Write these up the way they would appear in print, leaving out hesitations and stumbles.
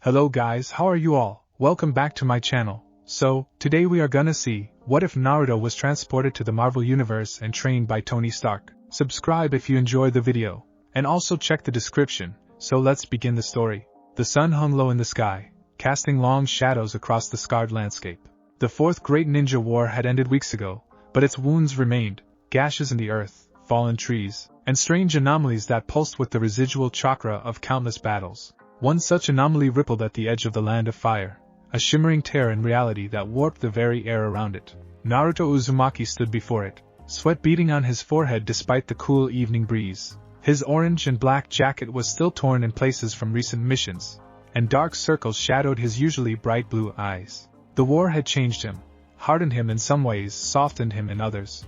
Hello guys, how are you all? Welcome back to my channel. So, today we are gonna see, what if Naruto was transported to the Marvel Universe and trained by Tony Stark? Subscribe if you enjoyed the video, and also check the description, so let's begin the story. The sun hung low in the sky, casting long shadows across the scarred landscape. The Fourth Great Ninja War had ended weeks ago, but its wounds remained, gashes in the earth, fallen trees, and strange anomalies that pulsed with the residual chakra of countless battles. One such anomaly rippled at the edge of the Land of Fire, a shimmering tear in reality that warped the very air around it. Naruto Uzumaki stood before it, sweat beading on his forehead despite the cool evening breeze. His orange and black jacket was still torn in places from recent missions, and dark circles shadowed his usually bright blue eyes. The war had changed him, hardened him in some ways, softened him in others.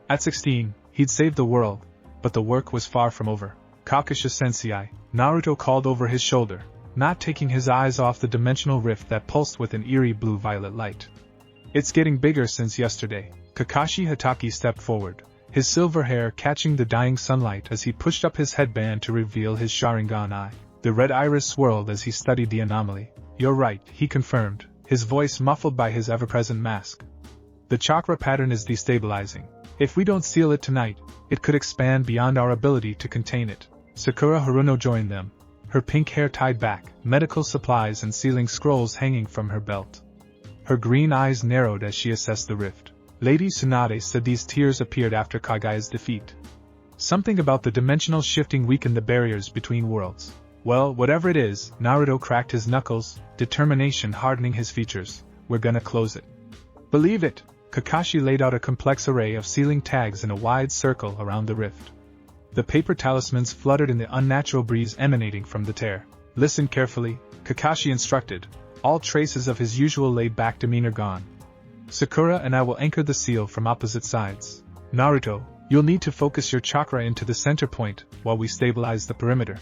At 16, he'd saved the world, but the work was far from over. Kakashi-sensei, Naruto called over his shoulder, not taking his eyes off the dimensional rift that pulsed with an eerie blue-violet light. It's getting bigger since yesterday. Kakashi Hatake stepped forward, his silver hair catching the dying sunlight as he pushed up his headband to reveal his Sharingan eye. The red iris swirled as he studied the anomaly. "You're right," he confirmed, his voice muffled by his ever-present mask. "The chakra pattern is destabilizing. If we don't seal it tonight, it could expand beyond our ability to contain it." Sakura Haruno joined them, her pink hair tied back, medical supplies and sealing scrolls hanging from her belt. Her green eyes narrowed as she assessed the rift. Lady Tsunade said these tears appeared after Kagaya's defeat. Something about the dimensional shifting weakened the barriers between worlds. "Well, whatever it is," Naruto cracked his knuckles, determination hardening his features, "we're gonna close it." "Believe it!" Kakashi laid out a complex array of sealing tags in a wide circle around the rift. The paper talismans fluttered in the unnatural breeze emanating from the tear. "Listen carefully," Kakashi instructed, all traces of his usual laid-back demeanor gone. "Sakura and I will anchor the seal from opposite sides. Naruto, you'll need to focus your chakra into the center point while we stabilize the perimeter.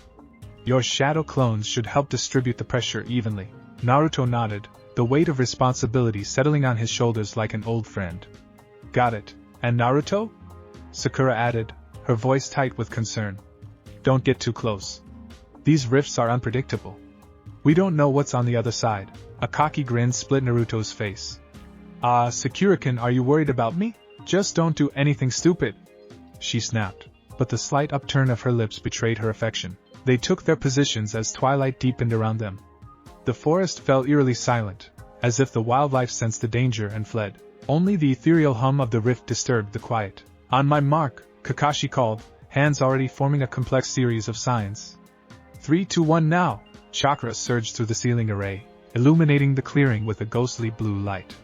Your shadow clones should help distribute the pressure evenly." Naruto nodded, the weight of responsibility settling on his shoulders like an old friend. "Got it. And Naruto?" Sakura added, her voice tight with concern. "Don't get too close. These rifts are unpredictable. We don't know what's on the other side." A cocky grin split Naruto's face. Sakura-kun, are you worried about me? Just don't do anything stupid," she snapped, but the slight upturn of her lips betrayed her affection. They took their positions as twilight deepened around them. The forest fell eerily silent, as if the wildlife sensed the danger and fled. Only the ethereal hum of the rift disturbed the quiet. "On my mark," Kakashi called, hands already forming a complex series of signs. 3, 2, 1 now! Chakra surged through the sealing array, illuminating the clearing with a ghostly blue light.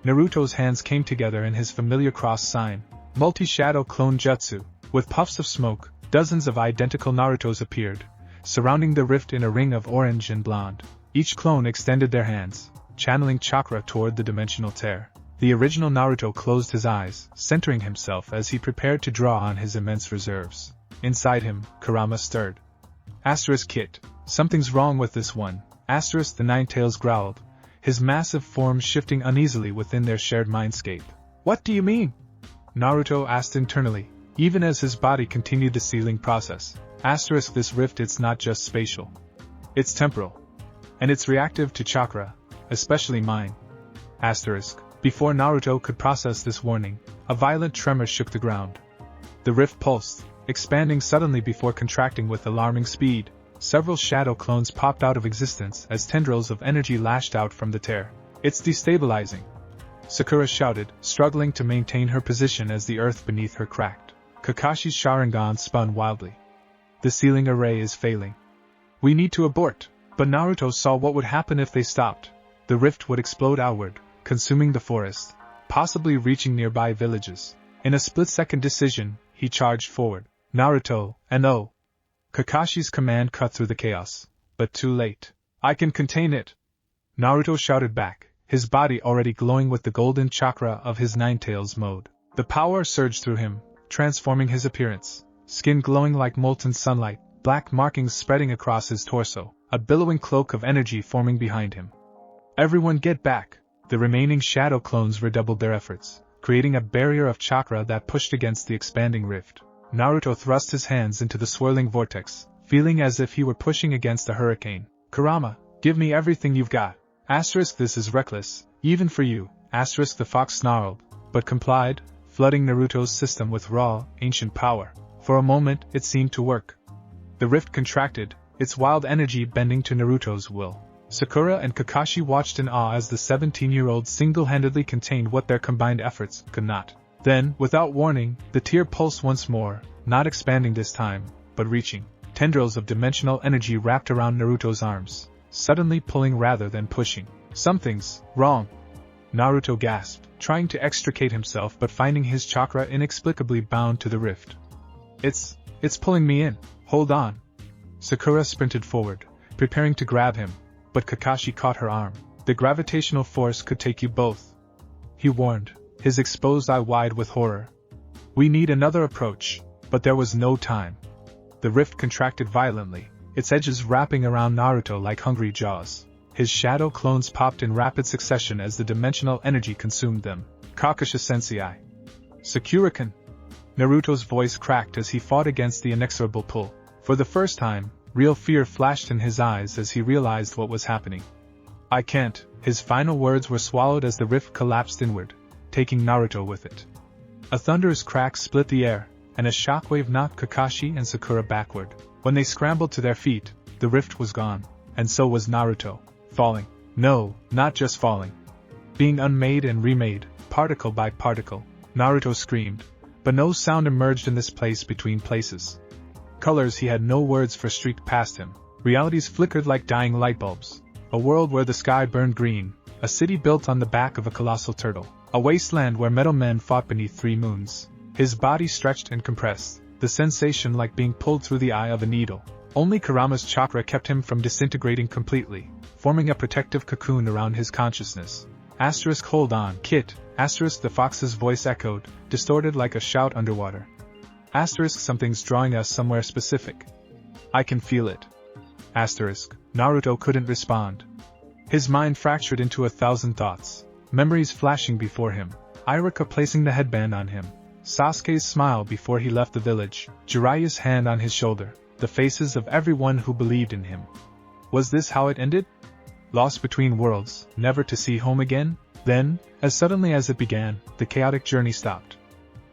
Naruto's hands came together in his familiar cross sign, multi-shadow clone jutsu. With puffs of smoke, dozens of identical Narutos appeared, surrounding the rift in a ring of orange and blonde. Each clone extended their hands, channeling chakra toward the dimensional tear. The original Naruto closed his eyes, centering himself as he prepared to draw on his immense reserves. Inside him, Kurama stirred. "Kit, something's wrong with this one." The Ninetales growled, his massive form shifting uneasily within their shared mindscape. "What do you mean?" Naruto asked internally, even as his body continued the sealing process. "This rift, it's not just spatial. It's temporal. And it's reactive to chakra, especially mine." Before Naruto could process this warning, a violent tremor shook the ground. The rift pulsed, expanding suddenly before contracting with alarming speed. Several shadow clones popped out of existence as tendrils of energy lashed out from the tear. "It's destabilizing," Sakura shouted, struggling to maintain her position as the earth beneath her cracked. Kakashi's Sharingan spun wildly. "The sealing array is failing. We need to abort." But Naruto saw what would happen if they stopped. The rift would explode outward, consuming the forest, possibly reaching nearby villages. In a split-second decision, he charged forward. "Naruto, no!" Kakashi's command cut through the chaos, but too late. "I can contain it!" Naruto shouted back, his body already glowing with the golden chakra of his Ninetales mode. The power surged through him, transforming his appearance, skin glowing like molten sunlight, black markings spreading across his torso, a billowing cloak of energy forming behind him. "Everyone get back!" The remaining shadow clones redoubled their efforts, creating a barrier of chakra that pushed against the expanding rift. Naruto thrust his hands into the swirling vortex, feeling as if he were pushing against a hurricane. "Kurama, Give me everything you've got. Asterisk, this is reckless, even for you. Asterisk, the fox snarled, but complied, flooding Naruto's system with raw, ancient power. For a moment, it seemed to work. The rift contracted, its wild energy bending to Naruto's will. Sakura and Kakashi watched in awe as the 17-year-old single-handedly contained what their combined efforts could not. Then, without warning, the tear pulsed once more, not expanding this time, but reaching. Tendrils of dimensional energy wrapped around Naruto's arms, suddenly pulling rather than pushing. Something's wrong. Naruto gasped, trying to extricate himself but finding his chakra inexplicably bound to the rift. It's pulling me in. Hold on. Sakura sprinted forward, preparing to grab him, but Kakashi caught her arm. The gravitational force could take you both, he warned, his exposed eye wide with horror. We need another approach, but there was no time. The rift contracted violently, its edges wrapping around Naruto like hungry jaws. His shadow clones popped in rapid succession as the dimensional energy consumed them. Kakasha-sensei. Sakura-kun. Naruto's voice cracked as he fought against the inexorable pull. For the first time, real fear flashed in his eyes as he realized what was happening. I can't. His final words were swallowed as the rift collapsed inward, taking Naruto with it. A thunderous crack split the air, and a shockwave knocked Kakashi and Sakura backward. When they scrambled to their feet, the rift was gone, and so was Naruto. Falling. No, not just falling. Being unmade and remade, particle by particle. Naruto screamed, but no sound emerged in this place between places. Colors he had no words for streaked past him. Realities flickered like dying light bulbs. A world where the sky burned green, a city built on the back of a colossal turtle, a wasteland where metal men fought beneath 3 moons. His body stretched and compressed, the sensation like being pulled through the eye of a needle. Only Kurama's chakra kept him from disintegrating completely, forming a protective cocoon around his consciousness. Asterisk, hold on, Kit. Asterisk, the fox's voice echoed, distorted like a shout underwater. Asterisk, something's drawing us somewhere specific. I can feel it. Asterisk, Naruto couldn't respond. His mind fractured into 1,000 thoughts, memories flashing before him. Iruka placing the headband on him, Sasuke's smile before he left the village, Jiraiya's hand on his shoulder, the faces of everyone who believed in him. Was this how it ended? Lost between worlds, never to see home again? Then, as suddenly as it began, the chaotic journey stopped.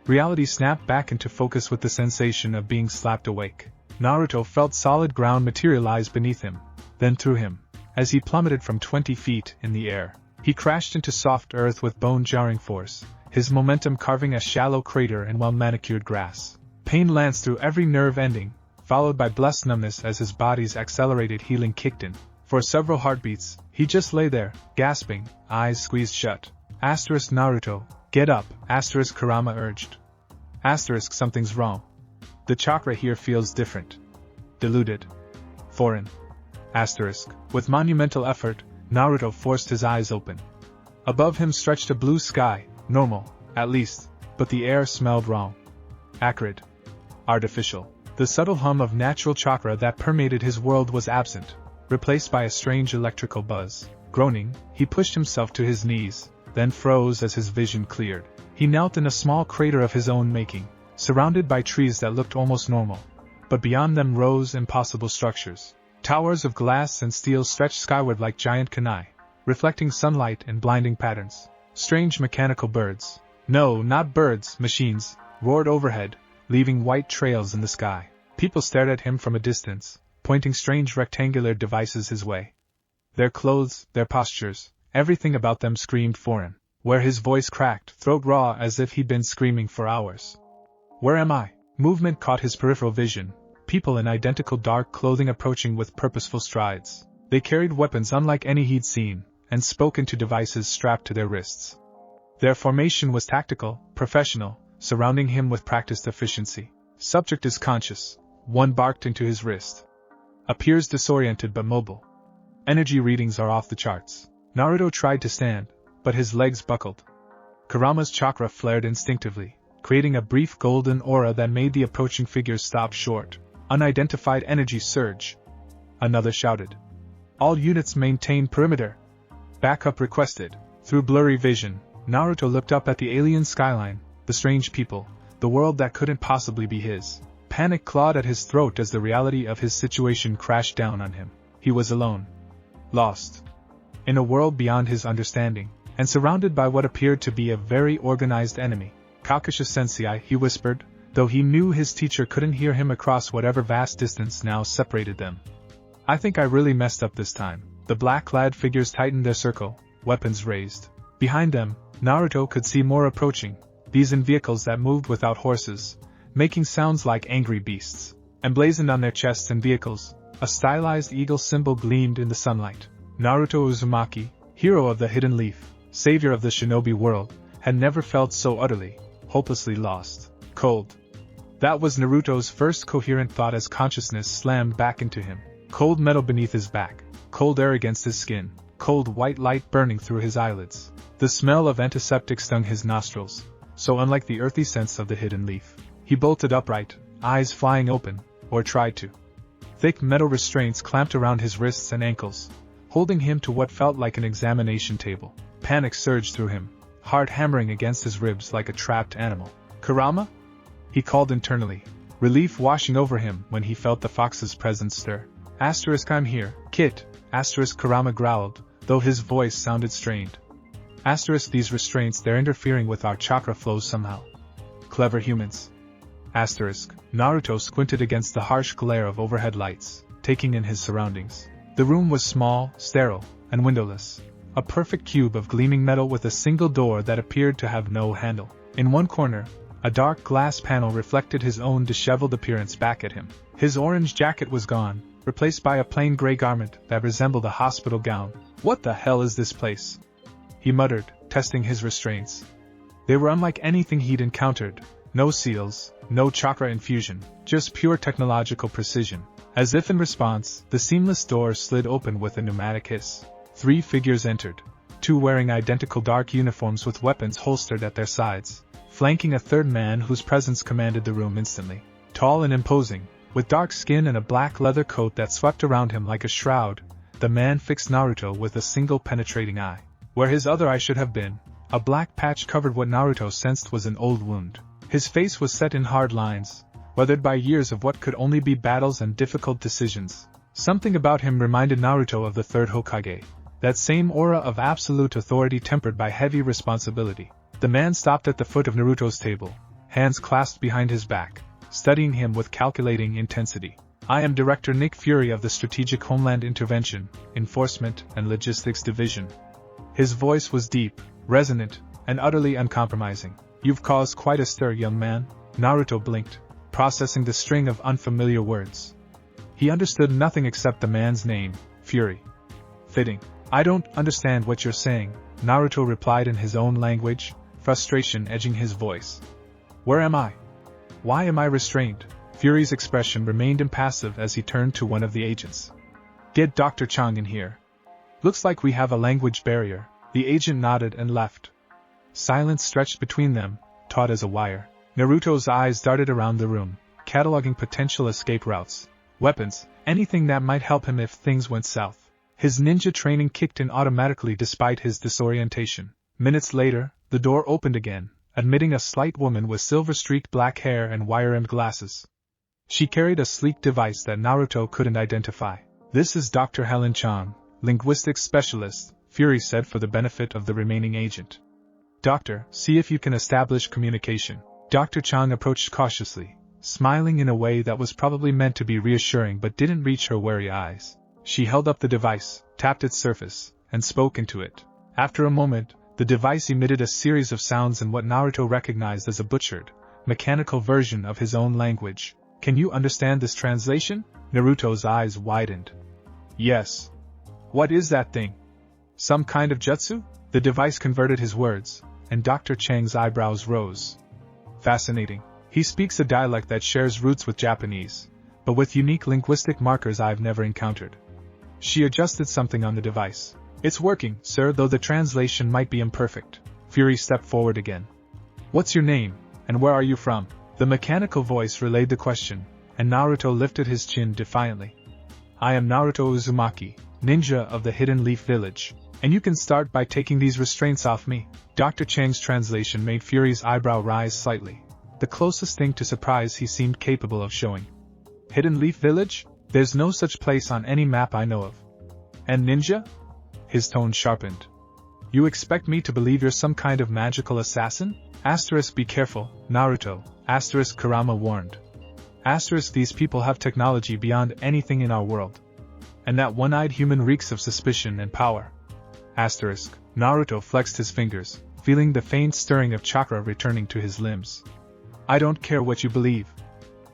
Reality snapped back into focus with the sensation of being slapped awake. Naruto felt solid ground materialize beneath him, then through him. As he plummeted from 20 feet in the air, he crashed into soft earth with bone-jarring force, his momentum carving a shallow crater in well-manicured grass. Pain lanced through every nerve ending, followed by blessed numbness as his body's accelerated healing kicked in. For several heartbeats, he just lay there, gasping, eyes squeezed shut. Asterisk, Naruto, get up, asterisk, Kurama urged. Asterisk, something's wrong. The chakra here feels different. Diluted. Foreign. Asterisk, with monumental effort, Naruto forced his eyes open. Above him stretched a blue sky, normal, at least, but the air smelled wrong. Acrid. Artificial. The subtle hum of natural chakra that permeated his world was absent, replaced by a strange electrical buzz. Groaning, he pushed himself to his knees, then froze as his vision cleared. He knelt in a small crater of his own making, surrounded by trees that looked almost normal, but beyond them rose impossible structures. Towers of glass and steel stretched skyward like giant kunai, reflecting sunlight in blinding patterns. Strange mechanical birds, no, not birds, machines, roared overhead, leaving white trails in the sky. People stared at him from a distance, pointing strange rectangular devices his way. Their clothes, their postures, everything about them screamed foreign. Where his voice cracked, throat raw as if he'd been screaming for hours. Where am I? Movement caught his peripheral vision, people in identical dark clothing approaching with purposeful strides. They carried weapons unlike any he'd seen, and spoke into devices strapped to their wrists. Their formation was tactical, professional, surrounding him with practiced efficiency. Subject is conscious, one barked into his wrist. Appears disoriented but mobile. Energy readings are off the charts. Naruto tried to stand, but his legs buckled. Kurama's chakra flared instinctively, creating a brief golden aura that made the approaching figures stop short. Unidentified energy surge. Another shouted. All units maintain perimeter. Backup requested. Through blurry vision, Naruto looked up at the alien skyline, the strange people, the world that couldn't possibly be his. Panic clawed at his throat as the reality of his situation crashed down on him. He was alone. lost in a world beyond his understanding, and surrounded by what appeared to be a very organized enemy. Kakasha sensei, he whispered, though he knew his teacher couldn't hear him across whatever vast distance now separated them. I think I really messed up this time. The black-clad figures tightened their circle, weapons raised. Behind them, Naruto could see more approaching, these in vehicles that moved without horses, making sounds like angry beasts. Emblazoned on their chests and vehicles, a stylized eagle symbol gleamed in the sunlight. Naruto Uzumaki, hero of the Hidden Leaf, savior of the shinobi world, had never felt so utterly, hopelessly lost. Cold. That was Naruto's first coherent thought as consciousness slammed back into him. Cold metal beneath his back, cold air against his skin, cold white light burning through his eyelids. The smell of antiseptic stung his nostrils, so unlike the earthy scents of the Hidden Leaf. He bolted upright, eyes flying open, or tried to. Thick metal restraints clamped around his wrists and ankles, holding him to what felt like an examination table. Panic surged through him, heart hammering against his ribs like a trapped animal. Kurama? He called internally, relief washing over him when he felt the fox's presence stir. I'm here, Kit, Kurama growled, though his voice sounded strained. These restraints, they're interfering with our chakra flows somehow. Clever humans. Naruto squinted against the harsh glare of overhead lights, taking in his surroundings. The room was small, sterile, and windowless. A perfect cube of gleaming metal with a single door that appeared to have no handle. In one corner, a dark glass panel reflected his own disheveled appearance back at him. His orange jacket was gone, replaced by a plain gray garment that resembled a hospital gown. What the hell is this place? He muttered, testing his restraints. They were unlike anything he'd encountered. No seals, no chakra infusion, just pure technological precision. As if in response, the seamless door slid open with a pneumatic hiss. 3 figures entered, 2 wearing identical dark uniforms with weapons holstered at their sides, flanking a third man whose presence commanded the room instantly. Tall and imposing, with dark skin and a black leather coat that swept around him like a shroud, the man fixed Naruto with a single penetrating eye. Where his other eye should have been, a black patch covered what Naruto sensed was an old wound. His face was set in hard lines, weathered by years of what could only be battles and difficult decisions. Something about him reminded Naruto of the third Hokage, that same aura of absolute authority tempered by heavy responsibility. The man stopped at the foot of Naruto's table, hands clasped behind his back, studying him with calculating intensity. I am Director Nick Fury of the Strategic Homeland Intervention, Enforcement, and Logistics Division. His voice was deep, resonant, and utterly uncompromising. You've caused quite a stir, young man. Naruto blinked, processing the string of unfamiliar words. He understood nothing except the man's name, Fury. Fitting. I don't understand what you're saying, Naruto replied in his own language, frustration edging his voice. Where am I? Why am I restrained? Fury's expression remained impassive as he turned to one of the agents. Get Dr. Chang in here. Looks like we have a language barrier. The agent nodded and left. Silence stretched between them, taut as a wire. Naruto's eyes darted around the room, cataloging potential escape routes, weapons, anything that might help him if things went south. His ninja training kicked in automatically despite his disorientation. Minutes later, the door opened again, admitting a slight woman with silver-streaked black hair and wire-rimmed glasses. She carried a sleek device that Naruto couldn't identify. This is Dr. Helen Chang, linguistics specialist, Fury said for the benefit of the remaining agent. Doctor, see if you can establish communication. Dr. Chang approached cautiously, smiling in a way that was probably meant to be reassuring but didn't reach her wary eyes. She held up the device, tapped its surface, and spoke into it. After a moment, the device emitted a series of sounds in what Naruto recognized as a butchered, mechanical version of his own language. Can you understand this translation? Naruto's eyes widened. Yes. What is that thing? Some kind of jutsu? The device converted his words, and Dr. Chang's eyebrows rose. Fascinating. He speaks a dialect that shares roots with Japanese, but with unique linguistic markers I've never encountered. She adjusted something on the device. It's working, sir, though the translation might be imperfect. Fury stepped forward again. What's your name, and where are you from? The mechanical voice relayed the question, and Naruto lifted his chin defiantly. I am Naruto Uzumaki, ninja of the Hidden Leaf Village, and you can start by taking these restraints off me. Dr. Chang's translation made Fury's eyebrow rise slightly, the closest thing to surprise he seemed capable of showing. Hidden Leaf Village? There's no such place on any map I know of. And ninja? His tone sharpened. You expect me to believe you're some kind of magical assassin? Asterisk, be careful, Naruto, asterisk, Kurama warned. Asterisk, these people have technology beyond anything in our world. And that one-eyed human reeks of suspicion and power. Asterisk, Naruto flexed his fingers, feeling the faint stirring of chakra returning to his limbs. I don't care what you believe.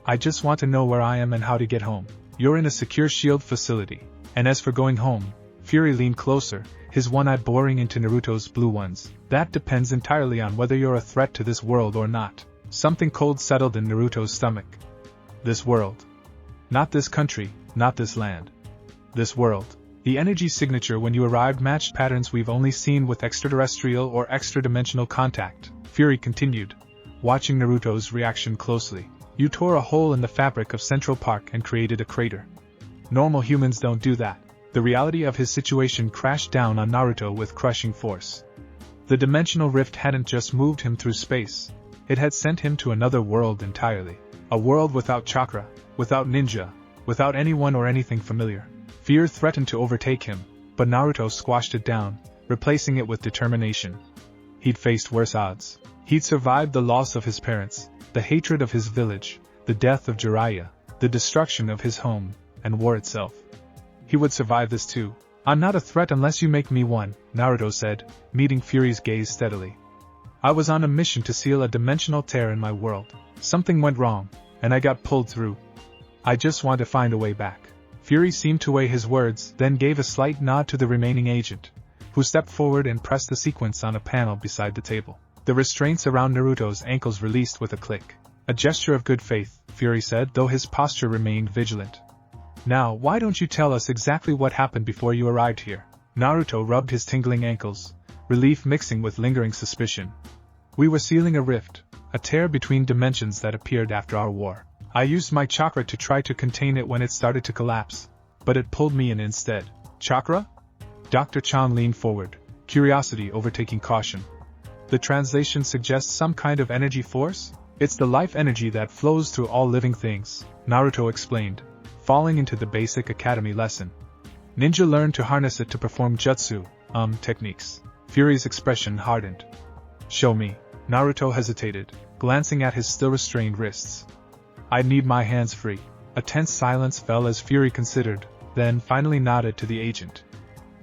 I just want to know where I am and how to get home. You're in a secure shield facility, and as for going home, Fury leaned closer, his one eye boring into Naruto's blue ones. That depends entirely on whether you're a threat to this world or not. Something cold settled in Naruto's stomach. This world. Not this country, not this land. This world. The energy signature when you arrived matched patterns we've only seen with extraterrestrial or extra-dimensional contact, Fury continued, watching Naruto's reaction closely. You tore a hole in the fabric of Central Park and created a crater. Normal humans don't do that. The reality of his situation crashed down on Naruto with crushing force. The dimensional rift hadn't just moved him through space, it had sent him to another world entirely. A world without chakra, without ninja, without anyone or anything familiar. Fear threatened to overtake him, but Naruto squashed it down, replacing it with determination. He'd faced worse odds. He'd survived the loss of his parents, the hatred of his village, the death of Jiraiya, the destruction of his home, and war itself. He would survive this too. I'm not a threat unless you make me one, Naruto said, meeting Fury's gaze steadily. I was on a mission to seal a dimensional tear in my world. Something went wrong, and I got pulled through. I just want to find a way back. Fury seemed to weigh his words, then gave a slight nod to the remaining agent, who stepped forward and pressed the sequence on a panel beside the table. The restraints around Naruto's ankles released with a click. A gesture of good faith, Fury said, though his posture remained vigilant. Now, why don't you tell us exactly what happened before you arrived here? Naruto rubbed his tingling ankles, relief mixing with lingering suspicion. We were sealing a rift, a tear between dimensions that appeared after our war. I used my chakra to try to contain it when it started to collapse, but it pulled me in instead. Chakra? Dr. Chan leaned forward, curiosity overtaking caution. The translation suggests some kind of energy force? It's the life energy that flows through all living things, Naruto explained, falling into the basic academy lesson. Ninja learn to harness it to perform jutsu, techniques. Fury's expression hardened. Show me. Naruto hesitated, glancing at his still restrained wrists. I need my hands free. A tense silence fell as Fury considered, then finally nodded to the agent.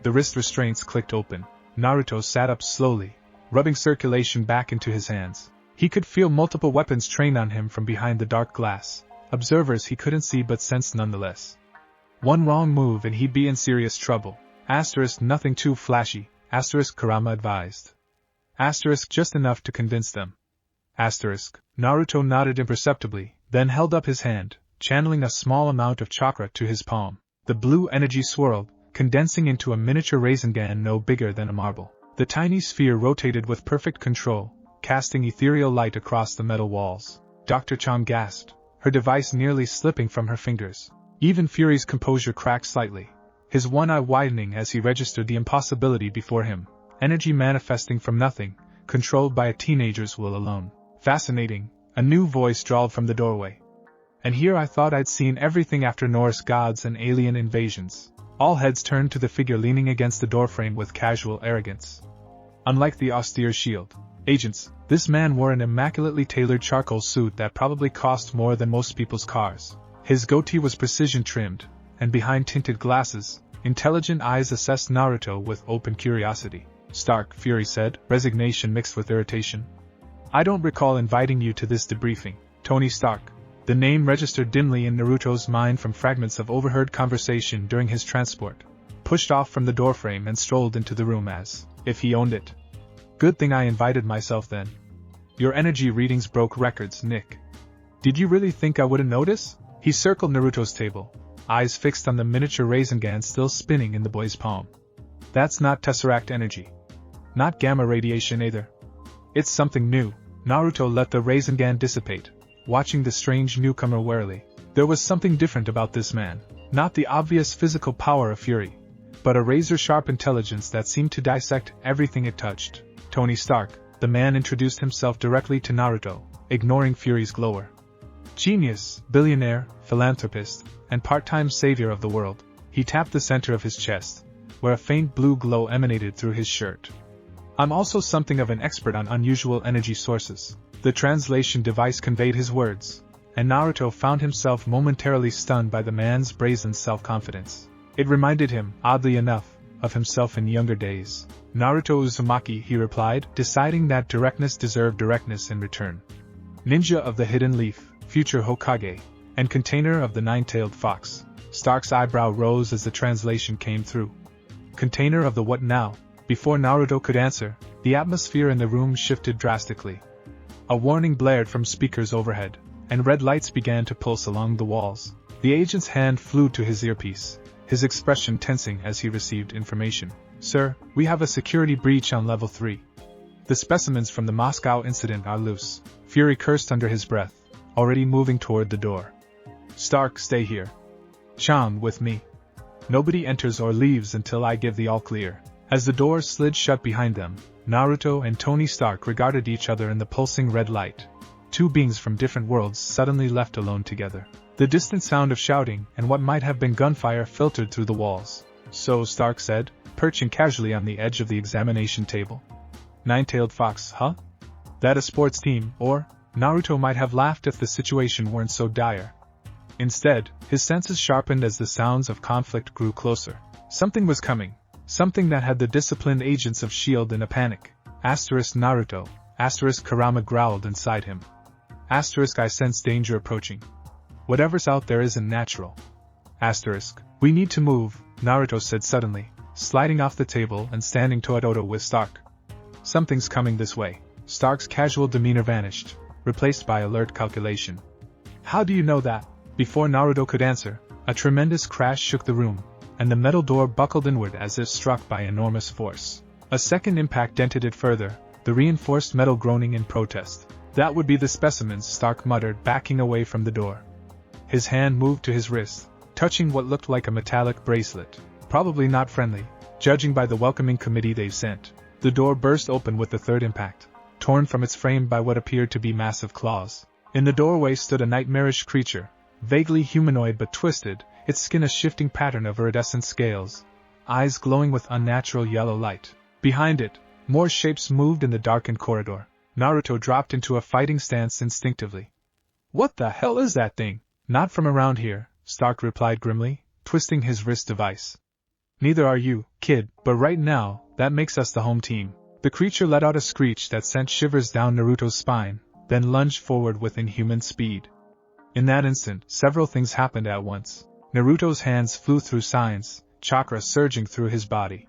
The wrist restraints clicked open. Naruto sat up slowly, rubbing circulation back into his hands. He could feel multiple weapons trained on him from behind the dark glass. Observers he couldn't see but sensed nonetheless. One wrong move and he'd be in serious trouble. Asterisk, nothing too flashy, asterisk, Kurama advised. Asterisk, just enough to convince them. Asterisk, Naruto nodded imperceptibly, then held up his hand, channeling a small amount of chakra to his palm. The blue energy swirled, condensing into a miniature Rasengan no bigger than a marble. The tiny sphere rotated with perfect control, casting ethereal light across the metal walls. Dr. Chang gasped, her device nearly slipping from her fingers. Even Fury's composure cracked slightly, his one eye widening as he registered the impossibility before him. Energy manifesting from nothing, controlled by a teenager's will alone. Fascinating, a new voice drawled from the doorway. And here I thought I'd seen everything after Norse gods and alien invasions. All heads turned to the figure leaning against the doorframe with casual arrogance. Unlike the austere shield agents, this man wore an immaculately tailored charcoal suit that probably cost more than most people's cars. His goatee was precision trimmed, and behind tinted glasses, intelligent eyes assessed Naruto with open curiosity. Stark, Fury said, resignation mixed with irritation. I don't recall inviting you to this debriefing, Tony Stark. The name registered dimly in Naruto's mind from fragments of overheard conversation during his transport. Pushed off from the doorframe and strolled into the room as if he owned it. Good thing I invited myself then. Your energy readings broke records, Nick. Did you really think I wouldn't notice? He circled Naruto's table, eyes fixed on the miniature Rasengan still spinning in the boy's palm. That's not Tesseract energy. Not gamma radiation either. It's something new. Naruto let the Rasengan dissipate, watching the strange newcomer warily. There was something different about this man. Not the obvious physical power of Fury, but a razor-sharp intelligence that seemed to dissect everything it touched. Tony Stark, the man introduced himself directly to Naruto, ignoring Fury's glower. Genius, billionaire, philanthropist, and part-time savior of the world. He tapped the center of his chest, where a faint blue glow emanated through his shirt. I'm also something of an expert on unusual energy sources. The translation device conveyed his words, and Naruto found himself momentarily stunned by the man's brazen self-confidence. It reminded him, oddly enough, of himself in younger days. Naruto Uzumaki, he replied, deciding that directness deserved directness in return. Ninja of the Hidden Leaf, future Hokage, and container of the nine-tailed fox. Stark's eyebrow rose as the translation came through. Container of the what now? Before Naruto could answer, the atmosphere in the room shifted drastically. A warning blared from speakers overhead, and red lights began to pulse along the walls. The agent's hand flew to his earpiece, his expression tensing as he received information. Sir, we have a security breach on level 3. The specimens from the Moscow incident are loose. Fury cursed under his breath, already moving toward the door. Stark, stay here. Chan, with me. Nobody enters or leaves until I give the all-clear. As the door slid shut behind them, Naruto and Tony Stark regarded each other in the pulsing red light. Two beings from different worlds suddenly left alone together. The distant sound of shouting and what might have been gunfire filtered through the walls. So, Stark said, perching casually on the edge of the examination table. Nine-tailed fox, huh? That a sports team, or? Naruto might have laughed if the situation weren't so dire. Instead, his senses sharpened as the sounds of conflict grew closer. Something was coming. Something that had the disciplined agents of S.H.I.E.L.D. in a panic. Naruto. Kurama growled inside him. I sense danger approaching. Whatever's out there isn't natural. We need to move, Naruto said suddenly, sliding off the table and standing toe-to-toe with Stark. Something's coming this way. Stark's casual demeanor vanished, replaced by alert calculation. How do you know that? Before Naruto could answer, a tremendous crash shook the room, and the metal door buckled inward as if struck by enormous force. A second impact dented it further, the reinforced metal groaning in protest. That would be the specimens, Stark muttered, backing away from the door. His hand moved to his wrist, touching what looked like a metallic bracelet. Probably not friendly, judging by the welcoming committee they've sent. The door burst open with the third impact, torn from its frame by what appeared to be massive claws. In the doorway stood a nightmarish creature, vaguely humanoid but twisted, its skin a shifting pattern of iridescent scales, eyes glowing with unnatural yellow light. Behind it, more shapes moved in the darkened corridor. Naruto dropped into a fighting stance instinctively. What the hell is that thing? Not from around here, Stark replied grimly, twisting his wrist device. Neither are you, kid, but right now, that makes us the home team. The creature let out a screech that sent shivers down Naruto's spine, then lunged forward with inhuman speed. In that instant, several things happened at once. Naruto's hands flew through signs, chakra surging through his body.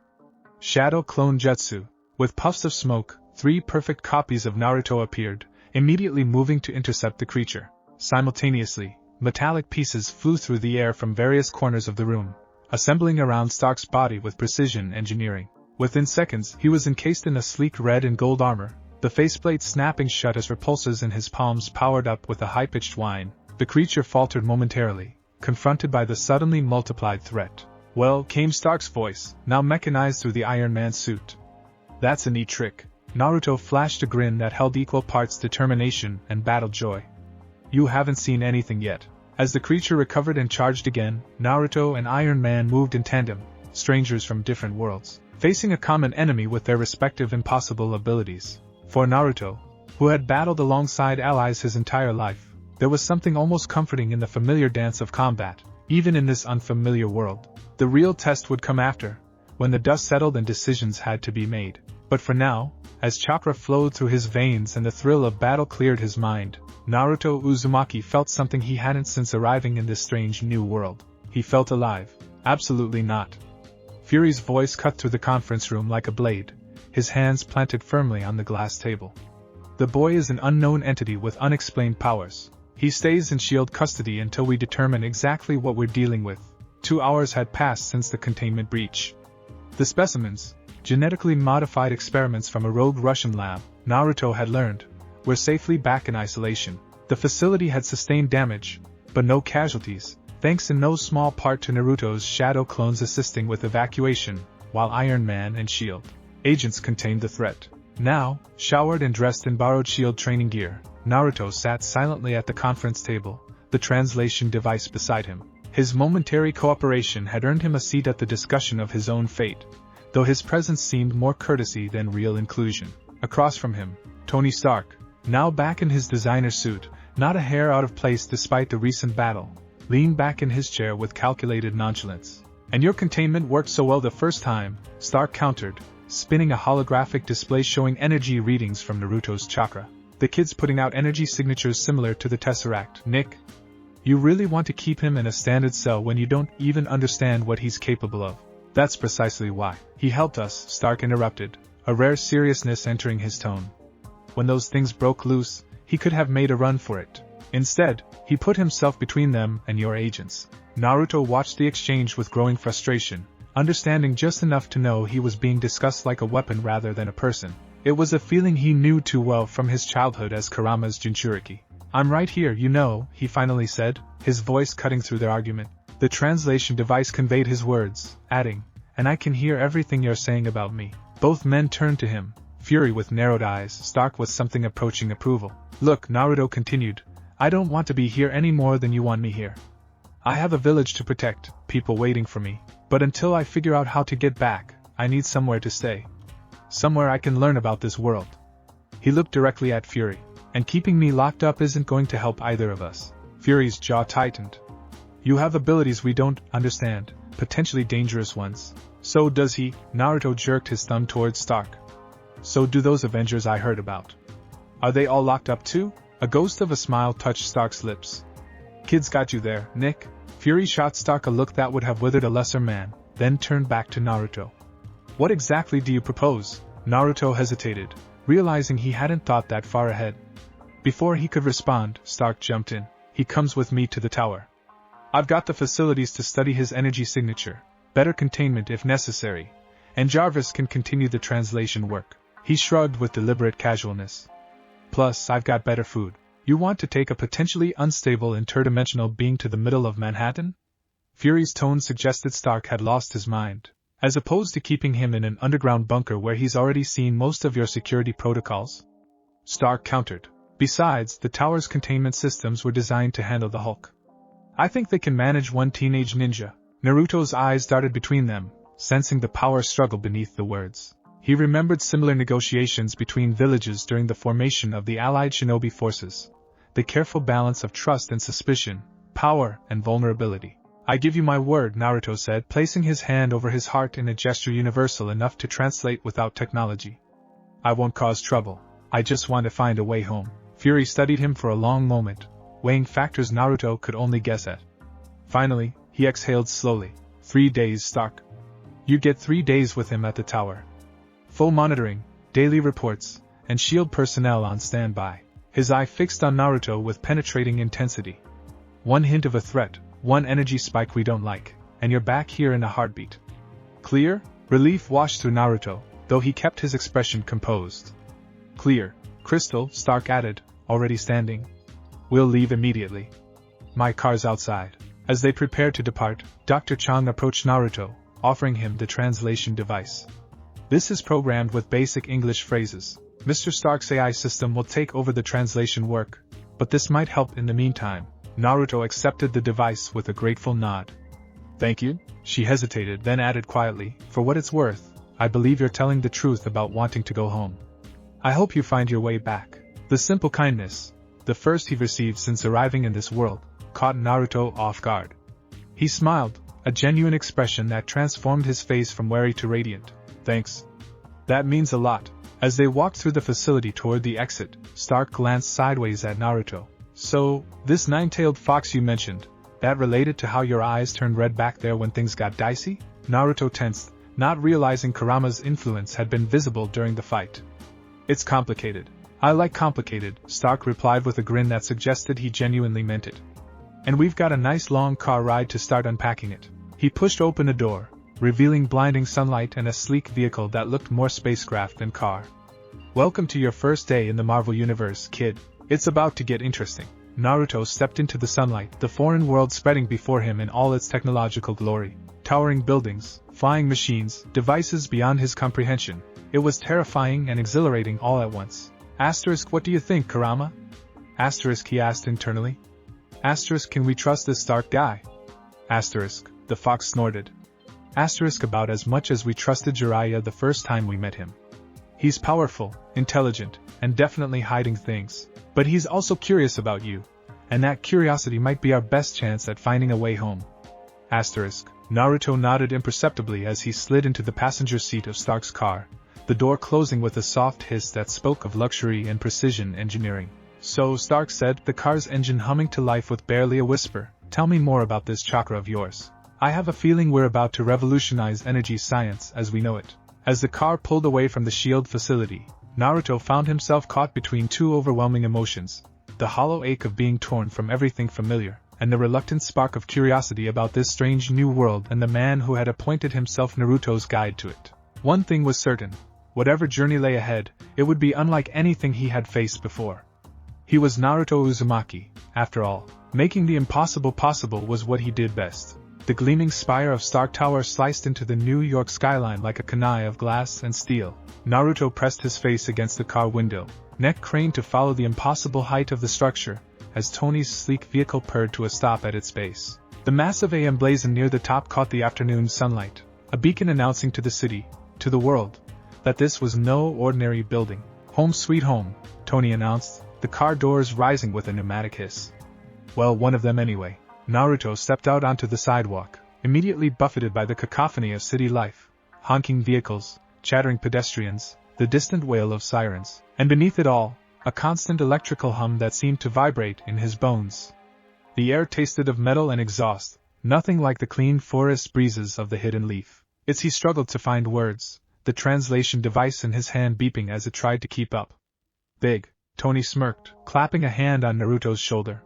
Shadow clone jutsu. With puffs of smoke, 3 perfect copies of Naruto appeared, immediately moving to intercept the creature. Simultaneously, metallic pieces flew through the air from various corners of the room, assembling around Stark's body with precision engineering. Within seconds, he was encased in a sleek red and gold armor, the faceplate snapping shut as repulses in his palms powered up with a high-pitched whine. The creature faltered momentarily, confronted by the suddenly multiplied threat. Well, came Stark's voice, now mechanized through the Iron Man suit. That's a neat trick. Naruto flashed a grin that held equal parts determination and battle joy. You haven't seen anything yet. As the creature recovered and charged again, Naruto and Iron Man moved in tandem, strangers from different worlds, facing a common enemy with their respective impossible abilities. For Naruto, who had battled alongside allies his entire life, there was something almost comforting in the familiar dance of combat, even in this unfamiliar world. The real test would come after, when the dust settled and decisions had to be made. But for now, as chakra flowed through his veins and the thrill of battle cleared his mind, Naruto Uzumaki felt something he hadn't since arriving in this strange new world. He felt alive. Absolutely not. Fury's voice cut through the conference room like a blade, his hands planted firmly on the glass table. The boy is an unknown entity with unexplained powers. He stays in S.H.I.E.L.D. custody until we determine exactly what we're dealing with. 2 hours had passed since the containment breach. The specimens, genetically modified experiments from a rogue Russian lab, Naruto had learned, were safely back in isolation. The facility had sustained damage, but no casualties, thanks in no small part to Naruto's shadow clones assisting with evacuation, while Iron Man and S.H.I.E.L.D. agents contained the threat. Now, showered and dressed in borrowed S.H.I.E.L.D. training gear, Naruto sat silently at the conference table, the translation device beside him. His momentary cooperation had earned him a seat at the discussion of his own fate, though his presence seemed more courtesy than real inclusion. Across from him, Tony Stark, now back in his designer suit, not a hair out of place despite the recent battle, leaned back in his chair with calculated nonchalance. "And your containment worked so well the first time," Stark countered, spinning a holographic display showing energy readings from Naruto's chakra. "The kid's putting out energy signatures similar to the Tesseract." "Nick, you really want to keep him in a standard cell when you don't even understand what he's capable of?" "That's precisely why he helped us," Stark interrupted, a rare seriousness entering his tone. "When those things broke loose, he could have made a run for it. Instead, he put himself between them and your agents." Naruto watched the exchange with growing frustration, understanding just enough to know he was being discussed like a weapon rather than a person. It was a feeling he knew too well from his childhood as Kurama's Jinchuriki. "I'm right here, you know," he finally said, his voice cutting through their argument. The translation device conveyed his words, adding, "And I can hear everything you're saying about me." Both men turned to him, Fury with narrowed eyes, Stark with something approaching approval. "Look," Naruto continued, "I don't want to be here any more than you want me here. I have a village to protect, people waiting for me, but until I figure out how to get back, I need somewhere to stay. Somewhere I can learn about this world." He looked directly at Fury. "And keeping me locked up isn't going to help either of us." Fury's jaw tightened. "You have abilities we don't understand, potentially dangerous ones." "So does he," Naruto jerked his thumb towards Stark. "So do those Avengers I heard about. Are they all locked up too?" A ghost of a smile touched Stark's lips. "Kid's got you there, Nick." Fury shot Stark a look that would have withered a lesser man, then turned back to Naruto. "What exactly do you propose?" Naruto hesitated, realizing he hadn't thought that far ahead. Before he could respond, Stark jumped in. "He comes with me to the tower. I've got the facilities to study his energy signature, better containment if necessary, and Jarvis can continue the translation work." He shrugged with deliberate casualness. "Plus, I've got better food." "You want to take a potentially unstable interdimensional being to the middle of Manhattan?" Fury's tone suggested Stark had lost his mind, as opposed to keeping him in an underground bunker where he's already seen most of your security protocols. Stark countered. "Besides, the tower's containment systems were designed to handle the Hulk. I think they can manage one teenage ninja." Naruto's eyes darted between them, sensing the power struggle beneath the words. He remembered similar negotiations between villages during the formation of the allied shinobi forces. The careful balance of trust and suspicion, power and vulnerability. "I give you my word," Naruto said, placing his hand over his heart in a gesture universal enough to translate without technology. "I won't cause trouble. I just want to find a way home." Fury studied him for a long moment, weighing factors Naruto could only guess at. Finally, he exhaled slowly. 3 days, Stark. You get 3 days with him at the tower. Full monitoring, daily reports, and shield personnel on standby. His eye fixed on Naruto with penetrating intensity. "One hint of a threat, one energy spike we don't like, and you're back here in a heartbeat." "Clear?" Relief washed through Naruto, though he kept his expression composed. "Clear, Crystal," Stark added, already standing. "We'll leave immediately. My car's outside." As they prepared to depart, Dr. Chang approached Naruto, offering him the translation device. "This is programmed with basic English phrases. Mr. Stark's AI system will take over the translation work, but this might help in the meantime." Naruto accepted the device with a grateful nod. "Thank you?" She hesitated, then added quietly, "For what it's worth, I believe you're telling the truth about wanting to go home. I hope you find your way back." The simple kindness, the first he received since arriving in this world, caught Naruto off guard. He smiled, a genuine expression that transformed his face from wary to radiant. "Thanks. That means a lot." As they walked through the facility toward the exit, Stark glanced sideways at Naruto. "So, this nine-tailed fox you mentioned, that related to how your eyes turned red back there when things got dicey?" Naruto tensed, not realizing Kurama's influence had been visible during the fight. "It's complicated. I like complicated," Stark replied with a grin that suggested he genuinely meant it. "And we've got a nice long car ride to start unpacking it." He pushed open a door, revealing blinding sunlight and a sleek vehicle that looked more spacecraft than car. "Welcome to your first day in the Marvel Universe, kid. It's about to get interesting." Naruto stepped into the sunlight, the foreign world spreading before him in all its technological glory. Towering buildings, flying machines, devices beyond his comprehension. It was terrifying and exhilarating all at once. "What do you think, Kurama?" He asked internally. "Can we trust this Stark guy?" Asterisk, the fox snorted. Asterisk, about as much as we trusted Jiraiya the first time we met him. He's powerful, intelligent, and definitely hiding things. But he's also curious about you, and that curiosity might be our best chance at finding a way home. Asterisk, Naruto nodded imperceptibly as he slid into the passenger seat of Stark's car, the door closing with a soft hiss that spoke of luxury and precision engineering. So, Stark said, the car's engine humming to life with barely a whisper, tell me more about this chakra of yours. I have a feeling we're about to revolutionize energy science as we know it. As the car pulled away from the shield facility, Naruto found himself caught between two overwhelming emotions, the hollow ache of being torn from everything familiar, and the reluctant spark of curiosity about this strange new world and the man who had appointed himself Naruto's guide to it. One thing was certain, whatever journey lay ahead, it would be unlike anything he had faced before. He was Naruto Uzumaki, after all. Making the impossible possible was what he did best. The gleaming spire of Stark Tower sliced into the New York skyline like a kunai of glass and steel. Naruto pressed his face against the car window, neck craned to follow the impossible height of the structure, as Tony's sleek vehicle purred to a stop at its base. The massive AM blazon near the top caught the afternoon sunlight, a beacon announcing to the city, to the world, that this was no ordinary building. Home sweet home, Tony announced, the car doors rising with a pneumatic hiss. Well, one of them anyway. Naruto stepped out onto the sidewalk, immediately buffeted by the cacophony of city life, honking vehicles, chattering pedestrians, the distant wail of sirens, and beneath it all, a constant electrical hum that seemed to vibrate in his bones. The air tasted of metal and exhaust, nothing like the clean forest breezes of the hidden leaf. He struggled to find words, the translation device in his hand beeping as it tried to keep up. Big, Tony smirked, clapping a hand on Naruto's shoulder.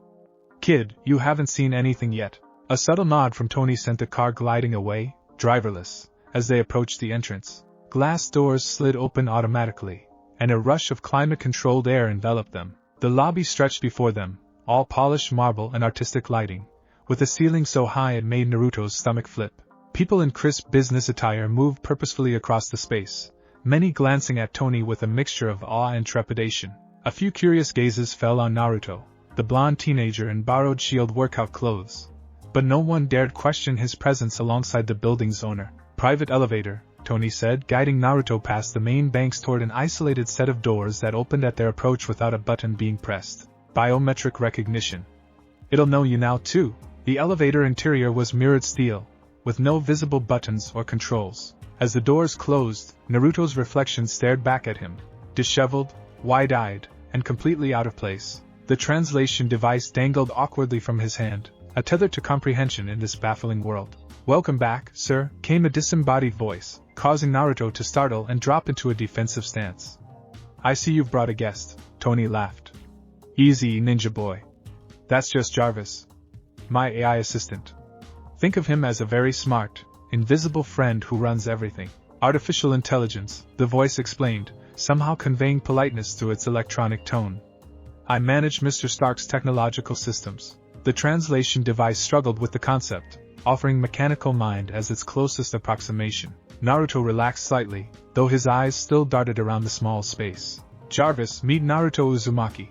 Kid, you haven't seen anything yet. A subtle nod from Tony sent the car gliding away, driverless, as they approached the entrance. Glass doors slid open automatically, and a rush of climate-controlled air enveloped them. The lobby stretched before them, all polished marble and artistic lighting, with a ceiling so high it made Naruto's stomach flip. People in crisp business attire moved purposefully across the space, many glancing at Tony with a mixture of awe and trepidation. A few curious gazes fell on Naruto, the blonde teenager in borrowed shield workout clothes, but no one dared question his presence alongside the building's owner. Private elevator, Tony said, guiding Naruto past the main banks toward an isolated set of doors that opened at their approach without a button being pressed. Biometric recognition. It'll know you now too. The elevator interior was mirrored steel, with no visible buttons or controls. As the doors closed, Naruto's reflection stared back at him, disheveled, wide-eyed, and completely out of place. The translation device dangled awkwardly from his hand, a tether to comprehension in this baffling world. Welcome back, sir, came a disembodied voice, causing Naruto to startle and drop into a defensive stance. I see you've brought a guest, Tony laughed. Easy, ninja boy. That's just Jarvis, my AI assistant. Think of him as a very smart, invisible friend who runs everything. Artificial intelligence, the voice explained, somehow conveying politeness through its electronic tone. I manage Mr. Stark's technological systems. The translation device struggled with the concept, offering mechanical mind as its closest approximation. Naruto relaxed slightly, though his eyes still darted around the small space. Jarvis, meet Naruto Uzumaki.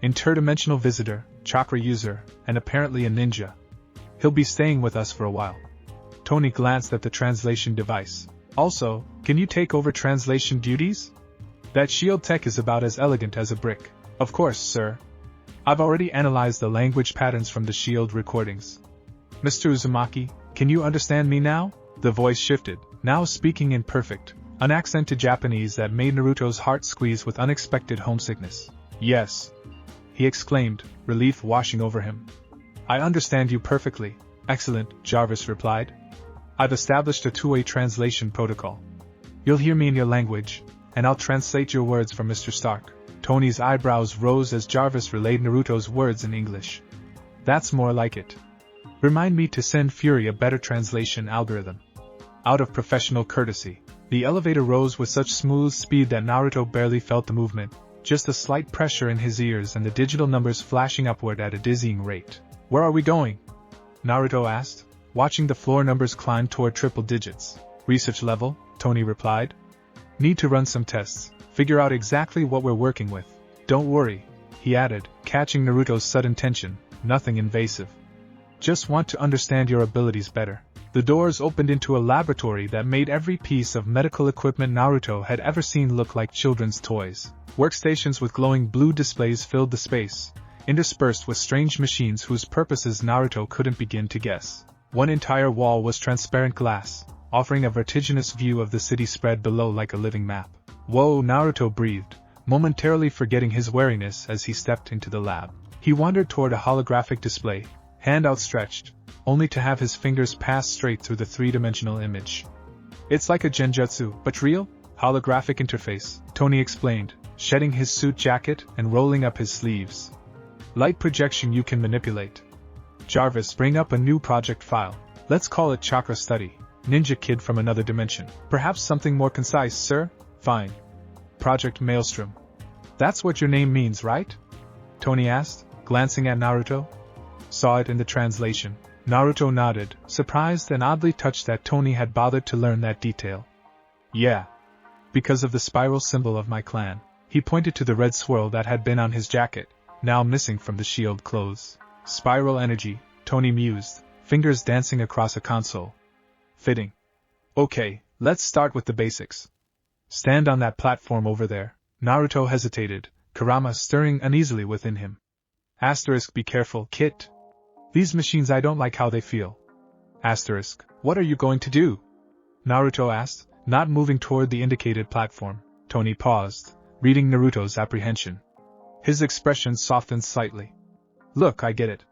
Interdimensional visitor, chakra user, and apparently a ninja. He'll be staying with us for a while. Tony glanced at the translation device. Also, can you take over translation duties? That shield tech is about as elegant as a brick. Of course, sir. I've already analyzed the language patterns from the shield recordings. Mr. Uzumaki, can you understand me now? The voice shifted, now speaking in perfect, unaccented Japanese that made Naruto's heart squeeze with unexpected homesickness. Yes, he exclaimed, relief washing over him. I understand you perfectly. Excellent, Jarvis replied. I've established a two-way translation protocol. You'll hear me in your language, and I'll translate your words for Mr. Stark. Tony's eyebrows rose as Jarvis relayed Naruto's words in English. That's more like it. Remind me to send Fury a better translation algorithm. Out of professional courtesy, the elevator rose with such smooth speed that Naruto barely felt the movement, just a slight pressure in his ears and the digital numbers flashing upward at a dizzying rate. Where are we going? Naruto asked, watching the floor numbers climb toward triple digits. Research level, Tony replied. Need to run some tests, figure out exactly what we're working with. Don't worry, he added, catching Naruto's sudden tension, nothing invasive. Just want to understand your abilities better. The doors opened into a laboratory that made every piece of medical equipment Naruto had ever seen look like children's toys. Workstations with glowing blue displays filled the space, interspersed with strange machines whose purposes Naruto couldn't begin to guess. One entire wall was transparent glass, offering a vertiginous view of the city spread below like a living map. Whoa, Naruto breathed, momentarily forgetting his wariness as he stepped into the lab. He wandered toward a holographic display, hand outstretched, only to have his fingers pass straight through the three-dimensional image. It's like a genjutsu, but real? Holographic interface, Tony explained, shedding his suit jacket and rolling up his sleeves. Light projection you can manipulate. Jarvis, bring up a new project file. Let's call it Chakra Study. Ninja Kid from another dimension. Perhaps something more concise, sir? Fine. Project Maelstrom. That's what your name means, right? Tony asked, glancing at Naruto. Saw it in the translation. Naruto nodded, surprised and oddly touched that Tony had bothered to learn that detail. Yeah. Because of the spiral symbol of my clan. He pointed to the red swirl that had been on his jacket, now missing from the shield clothes. Spiral energy, Tony mused, fingers dancing across a console. Fitting. Okay, let's start with the basics. Stand on that platform over there. Naruto hesitated, Kurama stirring uneasily within him. Asterisk, be careful, Kit. These machines, I don't like how they feel. Asterisk, what are you going to do? Naruto asked, not moving toward the indicated platform. Tony paused, reading Naruto's apprehension. His expression softened slightly. Look, I get it.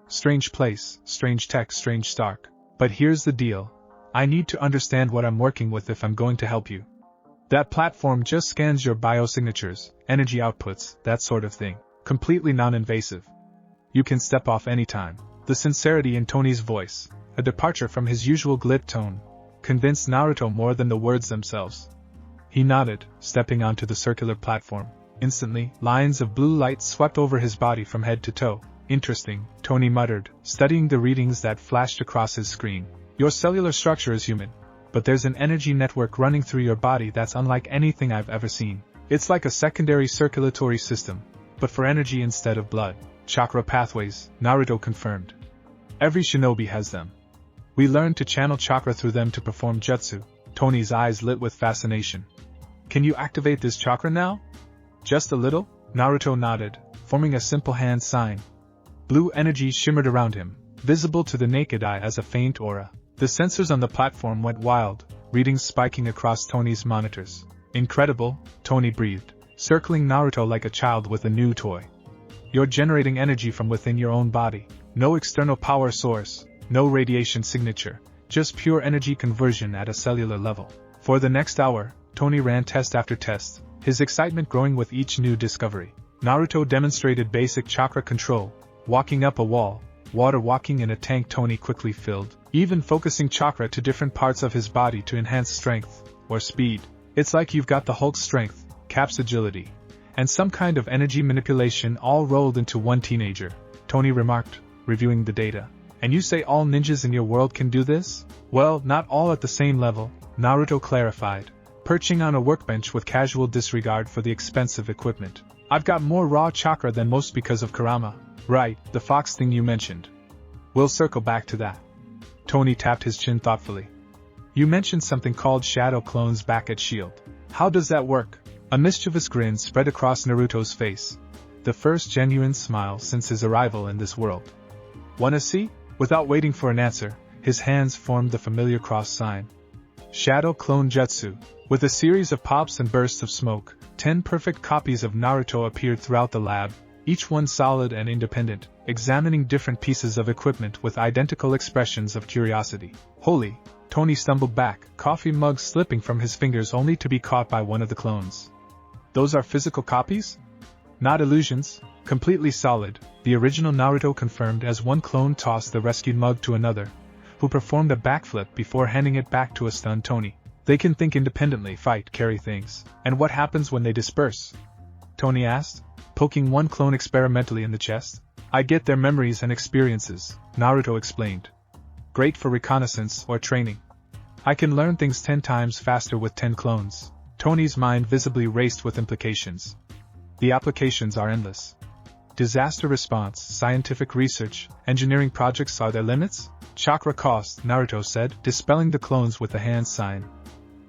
Strange place, strange tech, strange Stark. But here's the deal. I need to understand what I'm working with if I'm going to help you. That platform just scans your biosignatures, energy outputs, that sort of thing. Completely non-invasive. You can step off anytime. The sincerity in Tony's voice, a departure from his usual glib tone, convinced Naruto more than the words themselves. He nodded, stepping onto the circular platform. Instantly, lines of blue light swept over his body from head to toe. Interesting, Tony muttered, studying the readings that flashed across his screen. Your cellular structure is human, but there's an energy network running through your body that's unlike anything I've ever seen. It's like a secondary circulatory system, but for energy instead of blood. Chakra pathways, Naruto confirmed. Every shinobi has them. We learned to channel chakra through them to perform jutsu. Tony's eyes lit with fascination. Can you activate this chakra now? Just a little? Naruto nodded, forming a simple hand sign. Blue energy shimmered around him, visible to the naked eye as a faint aura. The sensors on the platform went wild, readings spiking across Tony's monitors. Incredible, Tony breathed, circling Naruto like a child with a new toy. You're generating energy from within your own body. No external power source, no radiation signature, just pure energy conversion at a cellular level. For the next hour, Tony ran test after test, his excitement growing with each new discovery. Naruto demonstrated basic chakra control, walking up a wall, water walking in a tank Tony quickly filled, even focusing chakra to different parts of his body to enhance strength, or speed. It's like you've got the Hulk's strength, Cap's agility, and some kind of energy manipulation all rolled into one teenager, Tony remarked, reviewing the data. And you say all ninjas in your world can do this? Well, not all at the same level, Naruto clarified, perching on a workbench with casual disregard for the expensive equipment. I've got more raw chakra than most because of Kurama. Right, the fox thing you mentioned. We'll circle back to that. Tony tapped his chin thoughtfully. You mentioned something called shadow clones back at S.H.I.E.L.D. How does that work? A mischievous grin spread across Naruto's face, the first genuine smile since his arrival in this world. Wanna see? Without waiting for an answer, his hands formed the familiar cross sign. Shadow Clone Jutsu. With a series of pops and bursts of smoke, 10 perfect copies of Naruto appeared throughout the lab, each one solid and independent, examining different pieces of equipment with identical expressions of curiosity. Holy! Tony stumbled back, coffee mug slipping from his fingers only to be caught by one of the clones. Those are physical copies? Not illusions, completely solid, the original Naruto confirmed as one clone tossed the rescued mug to another, who performed a backflip before handing it back to a stunned Tony. They can think independently, fight, carry things. And what happens when they disperse? Tony asked, poking one clone experimentally in the chest. I get their memories and experiences, Naruto explained. Great for reconnaissance or training. I can learn things 10 times faster with 10 clones. Tony's mind visibly raced with implications. The applications are endless. Disaster response, scientific research, engineering projects are their limits? Chakra cost, Naruto said, dispelling the clones with a hand sign.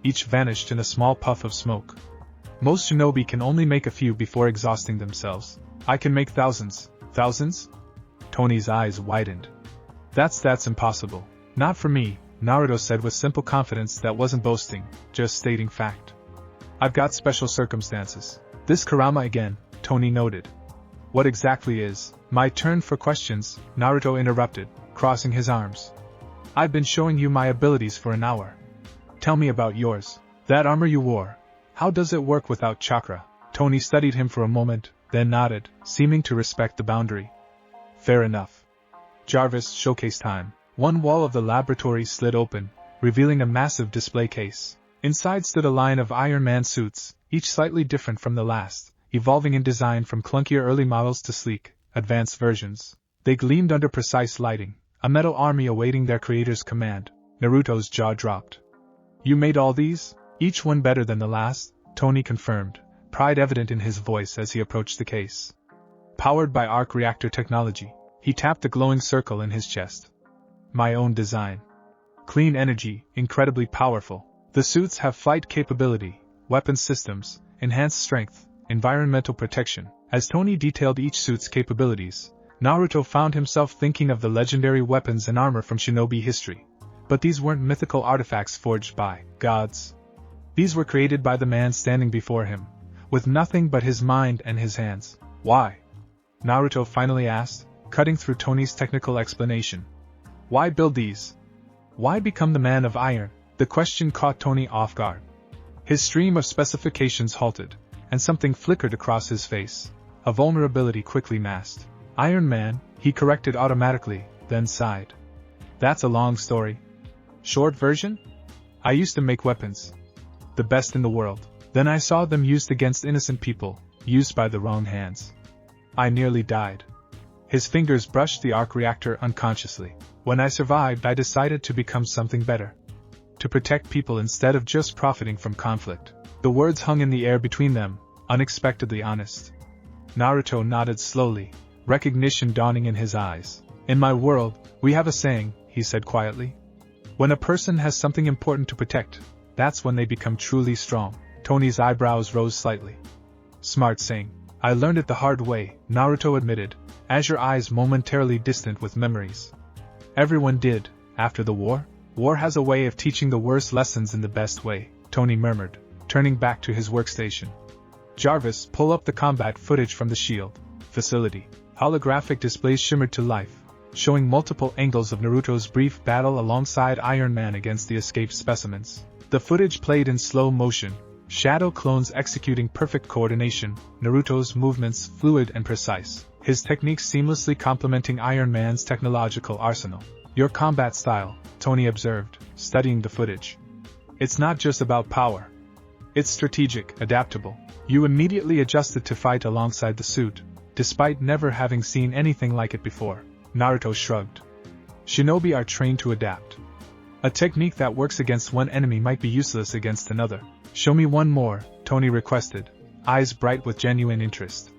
Each vanished in a small puff of smoke. Most shinobi can only make a few before exhausting themselves. I can make thousands. Thousands? Tony's eyes widened. That's impossible. Not for me, Naruto said with simple confidence that wasn't boasting, just stating fact. I've got special circumstances. This Kurama again, Tony noted. What exactly is? My turn for questions, Naruto interrupted, crossing his arms. I've been showing you my abilities for an hour. Tell me about yours. That armor you wore. How does it work without chakra? Tony studied him for a moment, then nodded, seeming to respect the boundary. Fair enough. Jarvis, showcase time. One wall of the laboratory slid open, revealing a massive display case. Inside stood a line of Iron Man suits, each slightly different from the last, evolving in design from clunkier early models to sleek, advanced versions. They gleamed under precise lighting, a metal army awaiting their creator's command. Naruto's jaw dropped. You made all these? Each one better than the last, Tony confirmed, pride evident in his voice as he approached the case. Powered by arc reactor technology, he tapped the glowing circle in his chest. My own design. Clean energy, incredibly powerful. The suits have flight capability, weapon systems, enhanced strength, environmental protection. As Tony detailed each suit's capabilities, Naruto found himself thinking of the legendary weapons and armor from shinobi history. But these weren't mythical artifacts forged by gods. These were created by the man standing before him, with nothing but his mind and his hands. Why? Naruto finally asked, cutting through Tony's technical explanation. Why build these? Why become the man of iron? The question caught Tony off guard. His stream of specifications halted, and something flickered across his face. A vulnerability quickly masked. Iron Man, he corrected automatically, then sighed. That's a long story. Short version? I used to make weapons. The best in the world. Then I saw them used against innocent people, used by the wrong hands. I nearly died. His fingers brushed the arc reactor unconsciously. When I survived, I decided to become something better. To protect people instead of just profiting from conflict. The words hung in the air between them, unexpectedly honest. Naruto nodded slowly, recognition dawning in his eyes. In my world, we have a saying, he said quietly. When a person has something important to protect, that's when they become truly strong. Tony's eyebrows rose slightly. Smart saying. I learned it the hard way, Naruto admitted, azure eyes momentarily distant with memories. Everyone did, after the war. War has a way of teaching the worst lessons in the best way, Tony murmured, turning back to his workstation. Jarvis, pull up the combat footage from the shield facility. Holographic displays shimmered to life, showing multiple angles of Naruto's brief battle alongside Iron Man against the escaped specimens. The footage played in slow motion, shadow clones executing perfect coordination, Naruto's movements fluid and precise, his techniques seamlessly complementing Iron Man's technological arsenal. Your combat style, Tony observed, studying the footage. It's not just about power. It's strategic, adaptable. You immediately adjusted to fight alongside the suit, despite never having seen anything like it before. Naruto shrugged. Shinobi are trained to adapt. A technique that works against one enemy might be useless against another. Show me one more, Tony requested, eyes bright with genuine interest.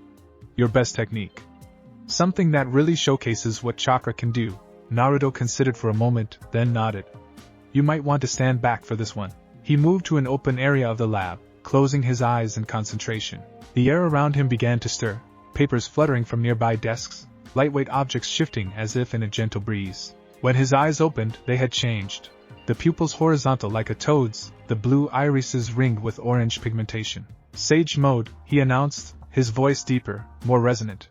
Your best technique. Something that really showcases what chakra can do. Naruto considered for a moment, then nodded. You might want to stand back for this one. He moved to an open area of the lab, closing his eyes in concentration. The air around him began to stir, papers fluttering from nearby desks, lightweight objects shifting as if in a gentle breeze. When his eyes opened, they had changed. The pupils horizontal like a toad's, the blue irises ringed with orange pigmentation. Sage mode, he announced, his voice deeper, more resonant.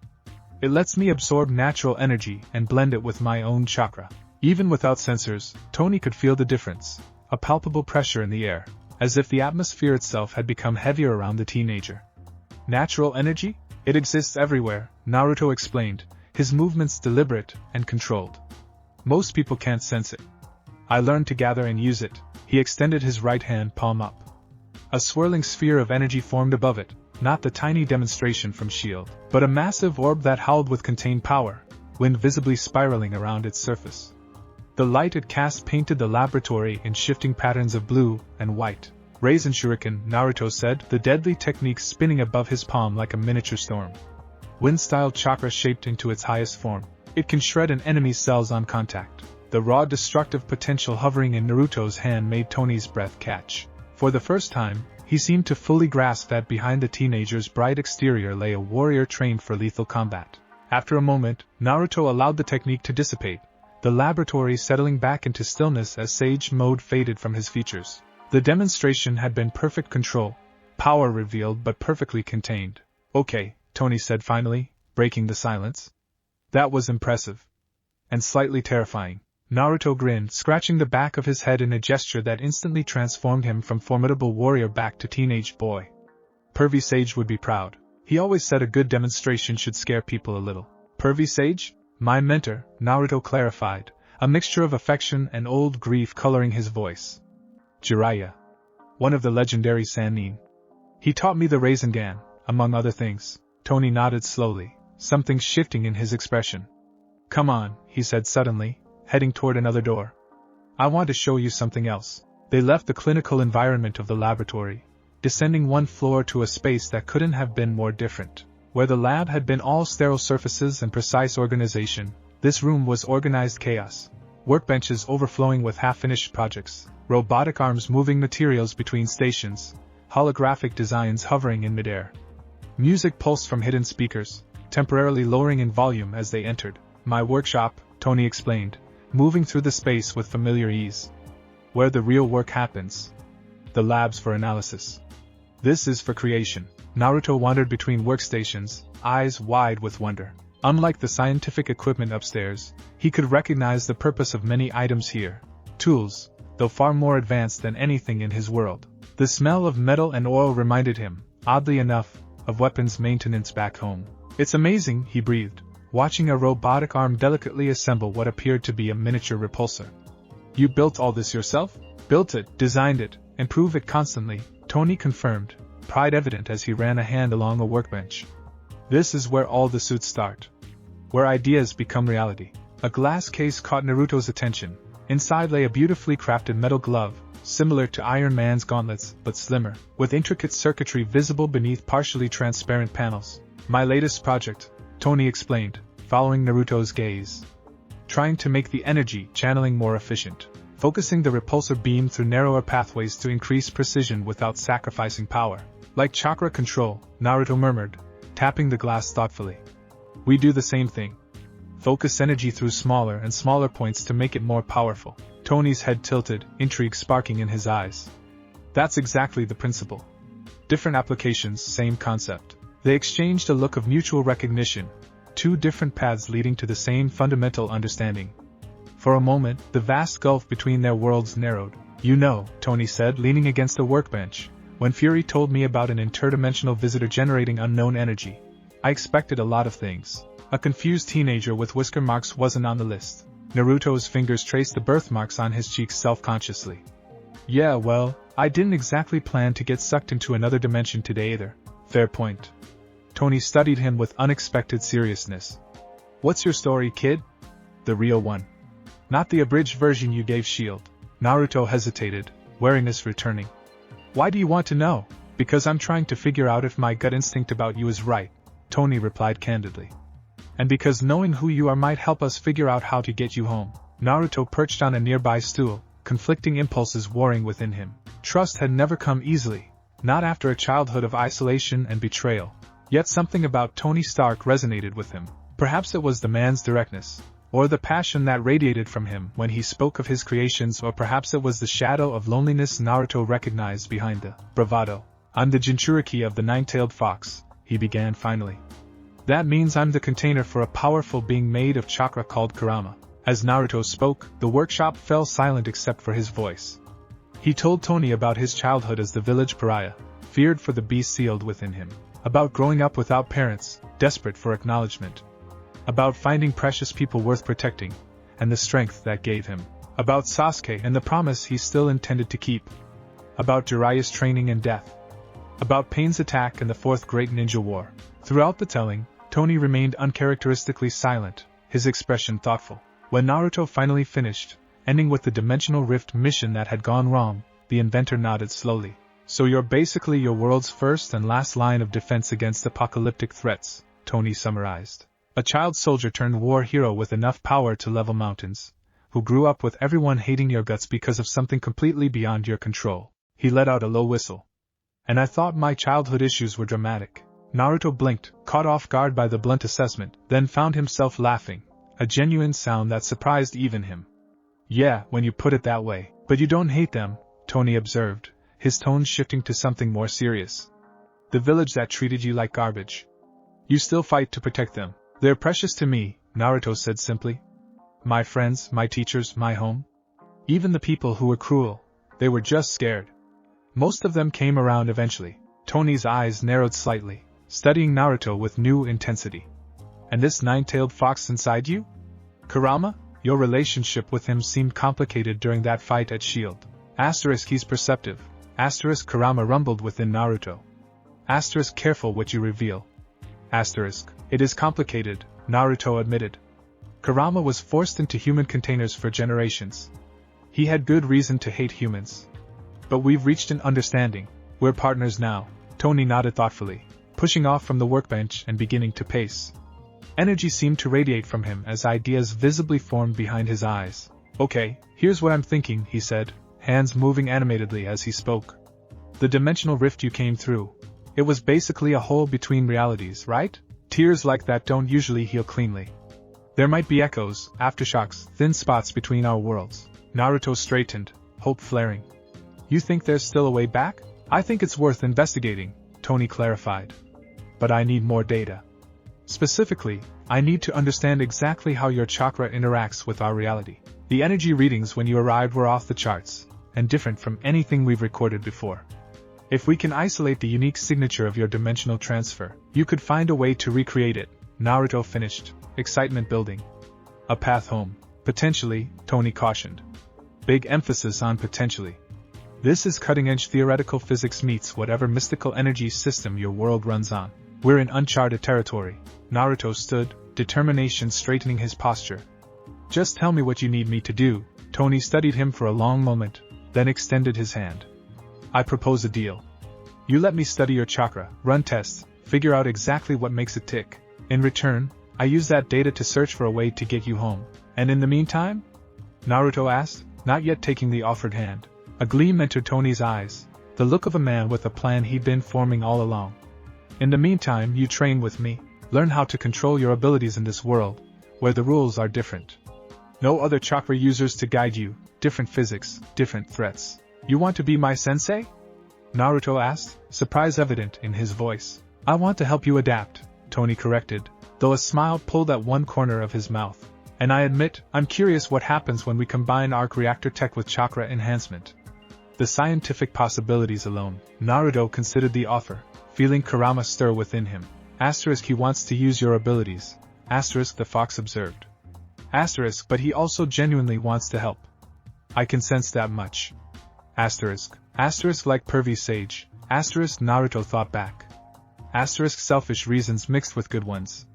It lets me absorb natural energy and blend it with my own chakra. Even without sensors, Tony could feel the difference. A palpable pressure in the air, as if the atmosphere itself had become heavier around the teenager. Natural energy? It exists everywhere, Naruto explained, his movements deliberate and controlled. Most people can't sense it. I learned to gather and use it. He extended his right hand palm up. A swirling sphere of energy formed above it, not the tiny demonstration from S.H.I.E.L.D., but a massive orb that howled with contained power, wind visibly spiraling around its surface. The light it cast painted the laboratory in shifting patterns of blue and white. Raisin Shuriken, Naruto said, the deadly technique spinning above his palm like a miniature storm. Wind-style chakra shaped into its highest form. It can shred an enemy's cells on contact. The raw destructive potential hovering in Naruto's hand made Tony's breath catch. For the first time, he seemed to fully grasp that behind the teenager's bright exterior lay a warrior trained for lethal combat. After a moment, Naruto allowed the technique to dissipate, the laboratory settling back into stillness as sage mode faded from his features. The demonstration had been perfect control, power revealed but perfectly contained. Okay, Tony said finally, breaking the silence. That was impressive. And slightly terrifying. Naruto grinned, scratching the back of his head in a gesture that instantly transformed him from formidable warrior back to teenage boy. Pervy Sage would be proud. He always said a good demonstration should scare people a little. Pervy Sage? My mentor, Naruto clarified, a mixture of affection and old grief coloring his voice. Jiraiya. One of the legendary Sannin. He taught me the Rasengan, among other things. Tony nodded slowly, something shifting in his expression. Come on, he said suddenly, heading toward another door. I want to show you something else. They left the clinical environment of the laboratory, descending one floor to a space that couldn't have been more different. Where the lab had been all sterile surfaces and precise organization, this room was organized chaos. Workbenches overflowing with half-finished projects, robotic arms moving materials between stations, holographic designs hovering in midair. Music pulsed from hidden speakers, temporarily lowering in volume as they entered. My workshop, Tony explained, moving through the space with familiar ease. Where the real work happens. The labs for analysis. This is for creation. Naruto wandered between workstations, eyes wide with wonder. Unlike the scientific equipment upstairs, he could recognize the purpose of many items here. Tools, though far more advanced than anything in his world. The smell of metal and oil reminded him, oddly enough, of weapons maintenance back home. It's amazing, he breathed, watching a robotic arm delicately assemble what appeared to be a miniature repulsor. You built all this yourself? Built it, designed it, improve it constantly, Tony confirmed, pride evident as he ran a hand along a workbench. This is where all the suits start. Where ideas become reality. A glass case caught Naruto's attention. Inside lay a beautifully crafted metal glove, similar to Iron Man's gauntlets, but slimmer, with intricate circuitry visible beneath partially transparent panels. My latest project, Tony explained, following Naruto's gaze. Trying to make the energy channeling more efficient. Focusing the repulsor beam through narrower pathways to increase precision without sacrificing power. Like chakra control, Naruto murmured, tapping the glass thoughtfully. We do the same thing. Focus energy through smaller and smaller points to make it more powerful. Tony's head tilted, intrigue sparking in his eyes. That's exactly the principle. Different applications, same concept. They exchanged a look of mutual recognition, two different paths leading to the same fundamental understanding. For a moment, the vast gulf between their worlds narrowed. You know, Tony said, leaning against a workbench, when Fury told me about an interdimensional visitor generating unknown energy. I expected a lot of things. A confused teenager with whisker marks wasn't on the list. Naruto's fingers traced the birthmarks on his cheeks self-consciously. Yeah, well, I didn't exactly plan to get sucked into another dimension today either. Fair point. Tony studied him with unexpected seriousness. What's your story, kid? The real one. Not the abridged version you gave S.H.I.E.L.D. Naruto hesitated, wariness returning. Why do you want to know? Because I'm trying to figure out if my gut instinct about you is right, Tony replied candidly. And because knowing who you are might help us figure out how to get you home. Naruto perched on a nearby stool, conflicting impulses warring within him. Trust had never come easily, not after a childhood of isolation and betrayal. Yet something about Tony Stark resonated with him. Perhaps it was the man's directness, or the passion that radiated from him when he spoke of his creations, or perhaps it was the shadow of loneliness Naruto recognized behind the bravado. I'm the Jinchuriki of the nine-tailed fox, he began finally. That means I'm the container for a powerful being made of chakra called Kurama. As Naruto spoke, the workshop fell silent except for his voice. He told Tony about his childhood as the village pariah, feared for the beast sealed within him. About growing up without parents, desperate for acknowledgement. About finding precious people worth protecting, and the strength that gave him. About Sasuke and the promise he still intended to keep. About Jiraiya's training and death. About Pain's attack and the Fourth Great Ninja War. Throughout the telling, Tony remained uncharacteristically silent, his expression thoughtful. When Naruto finally finished, ending with the dimensional rift mission that had gone wrong, the inventor nodded slowly. So you're basically your world's first and last line of defense against apocalyptic threats. Tony summarized. A child soldier turned war hero with enough power to level mountains, who grew up with everyone hating your guts because of something completely beyond your control. He let out a low whistle. And I thought my childhood issues were dramatic. Naruto blinked, caught off guard by the blunt assessment, then found himself laughing, a genuine sound that surprised even him. Yeah, when you put it that way. But you don't hate them, Tony observed, his tone shifting to something more serious. The village that treated you like garbage. You still fight to protect them. They're precious to me, Naruto said simply. My friends, my teachers, my home. Even the people who were cruel, they were just scared. Most of them came around eventually. Tony's eyes narrowed slightly, studying Naruto with new intensity. And this nine-tailed fox inside you? Kurama? Your relationship with him seemed complicated during that fight at S.H.I.E.L.D. Asterisk he's perceptive. Asterisk Kurama rumbled within Naruto. Asterisk careful what you reveal. Asterisk, it is complicated, Naruto admitted. Kurama was forced into human containers for generations. He had good reason to hate humans. But we've reached an understanding. We're partners now. Tony nodded thoughtfully, pushing off from the workbench and beginning to pace. Energy seemed to radiate from him as ideas visibly formed behind his eyes. Okay, here's what I'm thinking, he said, hands moving animatedly as he spoke. The dimensional rift you came through. It was basically a hole between realities, right? Tears like that don't usually heal cleanly. There might be echoes, aftershocks, thin spots between our worlds. Naruto straightened, hope flaring. You think there's still a way back? I think it's worth investigating, Tony clarified. But I need more data. Specifically, I need to understand exactly how your chakra interacts with our reality. The energy readings when you arrived were off the charts, and different from anything we've recorded before. If we can isolate the unique signature of your dimensional transfer, you could find a way to recreate it, Naruto finished, excitement building. A path home. Potentially, Tony cautioned. Big emphasis on potentially. This is cutting-edge theoretical physics meets whatever mystical energy system your world runs on. We're in uncharted territory. Naruto stood, determination straightening his posture. Just tell me what you need me to do. Tony studied him for a long moment, then extended his hand. I propose a deal. You let me study your chakra, run tests, figure out exactly what makes it tick. In return, I use that data to search for a way to get you home. And in the meantime? Naruto asked, not yet taking the offered hand. A gleam entered Tony's eyes, the look of a man with a plan he'd been forming all along. In the meantime, you train with me, learn how to control your abilities in this world, where the rules are different. No other chakra users to guide you, different physics, different threats. You want to be my sensei? Naruto asked, surprise evident in his voice. I want to help you adapt, Tony corrected, though a smile pulled at one corner of his mouth. And I admit, I'm curious what happens when we combine arc reactor tech with chakra enhancement. The scientific possibilities alone. Naruto considered the offer, feeling Kurama stir within him. Asterisk he wants to use your abilities. Asterisk the fox observed. Asterisk but he also genuinely wants to help. I can sense that much. Asterisk. Asterisk like pervy sage. Asterisk Naruto thought back. Asterisk selfish reasons mixed with good ones.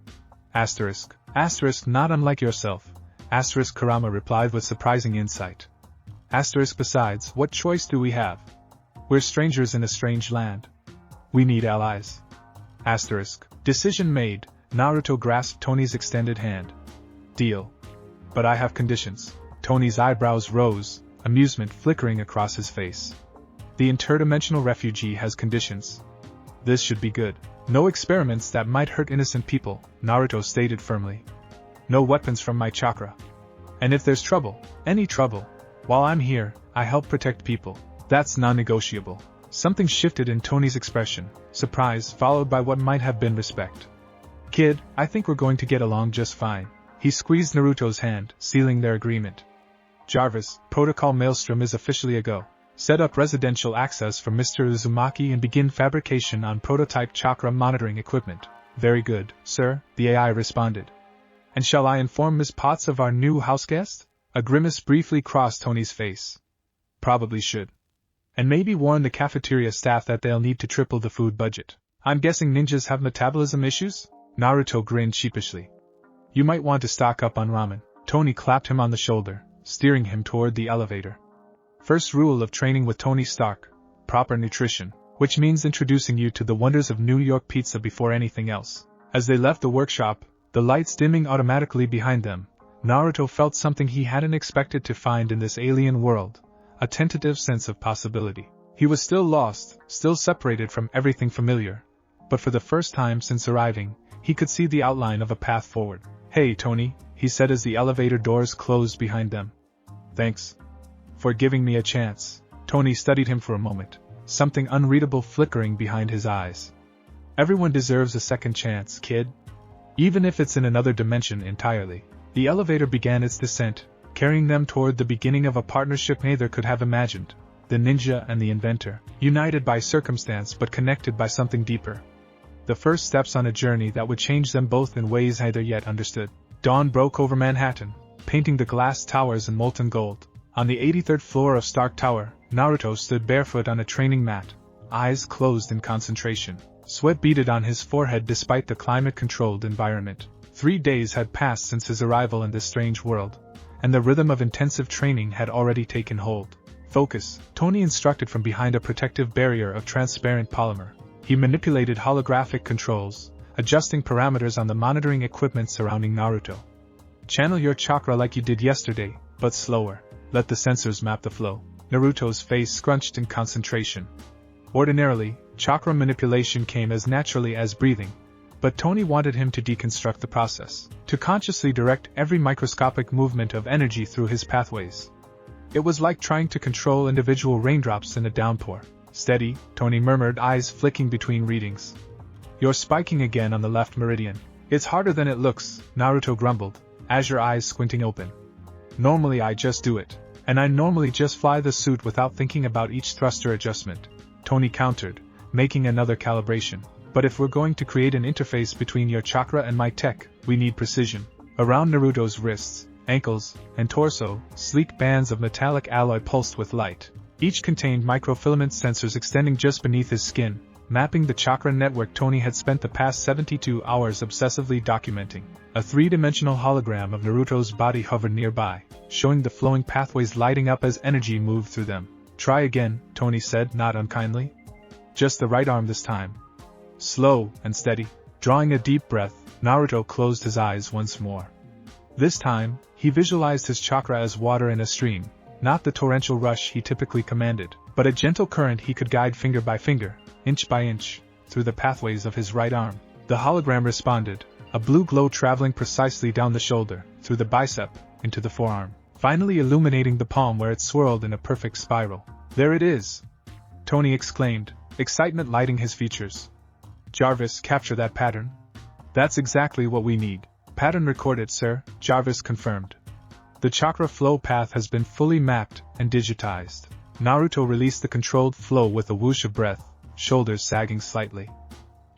Asterisk. Asterisk not unlike yourself. Asterisk Kurama replied with surprising insight. Asterisk besides, what choice do we have? We're strangers in a strange land. We need allies. Asterisk. Decision made. Naruto grasped Tony's extended hand. Deal. But I have conditions. Tony's eyebrows rose, amusement flickering across his face. The interdimensional refugee has conditions. This should be good. No experiments that might hurt innocent people, Naruto stated firmly. No weapons from my chakra. And if there's trouble, any trouble, while I'm here, I help protect people. That's non-negotiable. Something shifted in Tony's expression, surprise followed by what might have been respect. Kid, I think we're going to get along just fine. He squeezed Naruto's hand, sealing their agreement. Jarvis, Protocol Maelstrom is officially a go. Set up residential access for Mr. Uzumaki and begin fabrication on prototype chakra monitoring equipment. Very good, sir, the AI responded. And shall I inform Miss Potts of our new houseguest? A grimace briefly crossed Tony's face. Probably should. And maybe warn the cafeteria staff that they'll need to triple the food budget. I'm guessing ninjas have metabolism issues? Naruto grinned sheepishly. You might want to stock up on ramen. Tony clapped him on the shoulder, steering him toward the elevator. First rule of training with Tony Stark, proper nutrition, which means introducing you to the wonders of New York pizza before anything else. As they left the workshop, the lights dimming automatically behind them, Naruto felt something he hadn't expected to find in this alien world, a tentative sense of possibility. He was still lost, still separated from everything familiar, but for the first time since arriving, he could see the outline of a path forward. "Hey, Tony," he said as the elevator doors closed behind them. "Thanks for giving me a chance." Tony studied him for a moment, something unreadable flickering behind his eyes. "Everyone deserves a second chance, kid. Even if it's in another dimension entirely." The elevator began its descent, carrying them toward the beginning of a partnership neither could have imagined. The ninja and the inventor, united by circumstance but connected by something deeper. The first steps on a journey that would change them both in ways neither yet understood. Dawn broke over Manhattan, painting the glass towers in molten gold. On the 83rd floor of Stark Tower, Naruto stood barefoot on a training mat, eyes closed in concentration. Sweat beaded on his forehead despite the climate-controlled environment. 3 days had passed since his arrival in this strange world, and the rhythm of intensive training had already taken hold. "Focus," Tony instructed from behind a protective barrier of transparent polymer. He manipulated holographic controls, adjusting parameters on the monitoring equipment surrounding Naruto. "Channel your chakra like you did yesterday, but slower. Let the sensors map the flow." Naruto's face scrunched in concentration. Ordinarily, chakra manipulation came as naturally as breathing, but Tony wanted him to deconstruct the process, to consciously direct every microscopic movement of energy through his pathways. It was like trying to control individual raindrops in a downpour. "Steady," Tony murmured, eyes flicking between readings. "You're spiking again on the left meridian." "It's harder than it looks," Naruto grumbled, azure eyes squinting open. "Normally I just do it, and I normally just fly the suit without thinking about each thruster adjustment," Tony countered, making another calibration. "But if we're going to create an interface between your chakra and my tech, we need precision." Around Naruto's wrists, ankles, and torso, sleek bands of metallic alloy pulsed with light. Each contained microfilament sensors extending just beneath his skin, mapping the chakra network Tony had spent the past 72 hours obsessively documenting. A three-dimensional hologram of Naruto's body hovered nearby, showing the flowing pathways lighting up as energy moved through them. "Try again," Tony said, not unkindly. "Just the right arm this time. Slow and steady." Drawing a deep breath, Naruto closed his eyes once more. This time, he visualized his chakra as water in a stream, not the torrential rush he typically commanded, but a gentle current he could guide finger by finger, inch by inch, through the pathways of his right arm. The hologram responded, a blue glow traveling precisely down the shoulder, through the bicep, into the forearm, finally illuminating the palm where it swirled in a perfect spiral. "There it is!" Tony exclaimed, excitement lighting his features. "Jarvis, capture that pattern." "That's exactly what we need." "Pattern recorded, sir," Jarvis confirmed. "The chakra flow path has been fully mapped and digitized." Naruto released the controlled flow with a whoosh of breath, shoulders sagging slightly.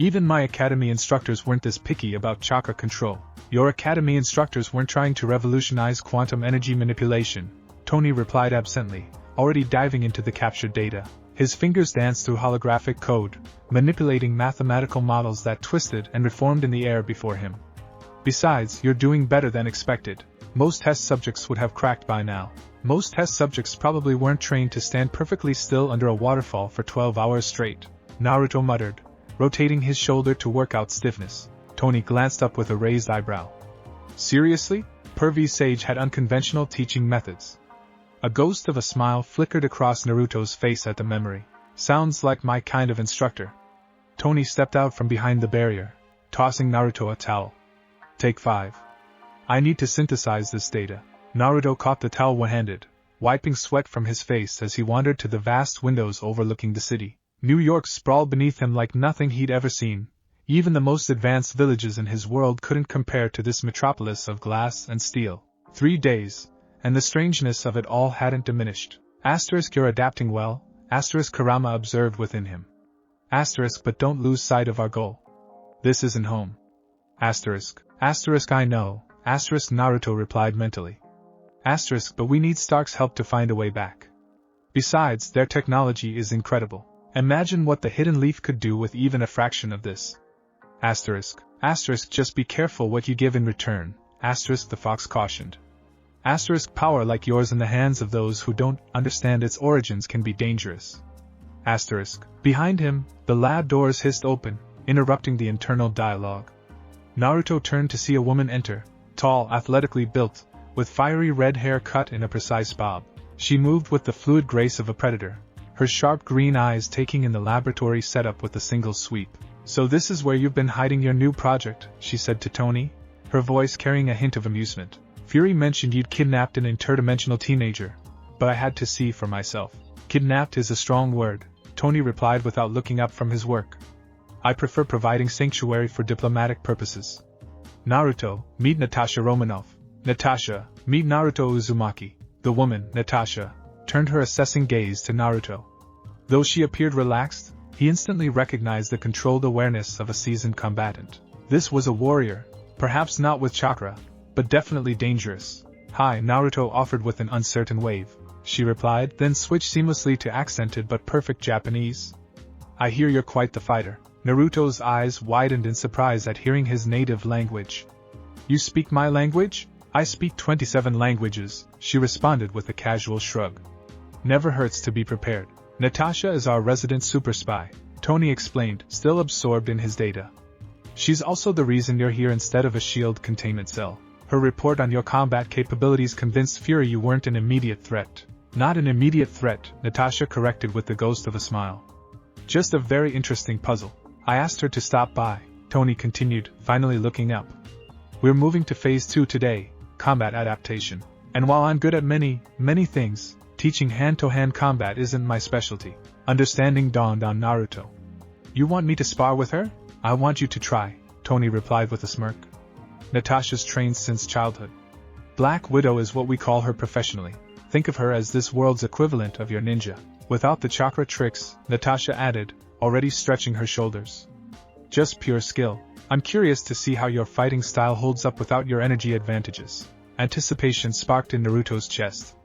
"Even my academy instructors weren't this picky about chakra control." "Your academy instructors weren't trying to revolutionize quantum energy manipulation," Tony replied absently, already diving into the captured data. His fingers danced through holographic code, manipulating mathematical models that twisted and reformed in the air before him. "Besides, you're doing better than expected. Most test subjects would have cracked by now." "Most test subjects probably weren't trained to stand perfectly still under a waterfall for 12 hours straight," Naruto muttered, rotating his shoulder to work out stiffness. Tony glanced up with a raised eyebrow. "Seriously?" Pervy Sage had unconventional teaching methods. A ghost of a smile flickered across Naruto's face at the memory. "Sounds like my kind of instructor." Tony stepped out from behind the barrier, tossing Naruto a towel. "Take 5. I need to synthesize this data." Naruto caught the towel one-handed, wiping sweat from his face as he wandered to the vast windows overlooking the city. New York sprawled beneath him like nothing he'd ever seen. Even the most advanced villages in his world couldn't compare to this metropolis of glass and steel. 3 days, and the strangeness of it all hadn't diminished. "You're adapting well," Kurama observed within him. "But don't lose sight of our goal. This isn't home." "I know," Naruto replied mentally. "But we need Stark's help to find a way back. Besides, their technology is incredible. Imagine what the Hidden Leaf could do with even a fraction of this." Just be careful what you give in return," the fox cautioned. "Power like yours in the hands of those who don't understand its origins can be dangerous." Behind him, the lab doors hissed open, interrupting the internal dialogue. Naruto turned to see a woman enter, tall, athletically built, with fiery red hair cut in a precise bob. She moved with the fluid grace of a predator, her sharp green eyes taking in the laboratory setup with a single sweep. "So this is where you've been hiding your new project," she said to Tony, her voice carrying a hint of amusement. "Fury mentioned you'd kidnapped an interdimensional teenager, but I had to see for myself." "Kidnapped is a strong word," Tony replied without looking up from his work. "I prefer providing sanctuary for diplomatic purposes. Naruto, meet Natasha Romanoff. Natasha, meet Naruto Uzumaki." The woman, Natasha, turned her assessing gaze to Naruto. Though she appeared relaxed, he instantly recognized the controlled awareness of a seasoned combatant. This was a warrior, perhaps not with chakra, but definitely dangerous. "Hi," Naruto offered with an uncertain wave. She replied, then switched seamlessly to accented but perfect Japanese. "I hear you're quite the fighter." Naruto's eyes widened in surprise at hearing his native language. "You speak my language?" "I speak 27 languages," she responded with a casual shrug. "Never hurts to be prepared." "Natasha is our resident super spy," Tony explained, still absorbed in his data. "She's also the reason you're here instead of a shield containment cell. Her report on your combat capabilities convinced Fury you weren't an immediate threat." "Not an immediate threat," Natasha corrected with the ghost of a smile. "Just a very interesting puzzle. I asked her to stop by," Tony continued, finally looking up. "We're moving to Phase 2 today, combat adaptation. And while I'm good at many things, teaching hand-to-hand combat isn't my specialty." Understanding dawned on Naruto. "You want me to spar with her?" "I want you to try," Tony replied with a smirk. "Natasha's trained since childhood. Black Widow is what we call her professionally. Think of her as this world's equivalent of your ninja. Without the chakra tricks," Natasha added, already stretching her shoulders. "Just pure skill. I'm curious to see how your fighting style holds up without your energy advantages." Anticipation sparked in Naruto's chest.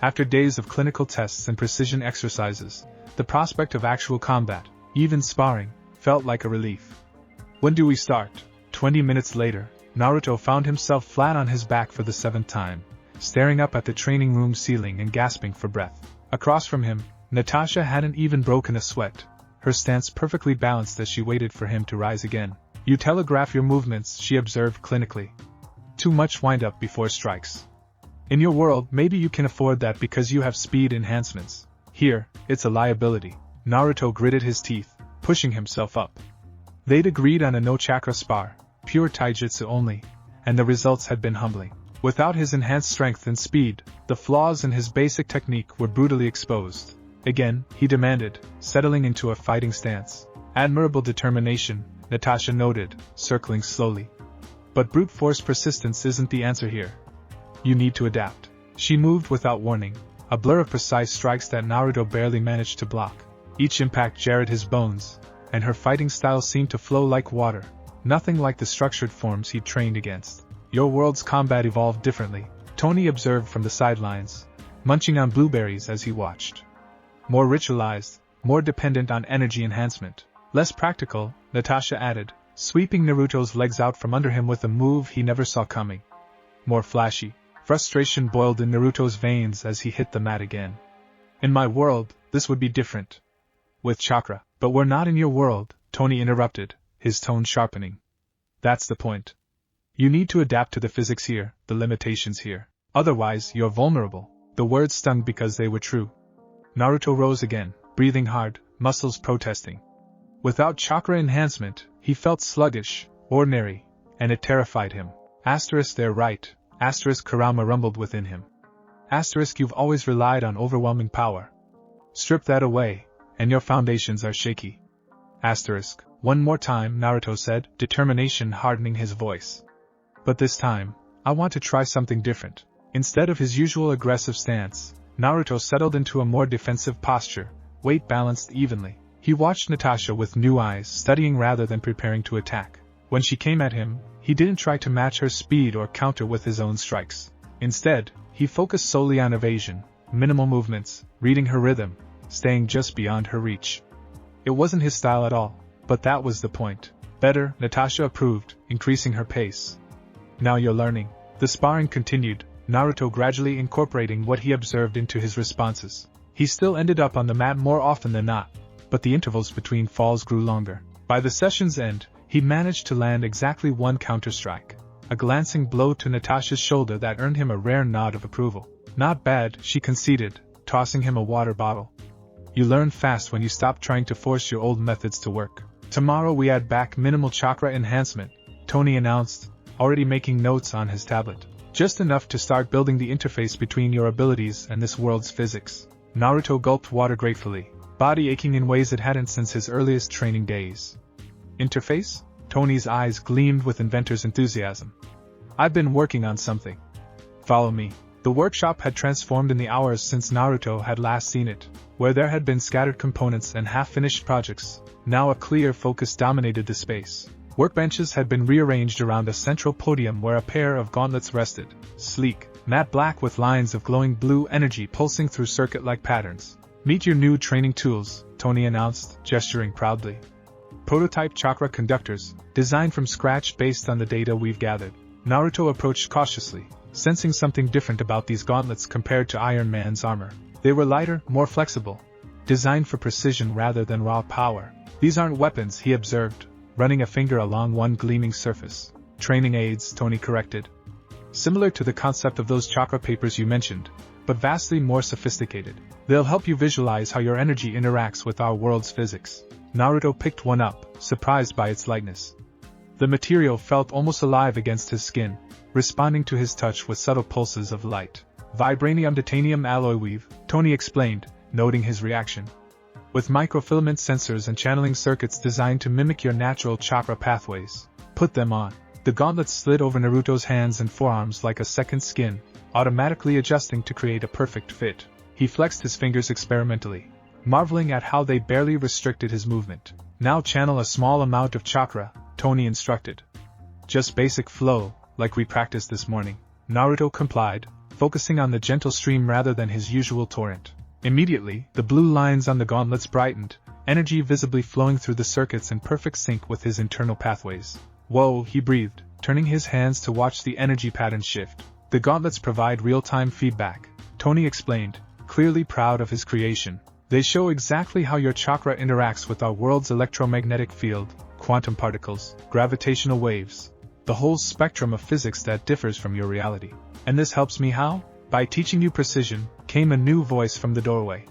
After days of clinical tests and precision exercises, the prospect of actual combat, even sparring, felt like a relief. "When do we start?" 20 minutes later, Naruto found himself flat on his back for the 7th time, staring up at the training room ceiling and gasping for breath. Across from him, Natasha hadn't even broken a sweat, her stance perfectly balanced as she waited for him to rise again. "You telegraph your movements," she observed clinically. "Too much wind-up before strikes. In your world, maybe you can afford that because you have speed enhancements. Here, it's a liability." Naruto gritted his teeth, pushing himself up. They'd agreed on a no-chakra spar, pure taijutsu only, and the results had been humbling. Without his enhanced strength and speed, the flaws in his basic technique were brutally exposed. "Again," he demanded, settling into a fighting stance. "Admirable determination," Natasha noted, circling slowly. "But brute force persistence isn't the answer here. You need to adapt." She moved without warning, a blur of precise strikes that Naruto barely managed to block. Each impact jarred his bones, and her fighting style seemed to flow like water, nothing like the structured forms he'd trained against. "Your world's combat evolved differently," Tony observed from the sidelines, munching on blueberries as he watched. "More ritualized, more dependent on energy enhancement. Less practical," Natasha added, sweeping Naruto's legs out from under him with a move he never saw coming. "More flashy." Frustration boiled in Naruto's veins as he hit the mat again. "In my world, this would be different. With chakra." "But we're not in your world," Tony interrupted, his tone sharpening. "That's the point. You need to adapt to the physics here, the limitations here. Otherwise, you're vulnerable." The words stung because they were true. Naruto rose again, breathing hard, muscles protesting. Without chakra enhancement, he felt sluggish, ordinary, and it terrified him. They're right. Kurama rumbled within him. You've always relied on overwhelming power. Strip that away, and your foundations are shaky. One more time, Naruto said, determination hardening his voice. But this time, I want to try something different. Instead of his usual aggressive stance, Naruto settled into a more defensive posture, weight balanced evenly. He watched Natasha with new eyes, studying rather than preparing to attack. When she came at him, he didn't try to match her speed or counter with his own strikes. Instead, he focused solely on evasion, minimal movements, reading her rhythm, staying just beyond her reach. It wasn't his style at all, but that was the point. Better, Natasha approved, increasing her pace. Now you're learning. The sparring continued, Naruto gradually incorporating what he observed into his responses. He still ended up on the mat more often than not, but the intervals between falls grew longer. By the session's end, He managed to land exactly one counter-strike, a glancing blow to Natasha's shoulder that earned him a rare nod of approval. Not bad, she conceded, tossing him a water bottle. You learn fast when you stop trying to force your old methods to work. Tomorrow we add back minimal chakra enhancement, Tony announced, already making notes on his tablet. Just enough to start building the interface between your abilities and this world's physics. Naruto gulped water gratefully, body aching in ways it hadn't since his earliest training days. Interface? Tony's eyes gleamed with inventor's enthusiasm. I've been working on something. Follow me. The workshop had transformed in the hours since Naruto had last seen it, where there had been scattered components and half-finished projects. Now a clear focus dominated the space. Workbenches had been rearranged around a central podium where a pair of gauntlets rested, sleek, matte black with lines of glowing blue energy pulsing through circuit-like patterns. Meet your new training tools, Tony announced, gesturing proudly. Prototype chakra conductors, designed from scratch based on the data we've gathered. Naruto approached cautiously, sensing something different about these gauntlets compared to Iron Man's armor. They were lighter, more flexible, designed for precision rather than raw power. These aren't weapons, he observed, running a finger along one gleaming surface. Training aids, Tony corrected. Similar to the concept of those chakra papers you mentioned, but vastly more sophisticated. They'll help you visualize how your energy interacts with our world's physics. Naruto picked one up, surprised by its lightness. The material felt almost alive against his skin, responding to his touch with subtle pulses of light. Vibranium titanium alloy weave, Tony explained, noting his reaction. With microfilament sensors and channeling circuits designed to mimic your natural chakra pathways. Put them on. The gauntlets slid over Naruto's hands and forearms like a second skin, automatically adjusting to create a perfect fit. He flexed his fingers experimentally, marveling at how they barely restricted his movement. Now channel a small amount of chakra, Tony instructed. Just basic flow, like we practiced this morning. Naruto complied, focusing on the gentle stream rather than his usual torrent. Immediately, the blue lines on the gauntlets brightened, energy visibly flowing through the circuits in perfect sync with his internal pathways. Whoa, he breathed, turning his hands to watch the energy pattern shift. The gauntlets provide real-time feedback, Tony explained, clearly proud of his creation. They show exactly how your chakra interacts with our world's electromagnetic field, quantum particles, gravitational waves, the whole spectrum of physics that differs from your reality. And this helps me how? By teaching you precision, came a new voice from the doorway.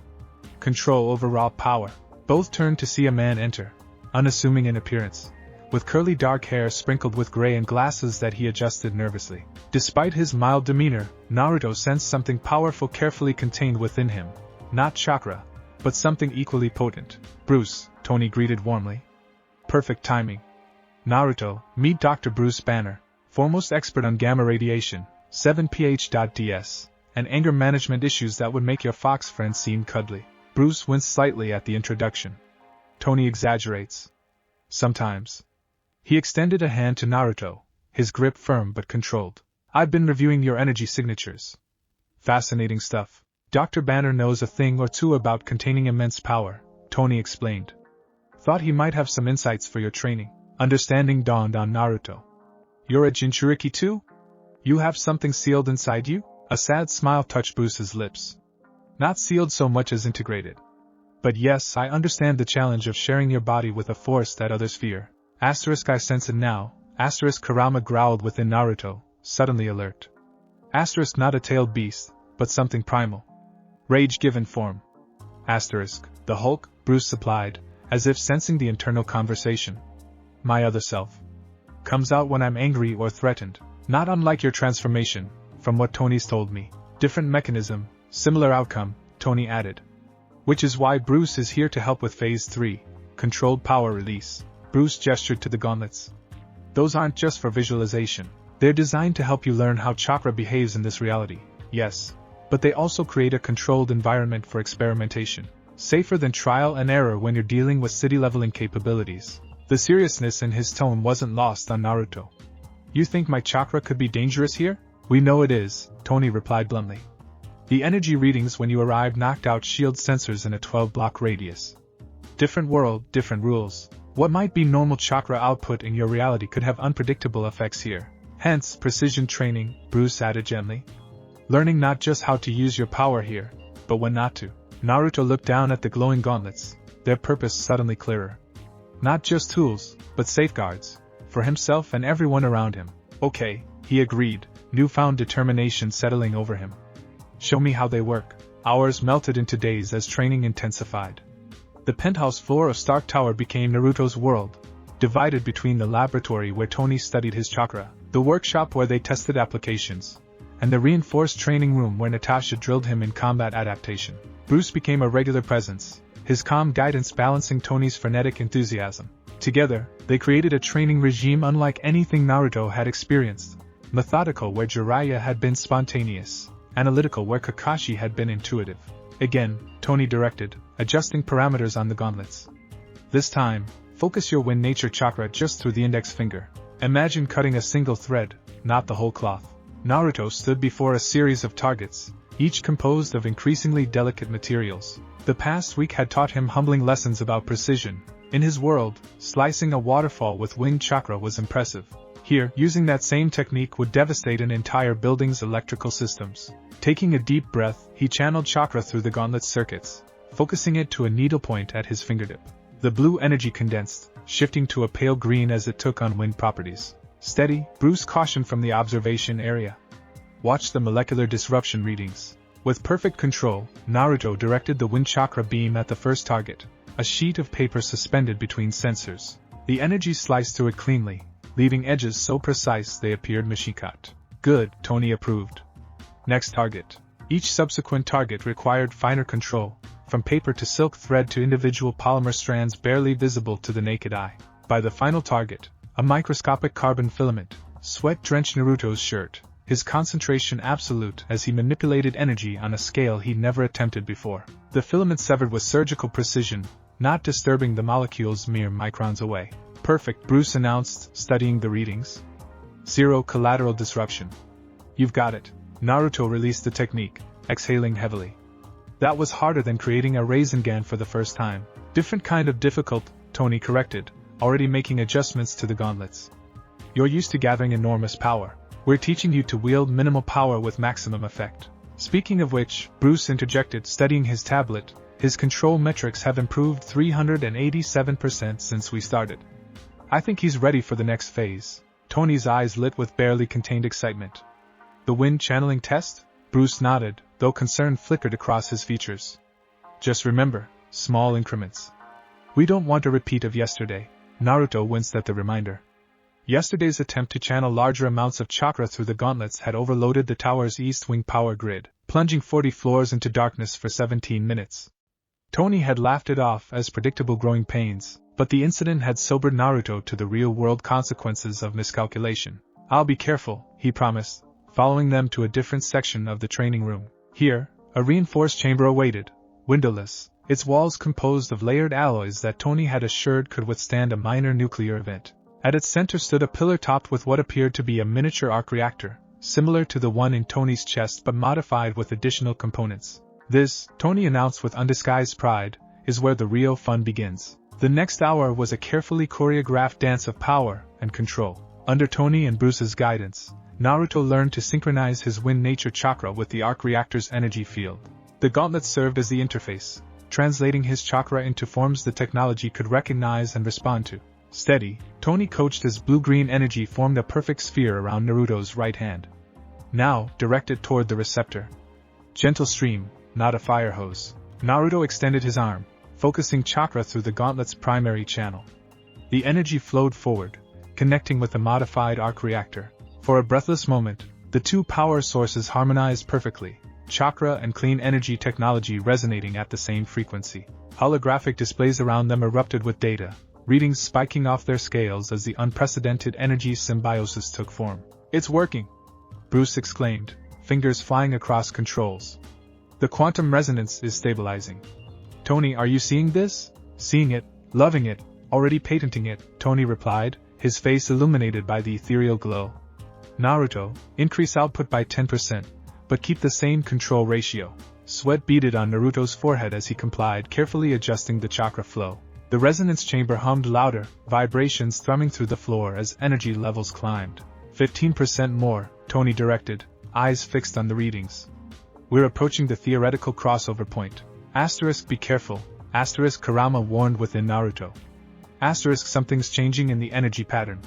Control over raw power. Both turned to see a man enter, unassuming in appearance, with curly dark hair sprinkled with gray and glasses that he adjusted nervously. Despite his mild demeanor, Naruto sensed something powerful carefully contained within him. Not chakra, but something equally potent. Bruce, Tony greeted warmly. Perfect timing. Naruto, meet Dr. Bruce Banner, foremost expert on gamma radiation, 7ph.ds, and anger management issues that would make your fox friend seem cuddly. Bruce winced slightly at the introduction. Tony exaggerates. Sometimes. He extended a hand to Naruto, his grip firm but controlled. I've been reviewing your energy signatures. Fascinating stuff. Dr. Banner knows a thing or two about containing immense power, Tony explained. Thought he might have some insights for your training. Understanding dawned on Naruto. You're a Jinchuriki too? You have something sealed inside you? A sad smile touched Bruce's lips. Not sealed so much as integrated. But yes, I understand the challenge of sharing your body with a force that others fear. I sense it now. Kurama growled within Naruto, suddenly alert. Not a tailed beast, but something primal. Rage given form. The Hulk, Bruce supplied, as if sensing the internal conversation. My other self. Comes out when I'm angry or threatened. Not unlike your transformation, from what Tony's told me. Different mechanism, similar outcome, Tony added. Which is why Bruce is here to help with Phase 3, controlled power release. Bruce gestured to the gauntlets. Those aren't just for visualization. They're designed to help you learn how chakra behaves in this reality, yes. But they also create a controlled environment for experimentation. Safer than trial and error when you're dealing with city-leveling capabilities. The seriousness in his tone wasn't lost on Naruto. You think my chakra could be dangerous here? We know it is, Tony replied bluntly. The energy readings when you arrived knocked out shield sensors in a 12-block radius. Different world, different rules. What might be normal chakra output in your reality could have unpredictable effects here. Hence, precision training, Bruce added gently. Learning not just how to use your power here, but when not to. Naruto looked down at the glowing gauntlets, their purpose suddenly clearer. Not just tools, but safeguards. For himself and everyone around him. Okay, he agreed, newfound determination settling over him. Show me how they work. Hours melted into days as training intensified. The penthouse floor of Stark Tower became Naruto's world, divided between the laboratory where Tony studied his chakra, the workshop where they tested applications, and the reinforced training room where Natasha drilled him in combat adaptation. Bruce became a regular presence, his calm guidance balancing Tony's frenetic enthusiasm. Together, they created a training regime unlike anything Naruto had experienced, methodical where Jiraiya had been spontaneous, analytical where Kakashi had been intuitive. Again, Tony directed, adjusting parameters on the gauntlets. This time, focus your wind nature chakra just through the index finger. Imagine cutting a single thread, not the whole cloth. Naruto stood before a series of targets, each composed of increasingly delicate materials. The past week had taught him humbling lessons about precision. In his world, slicing a waterfall with winged chakra was impressive. Here, using that same technique would devastate an entire building's electrical systems. Taking a deep breath, he channeled chakra through the gauntlet's circuits, focusing it to a needlepoint at his fingertip. The blue energy condensed, shifting to a pale green as it took on wind properties. Steady, Bruce cautioned from the observation area. Watch the molecular disruption readings. With perfect control, Naruto directed the wind chakra beam at the first target, a sheet of paper suspended between sensors. The energy sliced through it cleanly, leaving edges so precise they appeared machine-cut. Good, Tony approved. Next target. Each subsequent target required finer control, from paper to silk thread to individual polymer strands barely visible to the naked eye. By the final target, a microscopic carbon filament, sweat-drenched Naruto's shirt, his concentration absolute as he manipulated energy on a scale he'd never attempted before. The filament severed with surgical precision, not disturbing the molecules mere microns away. Perfect, Bruce announced, studying the readings. Zero collateral disruption. You've got it. Naruto released the technique, exhaling heavily. That was harder than creating a Rasengan for the first time. Different kind of difficult, Tony corrected, already making adjustments to the gauntlets. You're used to gathering enormous power. We're teaching you to wield minimal power with maximum effect. Speaking of which, Bruce interjected, studying his tablet, his control metrics have improved 387% since we started. I think he's ready for the next phase. Tony's eyes lit with barely contained excitement. The wind channeling test? Bruce nodded, though concern flickered across his features. Just remember, small increments. We don't want a repeat of yesterday. Naruto winced at the reminder. Yesterday's attempt to channel larger amounts of chakra through the gauntlets had overloaded the tower's east wing power grid, plunging 40 floors into darkness for 17 minutes. Tony had laughed it off as predictable growing pains, but the incident had sobered Naruto to the real-world consequences of miscalculation. I'll be careful, he promised, following them to a different section of the training room. Here, a reinforced chamber awaited, windowless, its walls composed of layered alloys that Tony had assured could withstand a minor nuclear event. At its center stood a pillar topped with what appeared to be a miniature arc reactor, similar to the one in Tony's chest but modified with additional components. This, Tony announced with undisguised pride, is where the real fun begins. The next hour was a carefully choreographed dance of power and control. Under Tony and Bruce's guidance, Naruto learned to synchronize his wind nature chakra with the arc reactor's energy field. The gauntlet served as the interface, translating his chakra into forms the technology could recognize and respond to. Steady, Tony coached as blue-green energy formed a perfect sphere around Naruto's right hand. Now, directed toward the receptor. Gentle stream, not a fire hose. Naruto extended his arm, focusing chakra through the gauntlet's primary channel. The energy flowed forward, connecting with the modified arc reactor. For a breathless moment, the two power sources harmonized perfectly, chakra and clean energy technology resonating at the same frequency. Holographic displays around them erupted with data, readings spiking off their scales as the unprecedented energy symbiosis took form. It's working! Bruce exclaimed, fingers flying across controls. The quantum resonance is stabilizing. Tony, are you seeing this? Seeing it, loving it, already patenting it, Tony replied, his face illuminated by the ethereal glow. Naruto, increase output by 10%, but keep the same control ratio. Sweat beaded on Naruto's forehead as he complied, carefully adjusting the chakra flow. The resonance chamber hummed louder, vibrations thrumming through the floor as energy levels climbed. 15% more, Tony directed, eyes fixed on the readings. We're approaching the theoretical crossover point. Asterisk, be careful, asterisk, Kurama warned within Naruto. Asterisk something's changing in the energy pattern.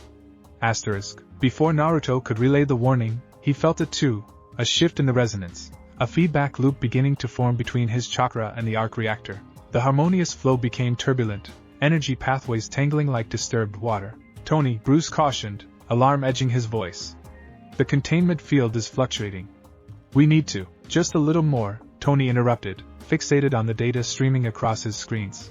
Asterisk. Before Naruto could relay the warning, he felt it too, a shift in the resonance, a feedback loop beginning to form between his chakra and the arc reactor. The harmonious flow became turbulent, energy pathways tangling like disturbed water. Tony, Bruce cautioned, alarm edging his voice. The containment field is fluctuating. We need to. Just a little more, Tony interrupted, fixated on the data streaming across his screens.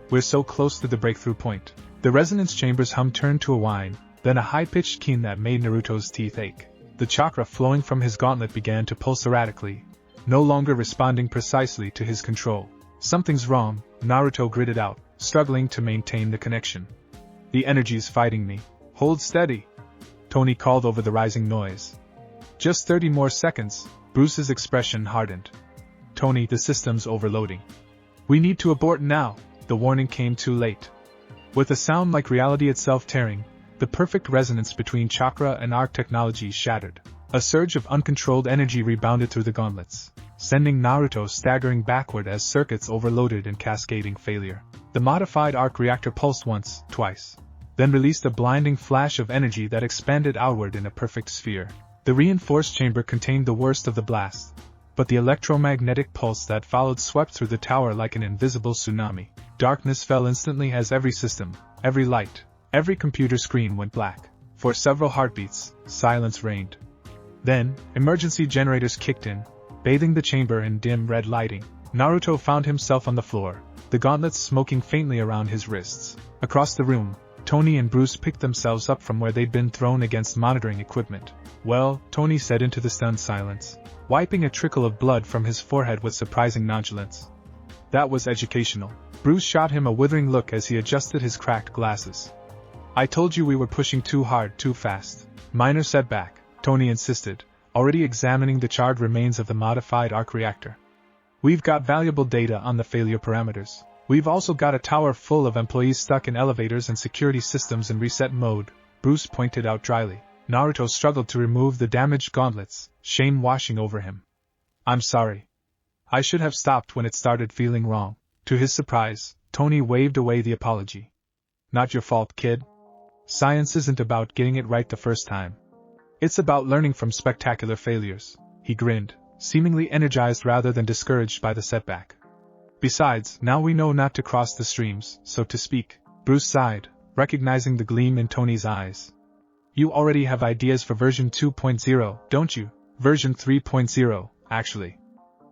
We're so close to the breakthrough point. The resonance chamber's hum turned to a whine, then a high-pitched keen that made Naruto's teeth ache. The chakra flowing from his gauntlet began to pulse erratically, no longer responding precisely to his control. Something's wrong, Naruto gritted out, struggling to maintain the connection. The energy's fighting me. Hold steady, Tony called over the rising noise. Just 30 more seconds, Bruce's expression hardened. Tony, the system's overloading. We need to abort now, the warning came too late. With a sound like reality itself tearing, the perfect resonance between chakra and arc technology shattered. A surge of uncontrolled energy rebounded through the gauntlets, sending Naruto staggering backward as circuits overloaded in cascading failure. The modified arc reactor pulsed once, twice, then released a blinding flash of energy that expanded outward in a perfect sphere. The reinforced chamber contained the worst of the blast, but the electromagnetic pulse that followed swept through the tower like an invisible tsunami. Darkness fell instantly as every system, every light, every computer screen went black. For several heartbeats, silence reigned. Then, emergency generators kicked in, bathing the chamber in dim red lighting. Naruto found himself on the floor, the gauntlets smoking faintly around his wrists. Across the room, Tony and Bruce picked themselves up from where they'd been thrown against monitoring equipment. Well, Tony said into the stunned silence, wiping a trickle of blood from his forehead with surprising nonchalance. That was educational. Bruce shot him a withering look as he adjusted his cracked glasses. I told you we were pushing too hard, too fast. Minor setback, Tony insisted, already examining the charred remains of the modified arc reactor. We've got valuable data on the failure parameters. We've also got a tower full of employees stuck in elevators and security systems in reset mode, Bruce pointed out dryly. Naruto struggled to remove the damaged gauntlets, shame washing over him. I'm sorry. I should have stopped when it started feeling wrong. To his surprise, Tony waved away the apology. Not your fault, kid. Science isn't about getting it right the first time. It's about learning from spectacular failures. He grinned, seemingly energized rather than discouraged by the setback. Besides, now we know not to cross the streams, so to speak. Bruce sighed, recognizing the gleam in Tony's eyes. You already have ideas for version 2.0, don't you? Version 3.0, actually.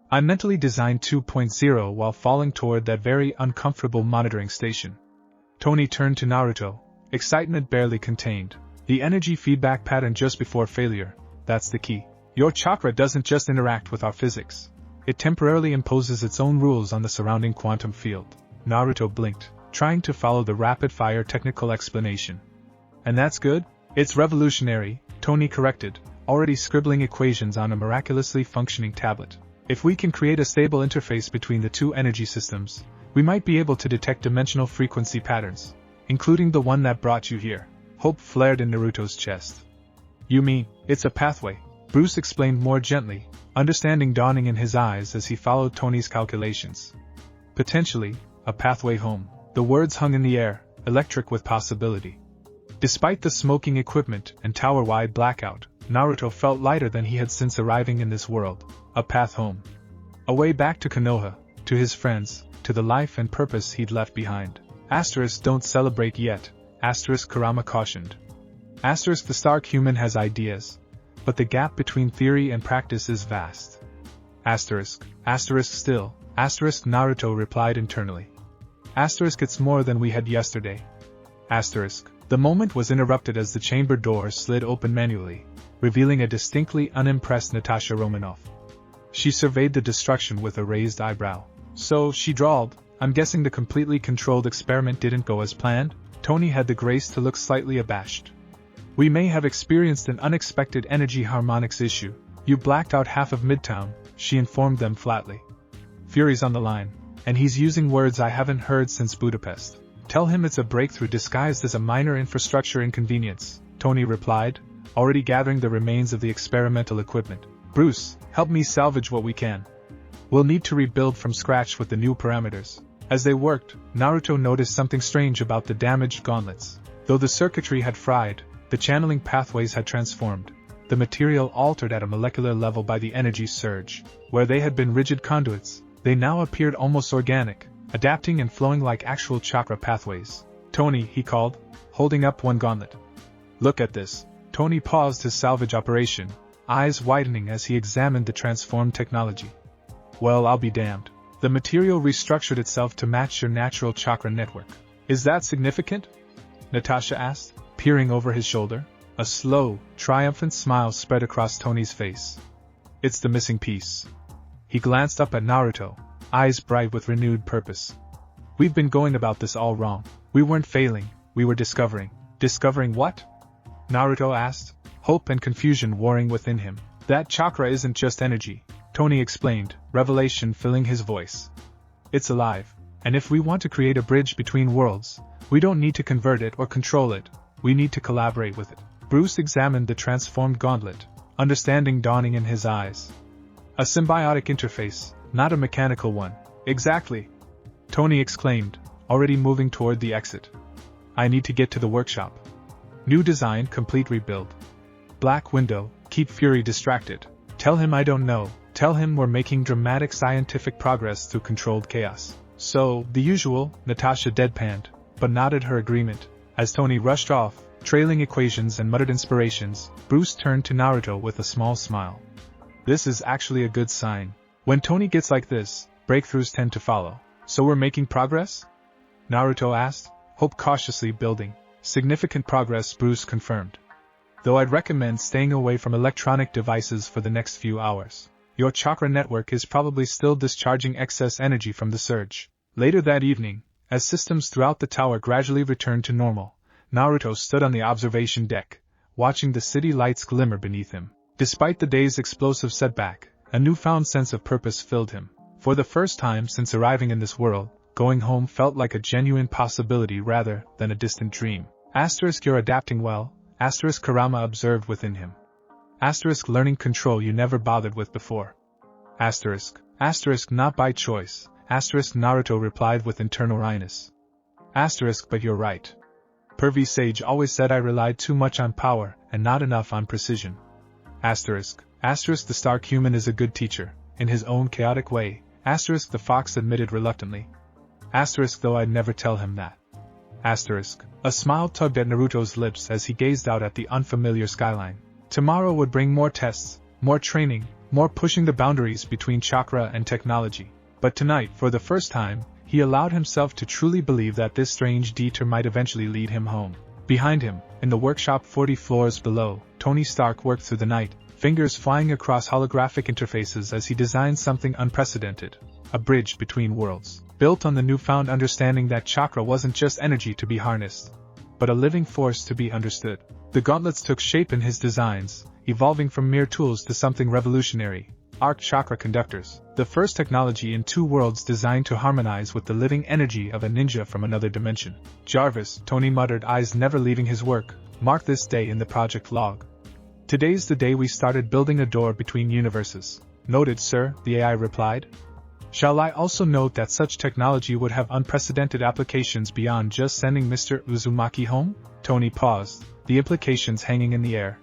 I mentally designed 2.0 while falling toward that very uncomfortable monitoring station. Tony turned to Naruto, excitement barely contained. The energy feedback pattern just before failure, that's the key. Your chakra doesn't just interact with our physics. It temporarily imposes its own rules on the surrounding quantum field. Naruto blinked, trying to follow the rapid-fire technical explanation. And that's good? It's revolutionary, Tony corrected, already scribbling equations on a miraculously functioning tablet. If we can create a stable interface between the two energy systems, we might be able to detect dimensional frequency patterns, including the one that brought you here. Hope flared in Naruto's chest. You mean, it's a pathway? Bruce explained more gently, understanding dawning in his eyes as he followed Tony's calculations. Potentially, a pathway home. The words hung in the air, electric with possibility. Despite the smoking equipment and tower-wide blackout, Naruto felt lighter than he had since arriving in this world. A path home. A way back to Konoha, to his friends, to the life and purpose he'd left behind. Asterisk don't celebrate yet, asterisk Kurama cautioned. Asterisk the Stark human has ideas, but the gap between theory and practice is vast. Asterisk still, asterisk Naruto replied internally. Asterisk it's more than we had yesterday. Asterisk. The moment was interrupted as the chamber door slid open manually, revealing a distinctly unimpressed Natasha Romanoff. She surveyed the destruction with a raised eyebrow. So, she drawled, I'm guessing the completely controlled experiment didn't go as planned? Tony had the grace to look slightly abashed. We may have experienced an unexpected energy harmonics issue. You blacked out half of Midtown, she informed them flatly. Fury's on the line, and he's using words I haven't heard since Budapest. Tell him it's a breakthrough disguised as a minor infrastructure inconvenience, Tony replied, already gathering the remains of the experimental equipment. Bruce, help me salvage what we can. We'll need to rebuild from scratch with the new parameters. As they worked, Naruto noticed something strange about the damaged gauntlets. Though the circuitry had fried, the channeling pathways had transformed. The material altered at a molecular level by the energy surge. Where they had been rigid conduits, they now appeared almost organic, adapting and flowing like actual chakra pathways. "Tony," he called, holding up one gauntlet. "Look at this." Tony paused his salvage operation, eyes widening as he examined the transformed technology. "Well, I'll be damned. The material restructured itself to match your natural chakra network. Is that significant?" Natasha asked, peering over his shoulder. A slow, triumphant smile spread across Tony's face. "It's the missing piece." He glanced up at Naruto, eyes bright with renewed purpose. "We've been going about this all wrong. We weren't failing, we were discovering." "Discovering what?" Naruto asked, hope and confusion warring within him. "That chakra isn't just energy," Tony explained, revelation filling his voice. "It's alive, and if we want to create a bridge between worlds, we don't need to convert it or control it, we need to collaborate with it." Bruce examined the transformed gauntlet, understanding dawning in his eyes. "A symbiotic interface, not a mechanical one." "Exactly," Tony exclaimed, already moving toward the exit. "I need to get to the workshop." New design, complete rebuild. Black window, keep Fury distracted. Tell him I don't know, tell him we're making dramatic scientific progress through controlled chaos. "So, the usual," Natasha deadpanned, but nodded her agreement. As Tony rushed off, trailing equations and muttered inspirations, Bruce turned to Naruto with a small smile. "This is actually a good sign. When Tony gets like this, breakthroughs tend to follow." "So we're making progress?" Naruto asked, hope cautiously building. "Significant progress," Bruce confirmed. "Though I'd recommend staying away from electronic devices for the next few hours. Your chakra network is probably still discharging excess energy from the surge." Later that evening, as systems throughout the tower gradually returned to normal, Naruto stood on the observation deck, watching the city lights glimmer beneath him. Despite the day's explosive setback, a newfound sense of purpose filled him. For the first time since arriving in this world, going home felt like a genuine possibility rather than a distant dream. "You're adapting well," Karama observed within him. "Learning control you never bothered with before." Not by choice," Naruto replied with internal wryness. "But you're right. Pervy Sage always said I relied too much on power and not enough on precision." The Stark human is a good teacher, in his own chaotic way, the fox admitted reluctantly. Though I'd never tell him that. A smile tugged at Naruto's lips as he gazed out at the unfamiliar skyline. Tomorrow would bring more tests, more training, more pushing the boundaries between chakra and technology. But tonight, for the first time, he allowed himself to truly believe that this strange detour might eventually lead him home. Behind him, in the workshop 40 floors below, Tony Stark worked through the night, fingers flying across holographic interfaces as he designed something unprecedented. A bridge between worlds, built on the newfound understanding that chakra wasn't just energy to be harnessed, but a living force to be understood. The gauntlets took shape in his designs, evolving from mere tools to something revolutionary. Arc chakra conductors, the first technology in two worlds designed to harmonize with the living energy of a ninja from another dimension. "Jarvis," Tony muttered, eyes never leaving his work, "mark this day in the project log. Today's the day we started building a door between universes." "Noted, sir," the AI replied. "Shall I also note that such technology would have unprecedented applications beyond just sending Mr. Uzumaki home?" Tony paused, the implications hanging in the air.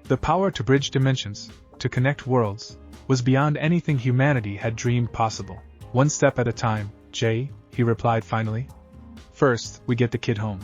The power to bridge dimensions, to connect worlds, was beyond anything humanity had dreamed possible. "One step at a time, Jay," he replied finally. "First, we get the kid home.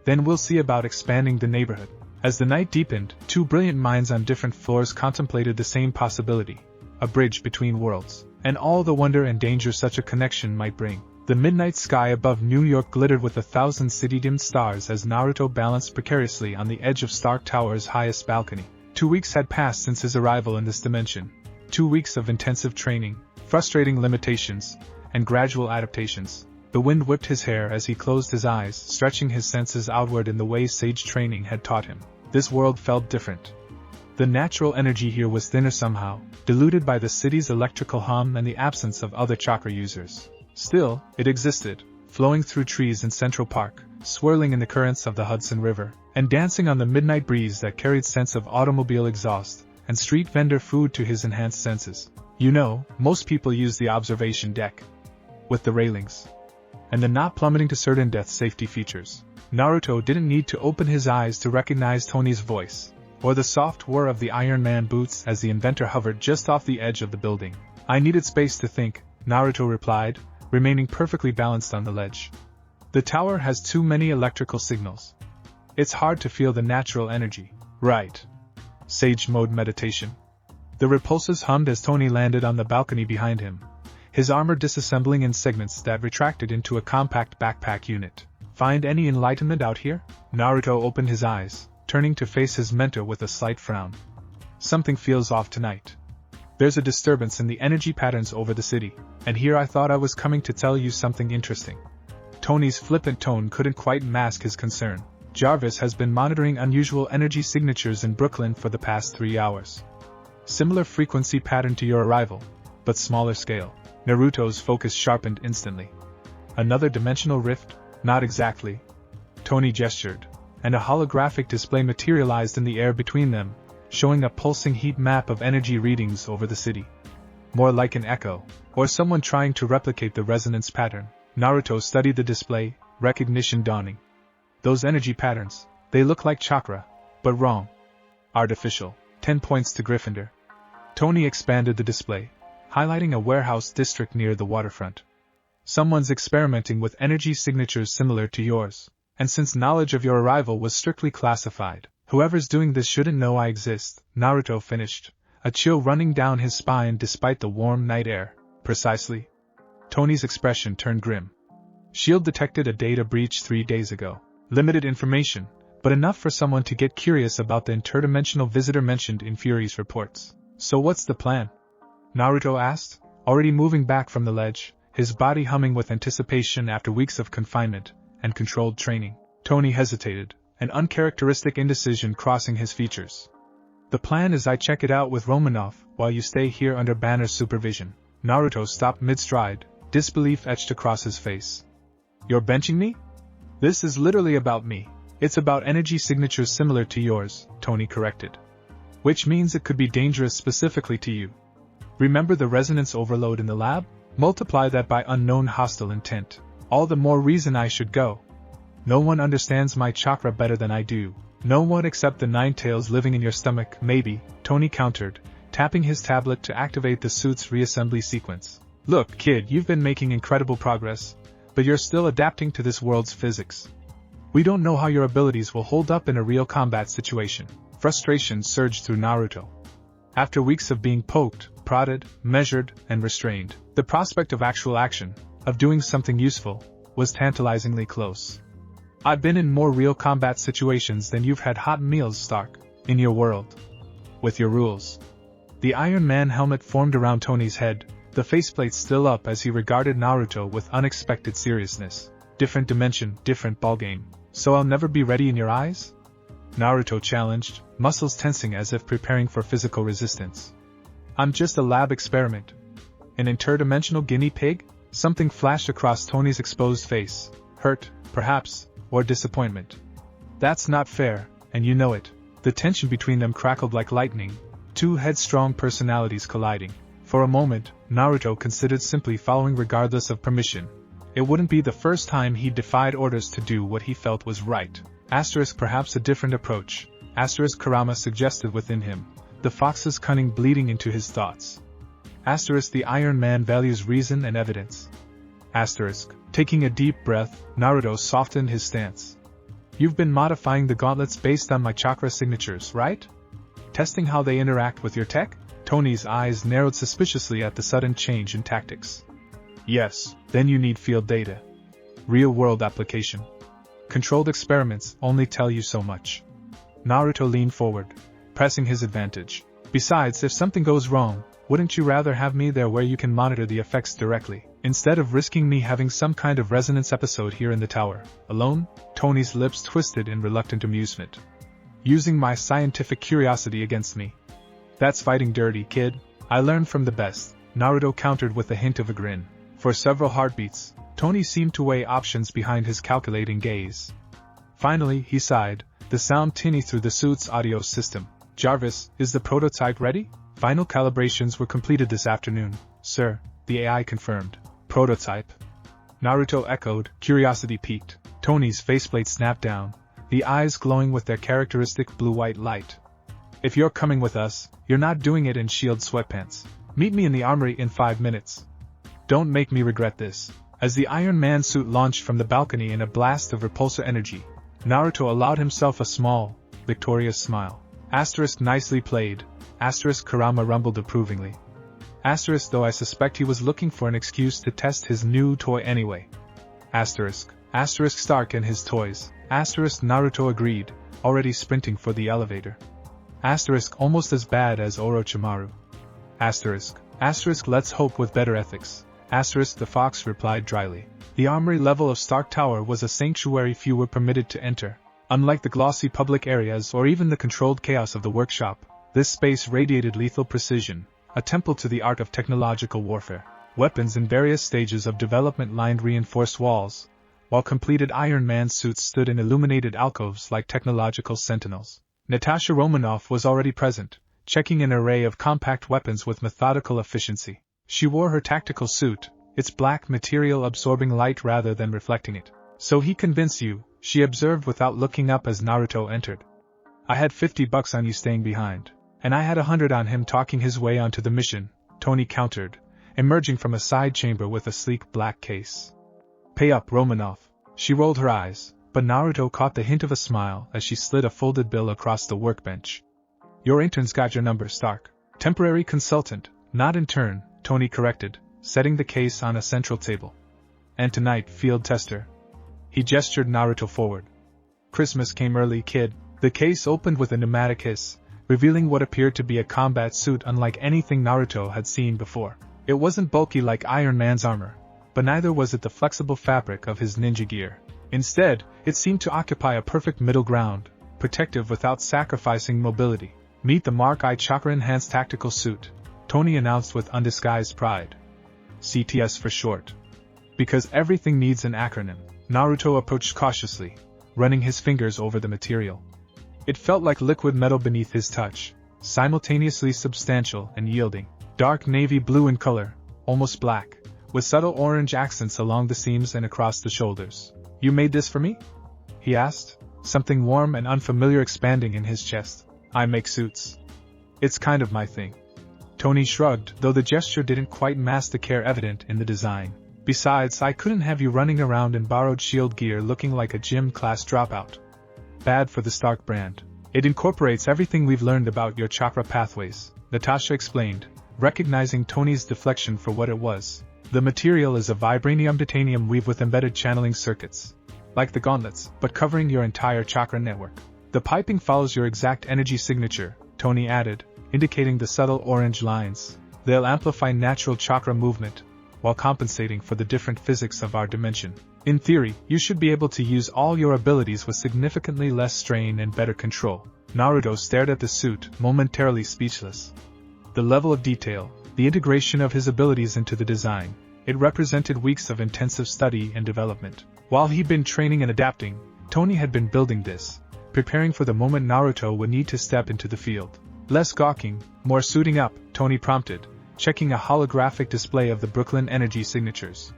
Then we'll see about expanding the neighborhood." As the night deepened, two brilliant minds on different floors contemplated the same possibility, a bridge between worlds, and all the wonder and danger such a connection might bring. The midnight sky above New York glittered with 1,000 city-dimmed stars as Naruto balanced precariously on the edge of Stark Tower's highest balcony. 2 weeks had passed since his arrival in this dimension. 2 weeks of intensive training, frustrating limitations, and gradual adaptations. The wind whipped his hair as he closed his eyes, stretching his senses outward in the way sage training had taught him. This world felt different. The natural energy here was thinner somehow, diluted by the city's electrical hum and the absence of other chakra users. Still, it existed, flowing through trees in Central Park, swirling in the currents of the Hudson River, and dancing on the midnight breeze that carried scents of automobile exhaust and street vendor food to his enhanced senses. "You know, most people use the observation deck with the railings. and the not plummeting to certain death safety features. Naruto didn't need to open his eyes to recognize Tony's voice, or the soft whir of the Iron Man boots as the inventor hovered just off the edge of the building. I needed space to think, Naruto replied, remaining perfectly balanced on the ledge. The tower has too many electrical signals. It's hard to feel the natural energy. Right. Sage mode meditation. The repulsors hummed as Tony landed on the balcony behind him, his armor disassembling in segments that retracted into a compact backpack unit. Find any enlightenment out here? Naruto opened his eyes, turning to face his mentor with a slight frown. Something feels off tonight. There's a disturbance in the energy patterns over the city, and here I thought I was coming to tell you something interesting. Tony's flippant tone couldn't quite mask his concern. Jarvis has been monitoring unusual energy signatures in Brooklyn for the past 3 hours. Similar frequency pattern to your arrival, but smaller scale. Naruto's focus sharpened instantly. Another dimensional rift? Not exactly. Tony gestured, and a holographic display materialized in the air between them, showing a pulsing heat map of energy readings over the city. More like an echo, or someone trying to replicate the resonance pattern. Naruto studied the display, recognition dawning. Those energy patterns, they look like chakra, but wrong. Artificial. 10 points to Gryffindor. Tony expanded the display, highlighting a warehouse district near the waterfront. Someone's experimenting with energy signatures similar to yours, and since knowledge of your arrival was strictly classified, whoever's doing this shouldn't know I exist, Naruto finished, a chill running down his spine despite the warm night air. Precisely. Tony's expression turned grim. SHIELD detected a data breach 3 days ago. Limited information, but enough for someone to get curious about the interdimensional visitor mentioned in Fury's reports. So what's the plan? Naruto asked, already moving back from the ledge, his body humming with anticipation after weeks of confinement and controlled training. Tony hesitated, an uncharacteristic indecision crossing his features. The plan is I check it out with Romanov while you stay here under Banner's supervision. Naruto stopped mid-stride, disbelief etched across his face. You're benching me? This is literally about me. It's about energy signatures similar to yours, Tony corrected. Which means it could be dangerous specifically to you. Remember the resonance overload in the lab? Multiply that by unknown hostile intent. All the more reason I should go. No one understands my chakra better than I do. No one except the 9 tails living in your stomach, maybe, Tony countered, tapping his tablet to activate the suit's reassembly sequence. Look, kid, you've been making incredible progress, but you're still adapting to this world's physics. We don't know how your abilities will hold up in a real combat situation. Frustration surged through Naruto. After weeks of being poked, prodded, measured, and restrained, the prospect of actual action, of doing something useful, was tantalizingly close. I've been in more real combat situations than you've had hot meals, Stark, in your world. With your rules. The Iron Man helmet formed around Tony's head, the faceplate still up as he regarded Naruto with unexpected seriousness. Different dimension, different ballgame. So I'll never be ready in your eyes? Naruto challenged, muscles tensing as if preparing for physical resistance. I'm just a lab experiment. An interdimensional guinea pig? Something flashed across Tony's exposed face. Hurt, perhaps, or disappointment. That's not fair, and you know it. The tension between them crackled like lightning, 2 headstrong personalities colliding. For a moment, Naruto considered simply following regardless of permission. It wouldn't be the first time he defied orders to do what he felt was right. Perhaps a different approach. Kurama suggested within him, the fox's cunning bleeding into his thoughts. The Iron Man values reason and evidence. Taking a deep breath, Naruto softened his stance. You've been modifying the gauntlets based on my chakra signatures, right? Testing how they interact with your tech? Tony's eyes narrowed suspiciously at the sudden change in tactics. Yes, then you need field data. Real-world application. Controlled experiments only tell you so much. Naruto leaned forward, pressing his advantage. Besides, if something goes wrong, wouldn't you rather have me there where you can monitor the effects directly, instead of risking me having some kind of resonance episode here in the tower, alone? Tony's lips twisted in reluctant amusement. Using my scientific curiosity against me. That's fighting dirty, kid. I learned from the best, Naruto countered with a hint of a grin. For several heartbeats, Tony seemed to weigh options behind his calculating gaze. Finally, he sighed, the sound tinny through the suit's audio system. Jarvis, is the prototype ready? Final calibrations were completed this afternoon, sir, the AI confirmed. Prototype? Naruto echoed, curiosity piqued. Tony's faceplate snapped down, the eyes glowing with their characteristic blue-white light. If you're coming with us, you're not doing it in shield sweatpants. Meet me in the armory in 5 minutes. Don't make me regret this. As the Iron Man suit launched from the balcony in a blast of repulsor energy, Naruto allowed himself a small, victorious smile. Asterisk nicely played. Asterisk Kurama rumbled approvingly. Asterisk though I suspect he was looking for an excuse to test his new toy anyway. Asterisk. Asterisk Stark and his toys. Asterisk Naruto agreed, already sprinting for the elevator. Asterisk almost as bad as Orochimaru. Asterisk. Asterisk let's hope with better ethics. Asterisk the fox replied dryly. The armory level of Stark Tower was a sanctuary few were permitted to enter. Unlike the glossy public areas or even the controlled chaos of the workshop, this space radiated lethal precision, a temple to the art of technological warfare. Weapons in various stages of development lined reinforced walls, while completed Iron Man suits stood in illuminated alcoves like technological sentinels. Natasha Romanoff was already present, checking an array of compact weapons with methodical efficiency. She wore her tactical suit, its black material absorbing light rather than reflecting it. So he convinced you, she observed without looking up as Naruto entered. I had $50 on you staying behind. And I had 100 on him talking his way onto the mission, Tony countered, emerging from a side chamber with a sleek black case. Pay up, Romanoff. She rolled her eyes, but Naruto caught the hint of a smile as she slid a folded bill across the workbench. Your intern's got your number, Stark. Temporary consultant, not intern, Tony corrected, setting the case on a central table. And tonight, field tester. He gestured Naruto forward. Christmas came early, kid. The case opened with a pneumatic hiss, revealing what appeared to be a combat suit unlike anything Naruto had seen before. It wasn't bulky like Iron Man's armor, but neither was it the flexible fabric of his ninja gear. Instead, it seemed to occupy a perfect middle ground, protective without sacrificing mobility. Meet the Mark I Chakra Enhanced Tactical Suit, Tony announced with undisguised pride. CTS for short. Because everything needs an acronym. Naruto approached cautiously, running his fingers over the material. It felt like liquid metal beneath his touch, simultaneously substantial and yielding. Dark navy blue in color, almost black, with subtle orange accents along the seams and across the shoulders. You made this for me? He asked, something warm and unfamiliar expanding in his chest. I make suits. It's kind of my thing. Tony shrugged, though the gesture didn't quite mask the care evident in the design. Besides, I couldn't have you running around in borrowed shield gear looking like a gym class dropout. Bad for the Stark brand. It incorporates everything we've learned about your chakra pathways, Natasha explained, recognizing Tony's deflection for what it was. The material is a vibranium titanium weave with embedded channeling circuits, like the gauntlets, but covering your entire chakra network. The piping follows your exact energy signature, Tony added, indicating the subtle orange lines. They'll amplify natural chakra movement, while compensating for the different physics of our dimension. In theory, you should be able to use all your abilities with significantly less strain and better control. Naruto stared at the suit, momentarily speechless. The level of detail, the integration of his abilities into the design, it represented weeks of intensive study and development. While he'd been training and adapting, Tony had been building this, preparing for the moment Naruto would need to step into the field. Less gawking, more suiting up, Tony prompted, checking a holographic display of the Brooklyn energy signatures.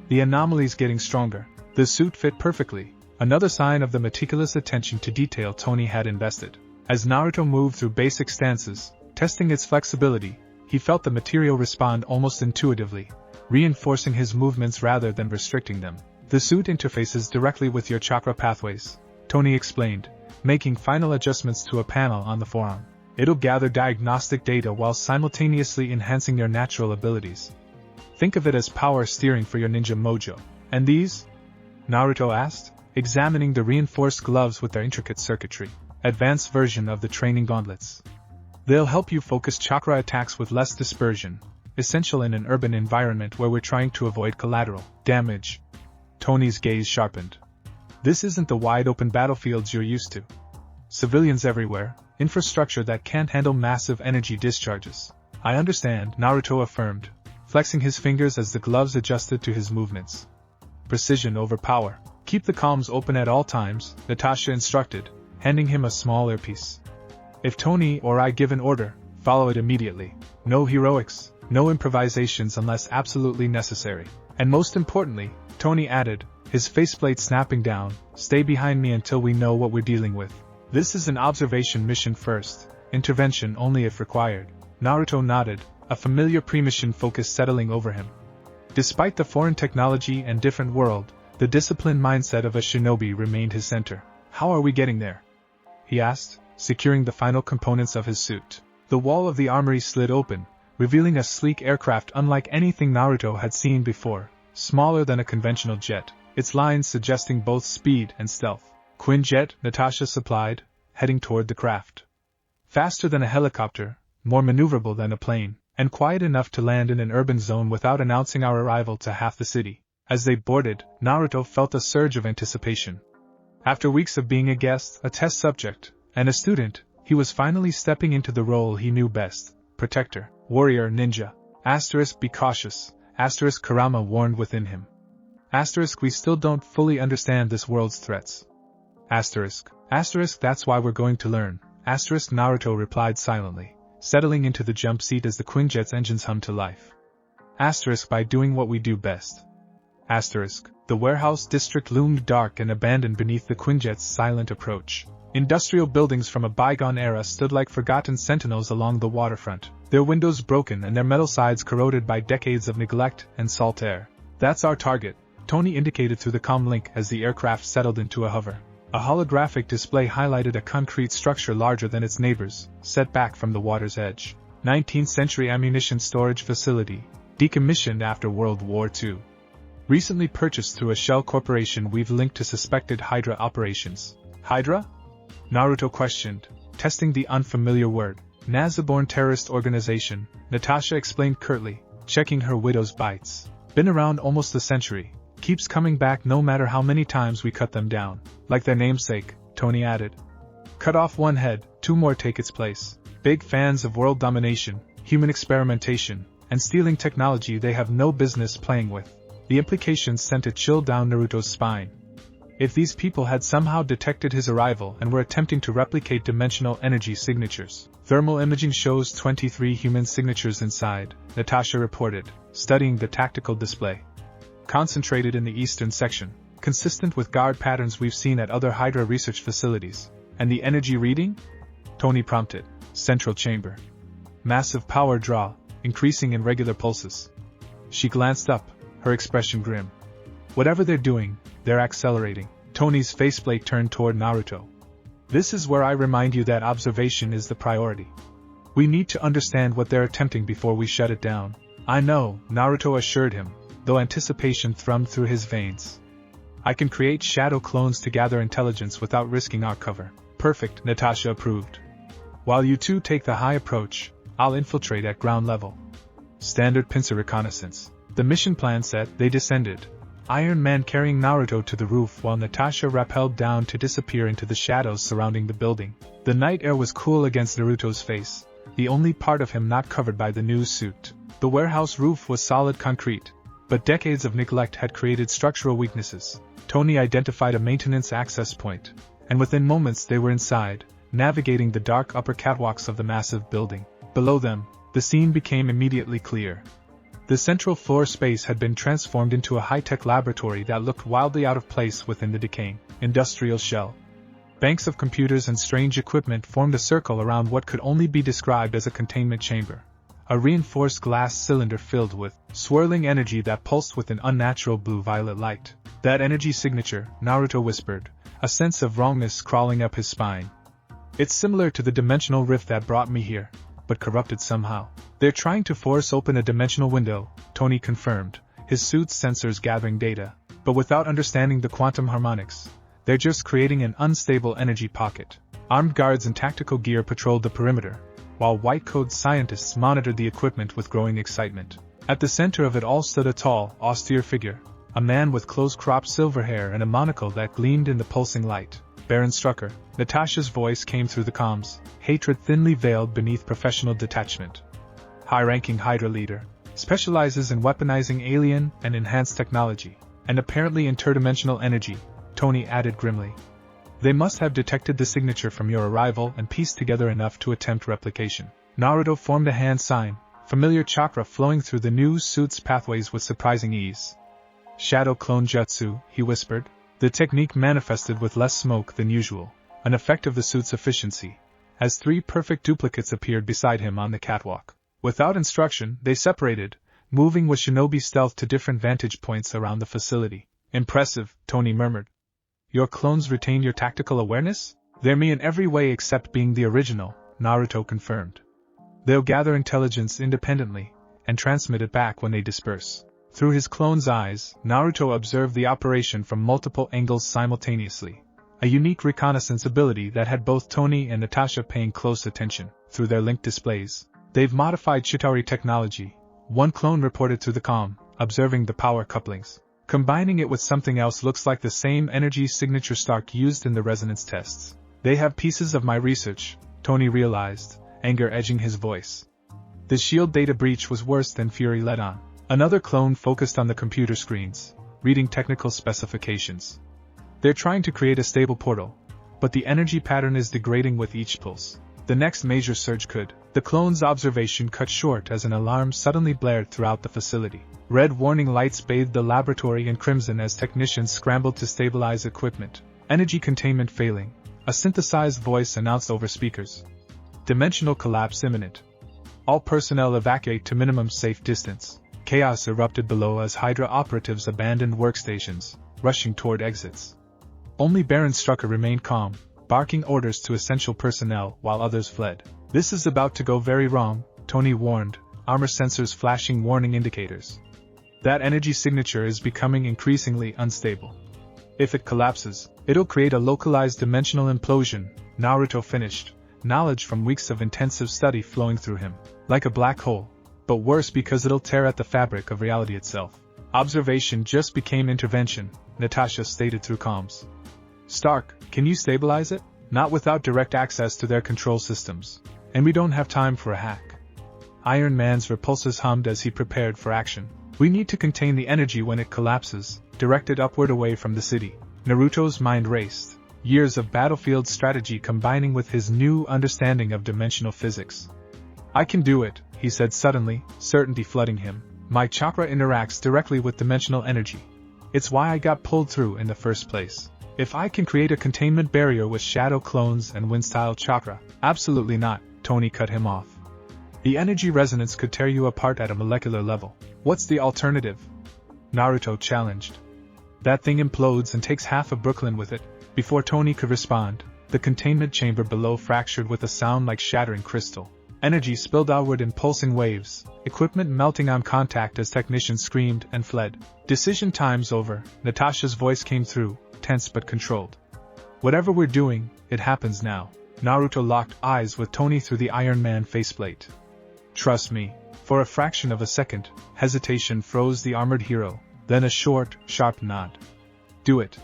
The anomaly's getting stronger. The suit fit perfectly, another sign of the meticulous attention to detail Tony had invested. As Naruto moved through basic stances, testing its flexibility, he felt the material respond almost intuitively, reinforcing his movements rather than restricting them. The suit interfaces directly with your chakra pathways, Tony explained, making final adjustments to a panel on the forearm. It'll gather diagnostic data while simultaneously enhancing your natural abilities. Think of it as power steering for your ninja mojo. And these? Naruto asked, examining the reinforced gloves with their intricate circuitry. Advanced version of the training gauntlets. They'll help you focus chakra attacks with less dispersion, essential in an urban environment where we're trying to avoid collateral damage. Tony's gaze sharpened. This isn't the wide-open battlefields you're used to. Civilians everywhere, infrastructure that can't handle massive energy discharges. I understand, Naruto affirmed, flexing his fingers as the gloves adjusted to his movements. Precision over power. Keep the comms open at all times, Natasha instructed, handing him a small earpiece. If Tony or I give an order, follow it immediately. No heroics, no improvisations unless absolutely necessary. And most importantly, Tony added, his faceplate snapping down, stay behind me until we know what we're dealing with. This is an observation mission first, intervention only if required. Naruto nodded, a familiar pre-mission focus settling over him. Despite the foreign technology and different world, the disciplined mindset of a shinobi remained his center. How are we getting there? He asked, securing the final components of his suit. The wall of the armory slid open, revealing a sleek aircraft unlike anything Naruto had seen before, smaller than a conventional jet, its lines suggesting both speed and stealth. Quinjet, Natasha supplied, heading toward the craft. Faster than a helicopter, more maneuverable than a plane, and quiet enough to land in an urban zone without announcing our arrival to half the city. As they boarded, Naruto felt a surge of anticipation. After weeks of being a guest, a test subject, and a student, he was finally stepping into the role he knew best: protector, warrior, ninja. Be cautious. Kurama warned within him. We still don't fully understand this world's threats. That's why we're going to learn. Naruto replied silently, settling into the jump seat as the Quinjet's engines hummed to life. By doing what we do best. The warehouse district loomed dark and abandoned beneath the Quinjet's silent approach. Industrial buildings from a bygone era stood like forgotten sentinels along the waterfront, their windows broken and their metal sides corroded by decades of neglect and salt air. That's our target, Tony indicated through the comm link as the aircraft settled into a hover. A holographic display highlighted a concrete structure larger than its neighbors, set back from the water's edge. 19th century ammunition storage facility, decommissioned after World War II. Recently purchased through a shell corporation we've linked to suspected Hydra operations. Hydra? Naruto questioned, testing the unfamiliar word. NASA-born terrorist organization, Natasha explained curtly, checking her widow's bites. Been around almost a century. Keeps coming back no matter how many times we cut them down. Like their namesake, Tony added. Cut off one head, two more take its place. Big fans of world domination, human experimentation, and stealing technology they have no business playing with. The implications sent a chill down Naruto's spine. If these people had somehow detected his arrival and were attempting to replicate dimensional energy signatures. Thermal imaging shows 23 human signatures inside, Natasha reported, studying the tactical display. Concentrated in the eastern section, consistent with guard patterns we've seen at other Hydra research facilities. And the energy reading? Tony prompted. Central chamber. Massive power draw, increasing in regular pulses. She glanced up, her expression grim. Whatever they're doing, they're accelerating. Tony's faceplate turned toward Naruto. This is where I remind you that observation is the priority. We need to understand what they're attempting before we shut it down. I know, Naruto assured him, though anticipation thrummed through his veins. I can create shadow clones to gather intelligence without risking our cover. Perfect, Natasha approved. While you two take the high approach, I'll infiltrate at ground level. Standard pincer reconnaissance. The mission plan set, they descended. Iron Man carrying Naruto to the roof while Natasha rappelled down to disappear into the shadows surrounding the building. The night air was cool against Naruto's face, the only part of him not covered by the new suit. The warehouse roof was solid concrete, but decades of neglect had created structural weaknesses. Tony identified a maintenance access point, and within moments they were inside, navigating the dark upper catwalks of the massive building. Below them, the scene became immediately clear. The central floor space had been transformed into a high-tech laboratory that looked wildly out of place within the decaying industrial shell. Banks of computers and strange equipment formed a circle around what could only be described as a containment chamber. A reinforced glass cylinder filled with swirling energy that pulsed with an unnatural blue-violet light. That energy signature, Naruto whispered, a sense of wrongness crawling up his spine. It's similar to the dimensional rift that brought me here, but corrupted somehow. They're trying to force open a dimensional window, Tony confirmed, his suit's sensors gathering data, but without understanding the quantum harmonics. They're just creating an unstable energy pocket. Armed guards in tactical gear patrolled the perimeter, while white-coat scientists monitored the equipment with growing excitement. At the center of it all stood a tall, austere figure, a man with close-cropped silver hair and a monocle that gleamed in the pulsing light. Baron Strucker. Natasha's voice came through the comms, hatred thinly veiled beneath professional detachment. High-ranking Hydra leader, specializes in weaponizing alien and enhanced technology, and apparently interdimensional energy, Tony added grimly. They must have detected the signature from your arrival and pieced together enough to attempt replication. Naruto formed a hand sign, familiar chakra flowing through the new suit's pathways with surprising ease. Shadow clone jutsu, he whispered. The technique manifested with less smoke than usual, an effect of the suit's efficiency, as 3 perfect duplicates appeared beside him on the catwalk. Without instruction, they separated, moving with shinobi stealth to different vantage points around the facility. Impressive, Tony murmured. Your clones retain your tactical awareness? They're me in every way except being the original, Naruto confirmed. They'll gather intelligence independently, and transmit it back when they disperse. Through his clone's eyes, Naruto observed the operation from multiple angles simultaneously, a unique reconnaissance ability that had both Tony and Natasha paying close attention. Through their linked displays, they've modified Chitauri technology, one clone reported through the comm, observing the power couplings. Combining it with something else looks like the same energy signature Stark used in the resonance tests. They have pieces of my research, Tony realized, anger edging his voice. The shield data breach was worse than Fury let on. Another clone focused on the computer screens, reading technical specifications. They're trying to create a stable portal, but the energy pattern is degrading with each pulse. The next major surge could. The clone's observation cut short as an alarm suddenly blared throughout the facility. Red warning lights bathed the laboratory in crimson as technicians scrambled to stabilize equipment. Energy containment failing, a synthesized voice announced over speakers. Dimensional collapse imminent. All personnel evacuate to minimum safe distance. Chaos erupted below as Hydra operatives abandoned workstations, rushing toward exits. Only Baron Strucker remained calm, barking orders to essential personnel while others fled. This is about to go very wrong, Tony warned, armor sensors flashing warning indicators. That energy signature is becoming increasingly unstable. If it collapses, it'll create a localized dimensional implosion, Naruto finished, knowledge from weeks of intensive study flowing through him. Like a black hole, but worse because it'll tear at the fabric of reality itself. Observation just became intervention, Natasha stated through comms. Stark, can you stabilize it? Not without direct access to their control systems. And we don't have time for a hack. Iron Man's repulsors hummed as he prepared for action. We need to contain the energy when it collapses, directed upward away from the city. Naruto's mind raced, years of battlefield strategy combining with his new understanding of dimensional physics. I can do it, he said suddenly, certainty flooding him. My chakra interacts directly with dimensional energy. It's why I got pulled through in the first place. If I can create a containment barrier with shadow clones and wind-style chakra, absolutely not, Tony cut him off. The energy resonance could tear you apart at a molecular level. What's the alternative? Naruto challenged. That thing implodes and takes half of Brooklyn with it. Before Tony could respond, the containment chamber below fractured with a sound like shattering crystal. Energy spilled outward in pulsing waves, equipment melting on contact as technicians screamed and fled. Decision time's over, Natasha's voice came through, tense but controlled. Whatever we're doing, it happens now. Naruto locked eyes with Tony through the Iron Man faceplate. Trust me. For a fraction of a second, hesitation froze the armored hero, then a short, sharp nod. Do it.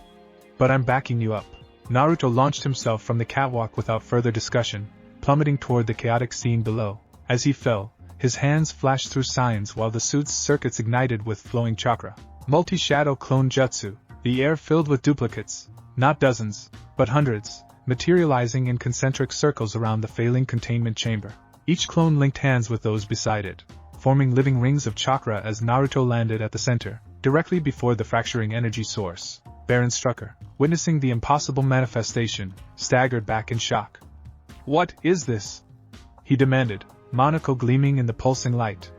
But I'm backing you up. Naruto launched himself from the catwalk without further discussion, plummeting toward the chaotic scene below. As he fell, his hands flashed through signs while the suit's circuits ignited with flowing chakra. Multi-shadow clone jutsu, the air filled with duplicates, not dozens, but hundreds, materializing in concentric circles around the failing containment chamber. Each clone linked hands with those beside it, forming living rings of chakra as Naruto landed at the center, directly before the fracturing energy source. Baron Strucker, witnessing the impossible manifestation, staggered back in shock. What is this? He demanded, monocle gleaming in the pulsing light.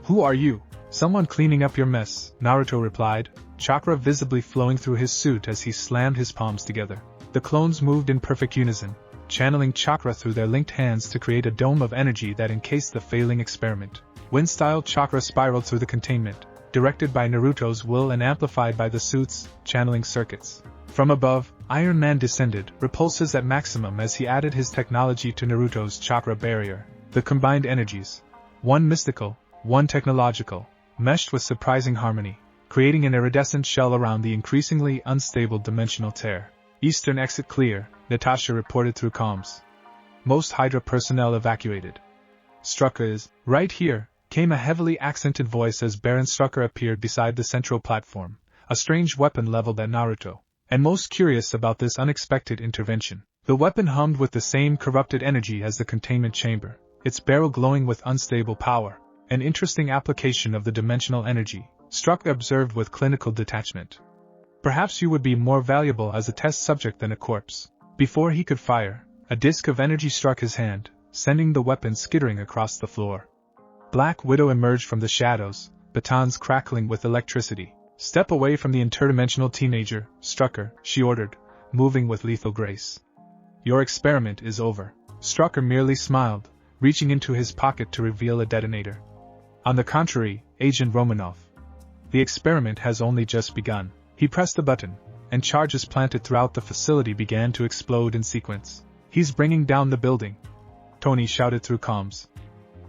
Who are you? Someone cleaning up your mess, Naruto replied, chakra visibly flowing through his suit as he slammed his palms together. The clones moved in perfect unison, channeling chakra through their linked hands to create a dome of energy that encased the failing experiment. Wind-style chakra spiraled through the containment, directed by Naruto's will and amplified by the suit's channeling circuits. From above, Iron Man descended, repulsors at maximum as he added his technology to Naruto's chakra barrier. The combined energies, one mystical, one technological, meshed with surprising harmony, creating an iridescent shell around the increasingly unstable dimensional tear. Eastern exit clear, Natasha reported through comms. Most Hydra personnel evacuated. Strucker is right here, came a heavily accented voice as Baron Strucker appeared beside the central platform, a strange weapon leveled at Naruto. And most curious about this unexpected intervention. The weapon hummed with the same corrupted energy as the containment chamber, its barrel glowing with unstable power. An interesting application of the dimensional energy, Struck observed with clinical detachment. Perhaps you would be more valuable as a test subject than a corpse. Before he could fire, a disk of energy struck his hand, sending the weapon skittering across the floor. Black Widow emerged from the shadows, batons crackling with electricity. Step away from the interdimensional teenager, Strucker, she ordered, moving with lethal grace. Your experiment is over. Strucker merely smiled, reaching into his pocket to reveal a detonator. On the contrary, Agent Romanov. The experiment has only just begun. He pressed the button, and charges planted throughout the facility began to explode in sequence. He's bringing down the building, Tony shouted through comms.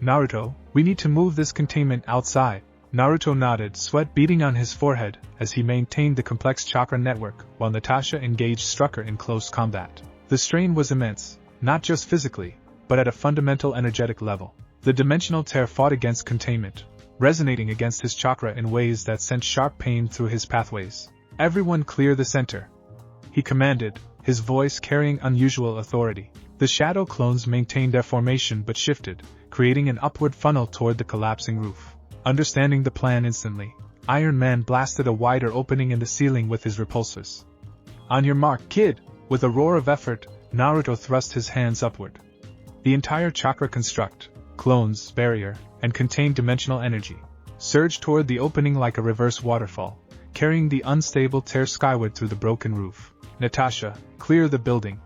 Naruto, we need to move this containment outside. Naruto nodded, sweat beading on his forehead, as he maintained the complex chakra network, while Natasha engaged Strucker in close combat. The strain was immense, not just physically, but at a fundamental energetic level. The dimensional tear fought against containment, resonating against his chakra in ways that sent sharp pain through his pathways. Everyone clear the center, he commanded, his voice carrying unusual authority. The shadow clones maintained their formation but shifted, creating an upward funnel toward the collapsing roof. Understanding the plan instantly, Iron Man blasted a wider opening in the ceiling with his repulsors. On your mark, kid! With a roar of effort, Naruto thrust his hands upward. The entire chakra construct, clones, barrier, and contained dimensional energy, surged toward the opening like a reverse waterfall, carrying the unstable tear skyward through the broken roof. Natasha, clear the building,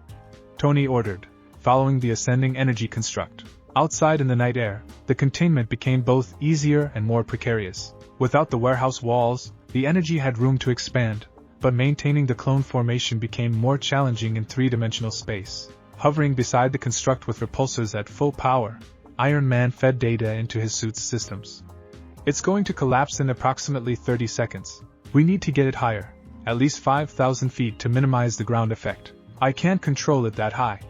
Tony ordered, following the ascending energy construct. Outside in the night air, the containment became both easier and more precarious. Without the warehouse walls, the energy had room to expand, but maintaining the clone formation became more challenging in three-dimensional space. Hovering beside the construct with repulsors at full power, Iron Man fed data into his suit's systems. It's going to collapse in approximately 30 seconds. We need to get it higher, at least 5,000 feet to minimize the ground effect. I can't control it that high,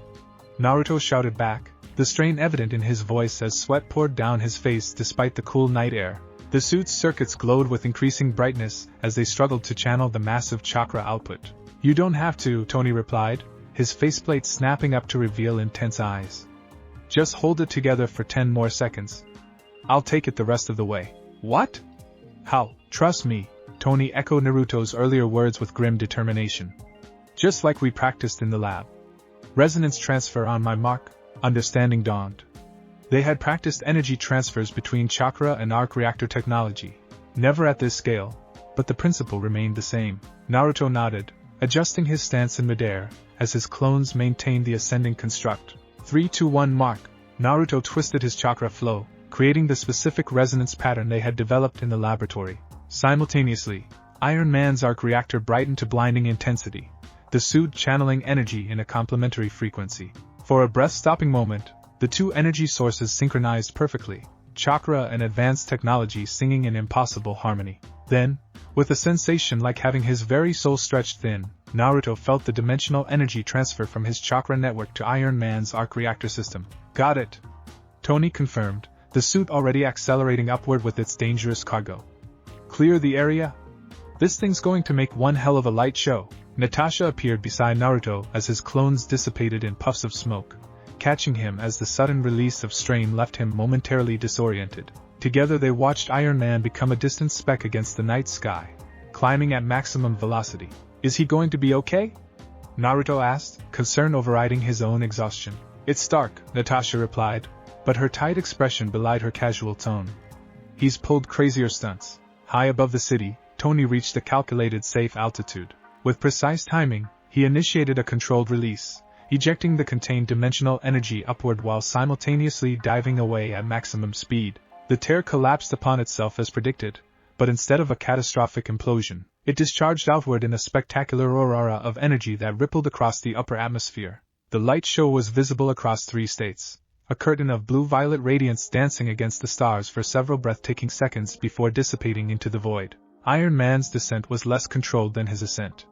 Naruto shouted back, the strain evident in his voice as sweat poured down his face despite the cool night air. The suit's circuits glowed with increasing brightness as they struggled to channel the massive chakra output. You don't have to, Tony replied, his faceplate snapping up to reveal intense eyes. Just hold it together for 10 more seconds. I'll take it the rest of the way. What? How? Trust me, Tony echoed Naruto's earlier words with grim determination. Just like we practiced in the lab. Resonance transfer on my mark, understanding dawned. They had practiced energy transfers between chakra and arc reactor technology. Never at this scale, but the principle remained the same. Naruto nodded, adjusting his stance in midair, as his clones maintained the ascending construct. 3-2-1 mark, Naruto twisted his chakra flow, creating the specific resonance pattern they had developed in the laboratory. Simultaneously, Iron Man's arc reactor brightened to blinding intensity, the suit channeling energy in a complementary frequency. For a breath-stopping moment, the two energy sources synchronized perfectly, chakra and advanced technology singing in impossible harmony. Then, with a sensation like having his very soul stretched thin, Naruto felt the dimensional energy transfer from his chakra network to Iron Man's arc reactor system. Got it, Tony confirmed, the suit already accelerating upward with its dangerous cargo. Clear the area? This thing's going to make one hell of a light show. Natasha appeared beside Naruto as his clones dissipated in puffs of smoke, catching him as the sudden release of strain left him momentarily disoriented. Together they watched Iron Man become a distant speck against the night sky, climbing at maximum velocity. Is he going to be okay? Naruto asked, concern overriding his own exhaustion. It's Stark, Natasha replied, but her tight expression belied her casual tone. He's pulled crazier stunts. High above the city, Tony reached a calculated safe altitude. With precise timing, he initiated a controlled release, ejecting the contained dimensional energy upward while simultaneously diving away at maximum speed. The tear collapsed upon itself as predicted, but instead of a catastrophic implosion, it discharged outward in a spectacular aurora of energy that rippled across the upper atmosphere. The light show was visible across 3 states, a curtain of blue-violet radiance dancing against the stars for several breathtaking seconds before dissipating into the void. Iron Man's descent was less controlled than his ascent.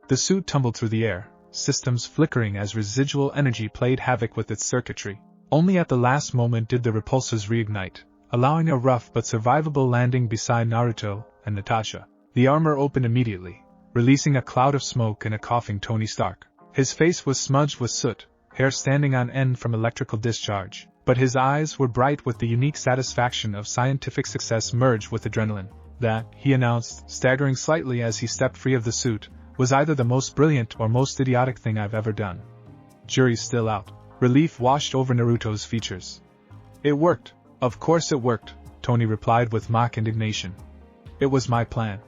The suit tumbled through the air, systems flickering as residual energy played havoc with its circuitry. Only at the last moment did the repulsors reignite, allowing a rough but survivable landing beside Naruto and Natasha. The armor opened immediately, releasing a cloud of smoke and a coughing Tony Stark. His face was smudged with soot, hair standing on end from electrical discharge, but his eyes were bright with the unique satisfaction of scientific success merged with adrenaline. That, he announced, staggering slightly as he stepped free of the suit, was either the most brilliant or most idiotic thing I've ever done. Jury's still out. Relief washed over Naruto's features. It worked. Of course it worked, Tony replied with mock indignation. It was my plan.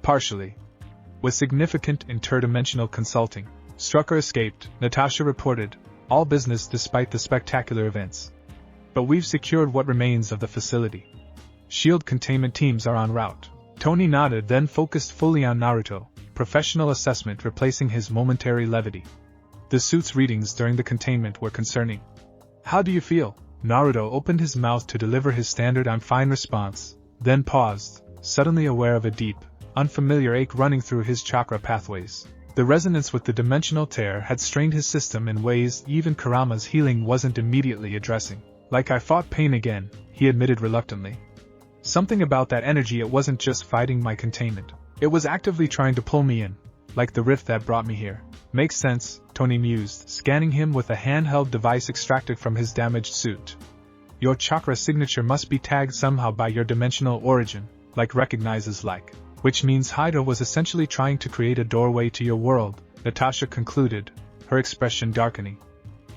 Partially. With significant interdimensional consulting, Strucker escaped, Natasha reported, all business despite the spectacular events. But we've secured what remains of the facility. Shield containment teams are en route. Tony nodded, then focused fully on Naruto, professional assessment replacing his momentary levity. The suit's readings during the containment were concerning. How do you feel? Naruto opened his mouth to deliver his standard "I'm fine" response, then paused, suddenly aware of a deep, unfamiliar ache running through his chakra pathways. The resonance with the dimensional tear had strained his system in ways even Kurama's healing wasn't immediately addressing. Like I fought pain again, he admitted reluctantly. Something about that energy, it wasn't just fighting my containment. It was actively trying to pull me in, like the rift that brought me here. Makes sense, Tony mused, scanning him with a handheld device extracted from his damaged suit. Your chakra signature must be tagged somehow by your dimensional origin, like recognizes like. Which means Hydra was essentially trying to create a doorway to your world, Natasha concluded, her expression darkening.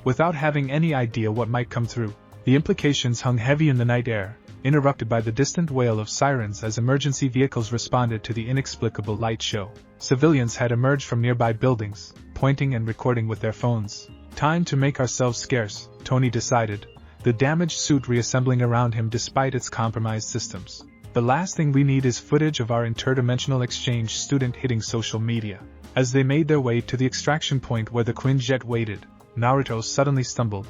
Without having any idea what might come through, the implications hung heavy in the night air, interrupted by the distant wail of sirens as emergency vehicles responded to the inexplicable light show. Civilians had emerged from nearby buildings, pointing and recording with their phones. Time to make ourselves scarce, Tony decided, the damaged suit reassembling around him despite its compromised systems. The last thing we need is footage of our interdimensional exchange student hitting social media. As they made their way to the extraction point where the Quinjet waited, Naruto suddenly stumbled,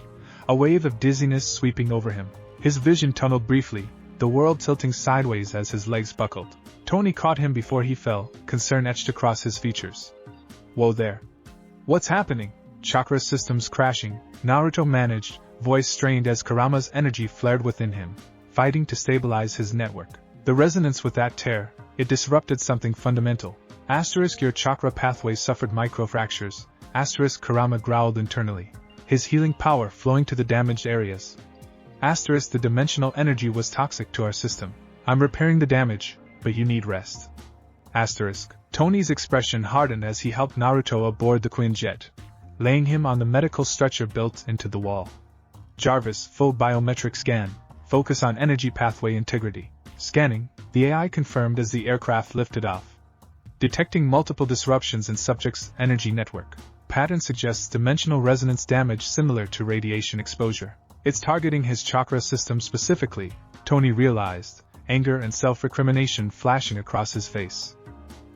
a wave of dizziness sweeping over him. His vision tunneled briefly, the world tilting sideways as his legs buckled. Tony caught him before he fell, concern etched across his features. Whoa there. What's happening? Chakra systems crashing, Naruto managed, voice strained as Kurama's energy flared within him, fighting to stabilize his network. The resonance with that tear, it disrupted something fundamental. Asterisk your chakra pathway suffered microfractures, asterisk Kurama growled internally, his healing power flowing to the damaged areas. Asterisk the dimensional energy was toxic to our system. I'm repairing the damage, but you need rest. Asterisk. Tony's expression hardened as he helped Naruto aboard the Quinjet, laying him on the medical stretcher built into the wall. Jarvis, full biometric scan, focus on energy pathway integrity. Scanning, the AI confirmed as the aircraft lifted off. Detecting multiple disruptions in subject's energy network. Pattern suggests dimensional resonance damage similar to radiation exposure. It's targeting his chakra system specifically, Tony realized, anger and self-recrimination flashing across his face.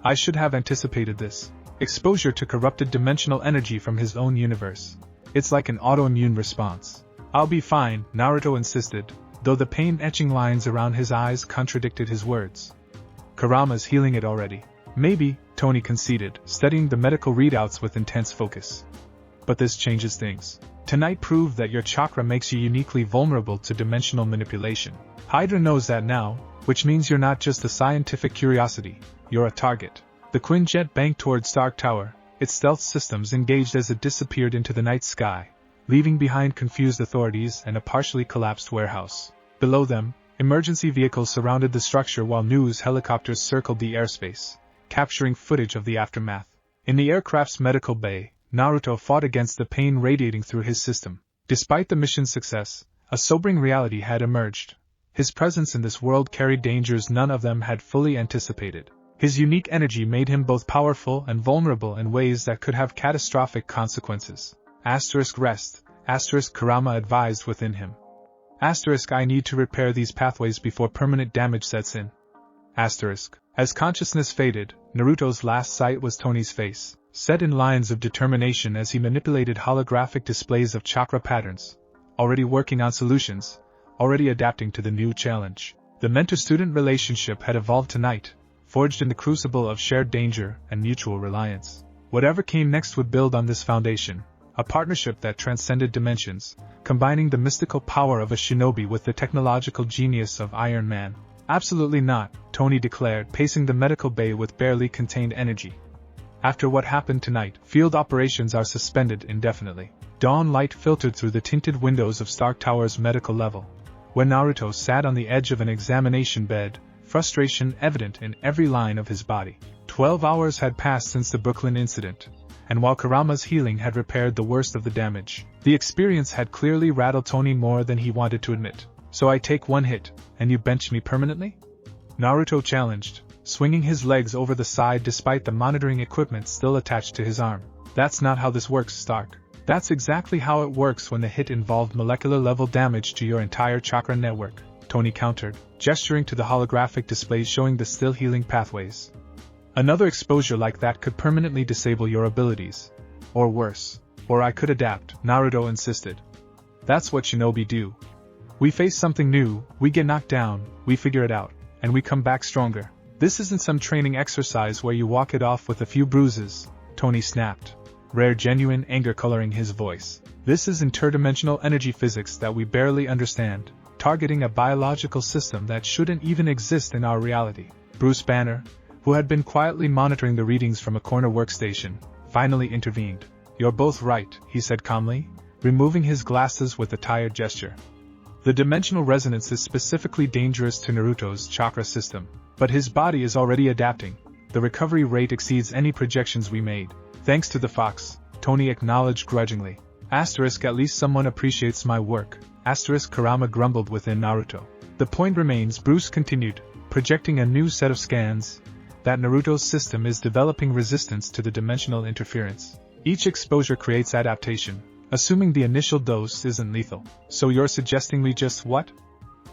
I should have anticipated this. Exposure to corrupted dimensional energy from his own universe. It's like an autoimmune response. I'll be fine, Naruto insisted, though the pain-etching lines around his eyes contradicted his words. Kurama's healing it already. Maybe, Tony conceded, studying the medical readouts with intense focus. But this changes things. Tonight proved that your chakra makes you uniquely vulnerable to dimensional manipulation. Hydra knows that now, which means you're not just a scientific curiosity, you're a target. The Quinjet banked toward Stark Tower, its stealth systems engaged as it disappeared into the night sky, leaving behind confused authorities and a partially collapsed warehouse. Below them, emergency vehicles surrounded the structure while news helicopters circled the airspace, capturing footage of the aftermath. In the aircraft's medical bay, Naruto fought against the pain radiating through his system. Despite the mission's success, a sobering reality had emerged. His presence in this world carried dangers none of them had fully anticipated. His unique energy made him both powerful and vulnerable in ways that could have catastrophic consequences. Asterisk rest, asterisk Kurama advised within him. Asterisk I need to repair these pathways before permanent damage sets in. Asterisk. As consciousness faded, Naruto's last sight was Tony's face, set in lines of determination as he manipulated holographic displays of chakra patterns, already working on solutions, already adapting to the new challenge. The mentor-student relationship had evolved tonight, forged in the crucible of shared danger and mutual reliance. Whatever came next would build on this foundation. A partnership that transcended dimensions, combining the mystical power of a shinobi with the technological genius of Iron Man. Absolutely not, Tony declared, pacing the medical bay with barely contained energy. After what happened tonight, field operations are suspended indefinitely. Dawn light filtered through the tinted windows of Stark Tower's medical level. When Naruto sat on the edge of an examination bed, frustration evident in every line of his body. 12 hours had passed since the Brooklyn incident, and while Kurama's healing had repaired the worst of the damage, the experience had clearly rattled Tony more than he wanted to admit. "So I take one hit, and you bench me permanently?" Naruto challenged, swinging his legs over the side despite the monitoring equipment still attached to his arm. "That's not how this works, Stark." "That's exactly how it works when the hit involved molecular-level damage to your entire chakra network," Tony countered, gesturing to the holographic displays showing the still healing pathways. "Another exposure like that could permanently disable your abilities. Or worse. Or I could adapt," Naruto insisted. "That's what shinobi do. We face something new, we get knocked down, we figure it out, and we come back stronger. This isn't some training exercise where you walk it off with a few bruises," Tony snapped, rare genuine anger coloring his voice. "This is interdimensional energy physics that we barely understand, targeting a biological system that shouldn't even exist in our reality." Bruce Banner, who had been quietly monitoring the readings from a corner workstation, finally intervened. "You're both right," he said calmly, removing his glasses with a tired gesture. "The dimensional resonance is specifically dangerous to Naruto's chakra system, but his body is already adapting. The recovery rate exceeds any projections we made." "Thanks to the fox," Tony acknowledged grudgingly. At least someone appreciates my work, Kurama grumbled within Naruto. "The point remains," Bruce continued, projecting a new set of scans, "that Naruto's system is developing resistance to the dimensional interference. Each exposure creates adaptation, assuming the initial dose isn't lethal." "So you're suggesting we just what?"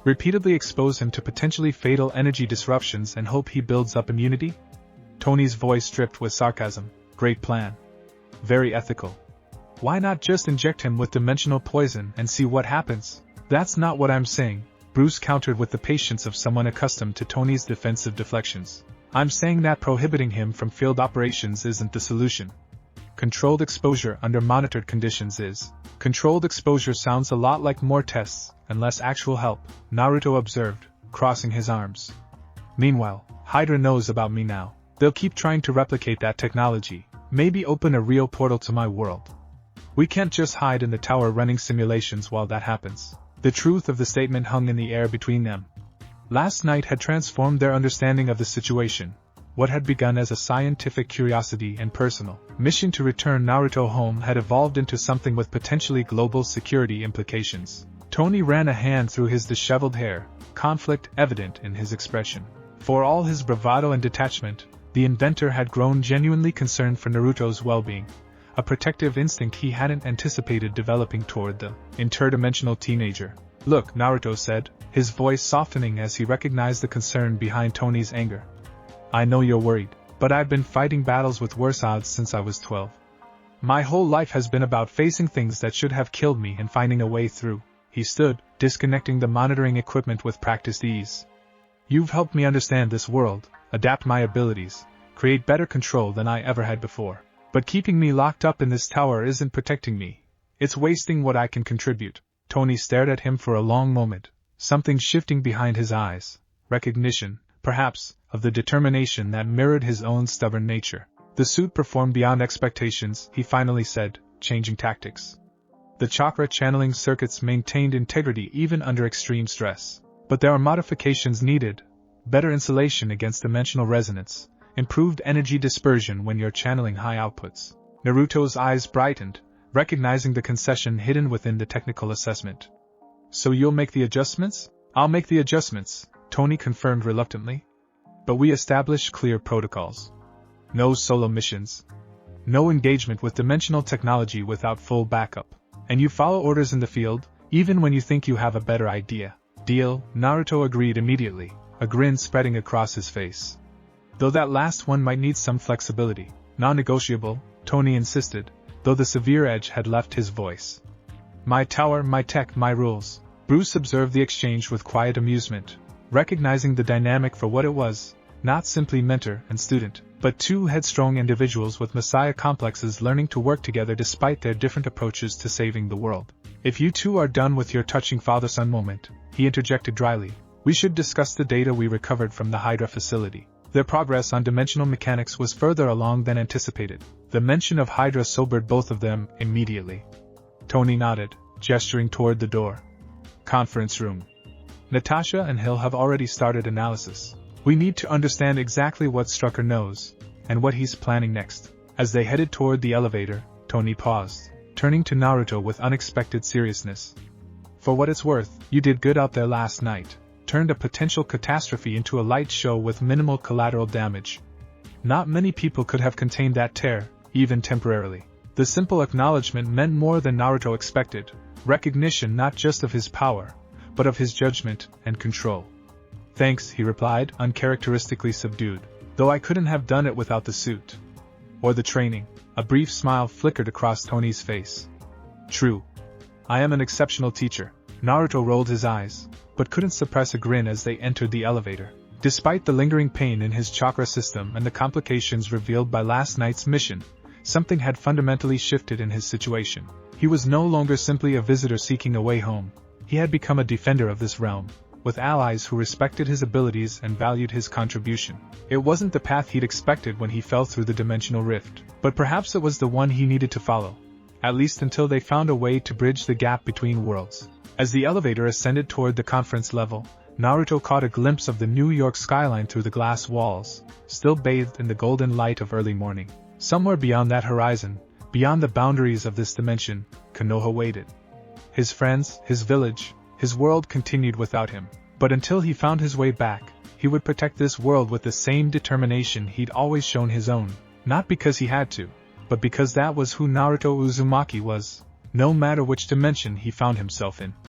"Repeatedly expose him to potentially fatal energy disruptions and hope he builds up immunity?" Tony's voice dripped with sarcasm. "Great plan. Very ethical. Why not just inject him with dimensional poison and see what happens?" "That's not what I'm saying," Bruce countered with the patience of someone accustomed to Tony's defensive deflections. "I'm saying that prohibiting him from field operations isn't the solution. Controlled exposure under monitored conditions is." "Controlled exposure sounds a lot like more tests and less actual help," Naruto observed, crossing his arms. "Meanwhile, Hydra knows about me now. They'll keep trying to replicate that technology, maybe open a real portal to my world. We can't just hide in the tower running simulations while that happens." The truth of the statement hung in the air between them. Last night had transformed their understanding of the situation. What had begun as a scientific curiosity and personal mission to return Naruto home had evolved into something with potentially global security implications. Tony ran a hand through his disheveled hair, conflict evident in his expression. For all his bravado and detachment, the inventor had grown genuinely concerned for Naruto's well-being, a protective instinct he hadn't anticipated developing toward the interdimensional teenager. "Look," Naruto said, his voice softening as he recognized the concern behind Tony's anger. "I know you're worried, but I've been fighting battles with worse odds since I was 12. My whole life has been about facing things that should have killed me and finding a way through." He stood, disconnecting the monitoring equipment with practiced ease. "You've helped me understand this world, adapt my abilities, create better control than I ever had before. But keeping me locked up in this tower isn't protecting me. It's wasting what I can contribute." Tony stared at him for a long moment, something shifting behind his eyes, recognition, perhaps, of the determination that mirrored his own stubborn nature. "The suit performed beyond expectations," he finally said, changing tactics. "The chakra channeling circuits maintained integrity even under extreme stress. But there are modifications needed: better insulation against dimensional resonance, improved energy dispersion when you're channeling high outputs." Naruto's eyes brightened, recognizing the concession hidden within the technical assessment. "So you'll make the adjustments?" "I'll make the adjustments," Tony confirmed reluctantly. "But we established clear protocols. No solo missions. No engagement with dimensional technology without full backup. And you follow orders in the field, even when you think you have a better idea." "Deal," Naruto agreed immediately, a grin spreading across his face. "Though that last one might need some flexibility." "Non-negotiable," Tony insisted, though the severe edge had left his voice. "My tower, my tech, my rules." Bruce observed the exchange with quiet amusement, recognizing the dynamic for what it was, not simply mentor and student, but two headstrong individuals with messiah complexes learning to work together despite their different approaches to saving the world. "If you two are done with your touching father-son moment," he interjected dryly, "we should discuss the data we recovered from the Hydra facility." Their progress on dimensional mechanics was further along than anticipated. The mention of Hydra sobered both of them immediately. Tony nodded, gesturing toward the door. "Conference room. Natasha and Hill have already started analysis. We need to understand exactly what Strucker knows, and what he's planning next. As they headed toward the elevator, Tony paused, turning to Naruto with unexpected seriousness. For what it's worth, you did good out there last night. Turned a potential catastrophe into a light show with minimal collateral damage. Not many people could have contained that tear, even temporarily. The simple acknowledgement meant more than Naruto expected, recognition not just of his power, but of his judgment and control. Thanks, he replied, uncharacteristically subdued, though I couldn't have done it without the suit. Or the training. A brief smile flickered across Tony's face. True. I am an exceptional teacher. Naruto rolled his eyes, but couldn't suppress a grin as they entered the elevator. Despite the lingering pain in his chakra system and the complications revealed by last night's mission, something had fundamentally shifted in his situation. He was no longer simply a visitor seeking a way home. He had become a defender of this realm, with allies who respected his abilities and valued his contribution. It wasn't the path he'd expected when he fell through the dimensional rift, but perhaps it was the one he needed to follow, at least until they found a way to bridge the gap between worlds. As the elevator ascended toward the conference level, Naruto caught a glimpse of the New York skyline through the glass walls, still bathed in the golden light of early morning. Somewhere beyond that horizon, beyond the boundaries of this dimension, Konoha waited. His friends, his village, his world continued without him. But until he found his way back, he would protect this world with the same determination he'd always shown his own, not because he had to, but because that was who Naruto Uzumaki was, no matter which dimension he found himself in.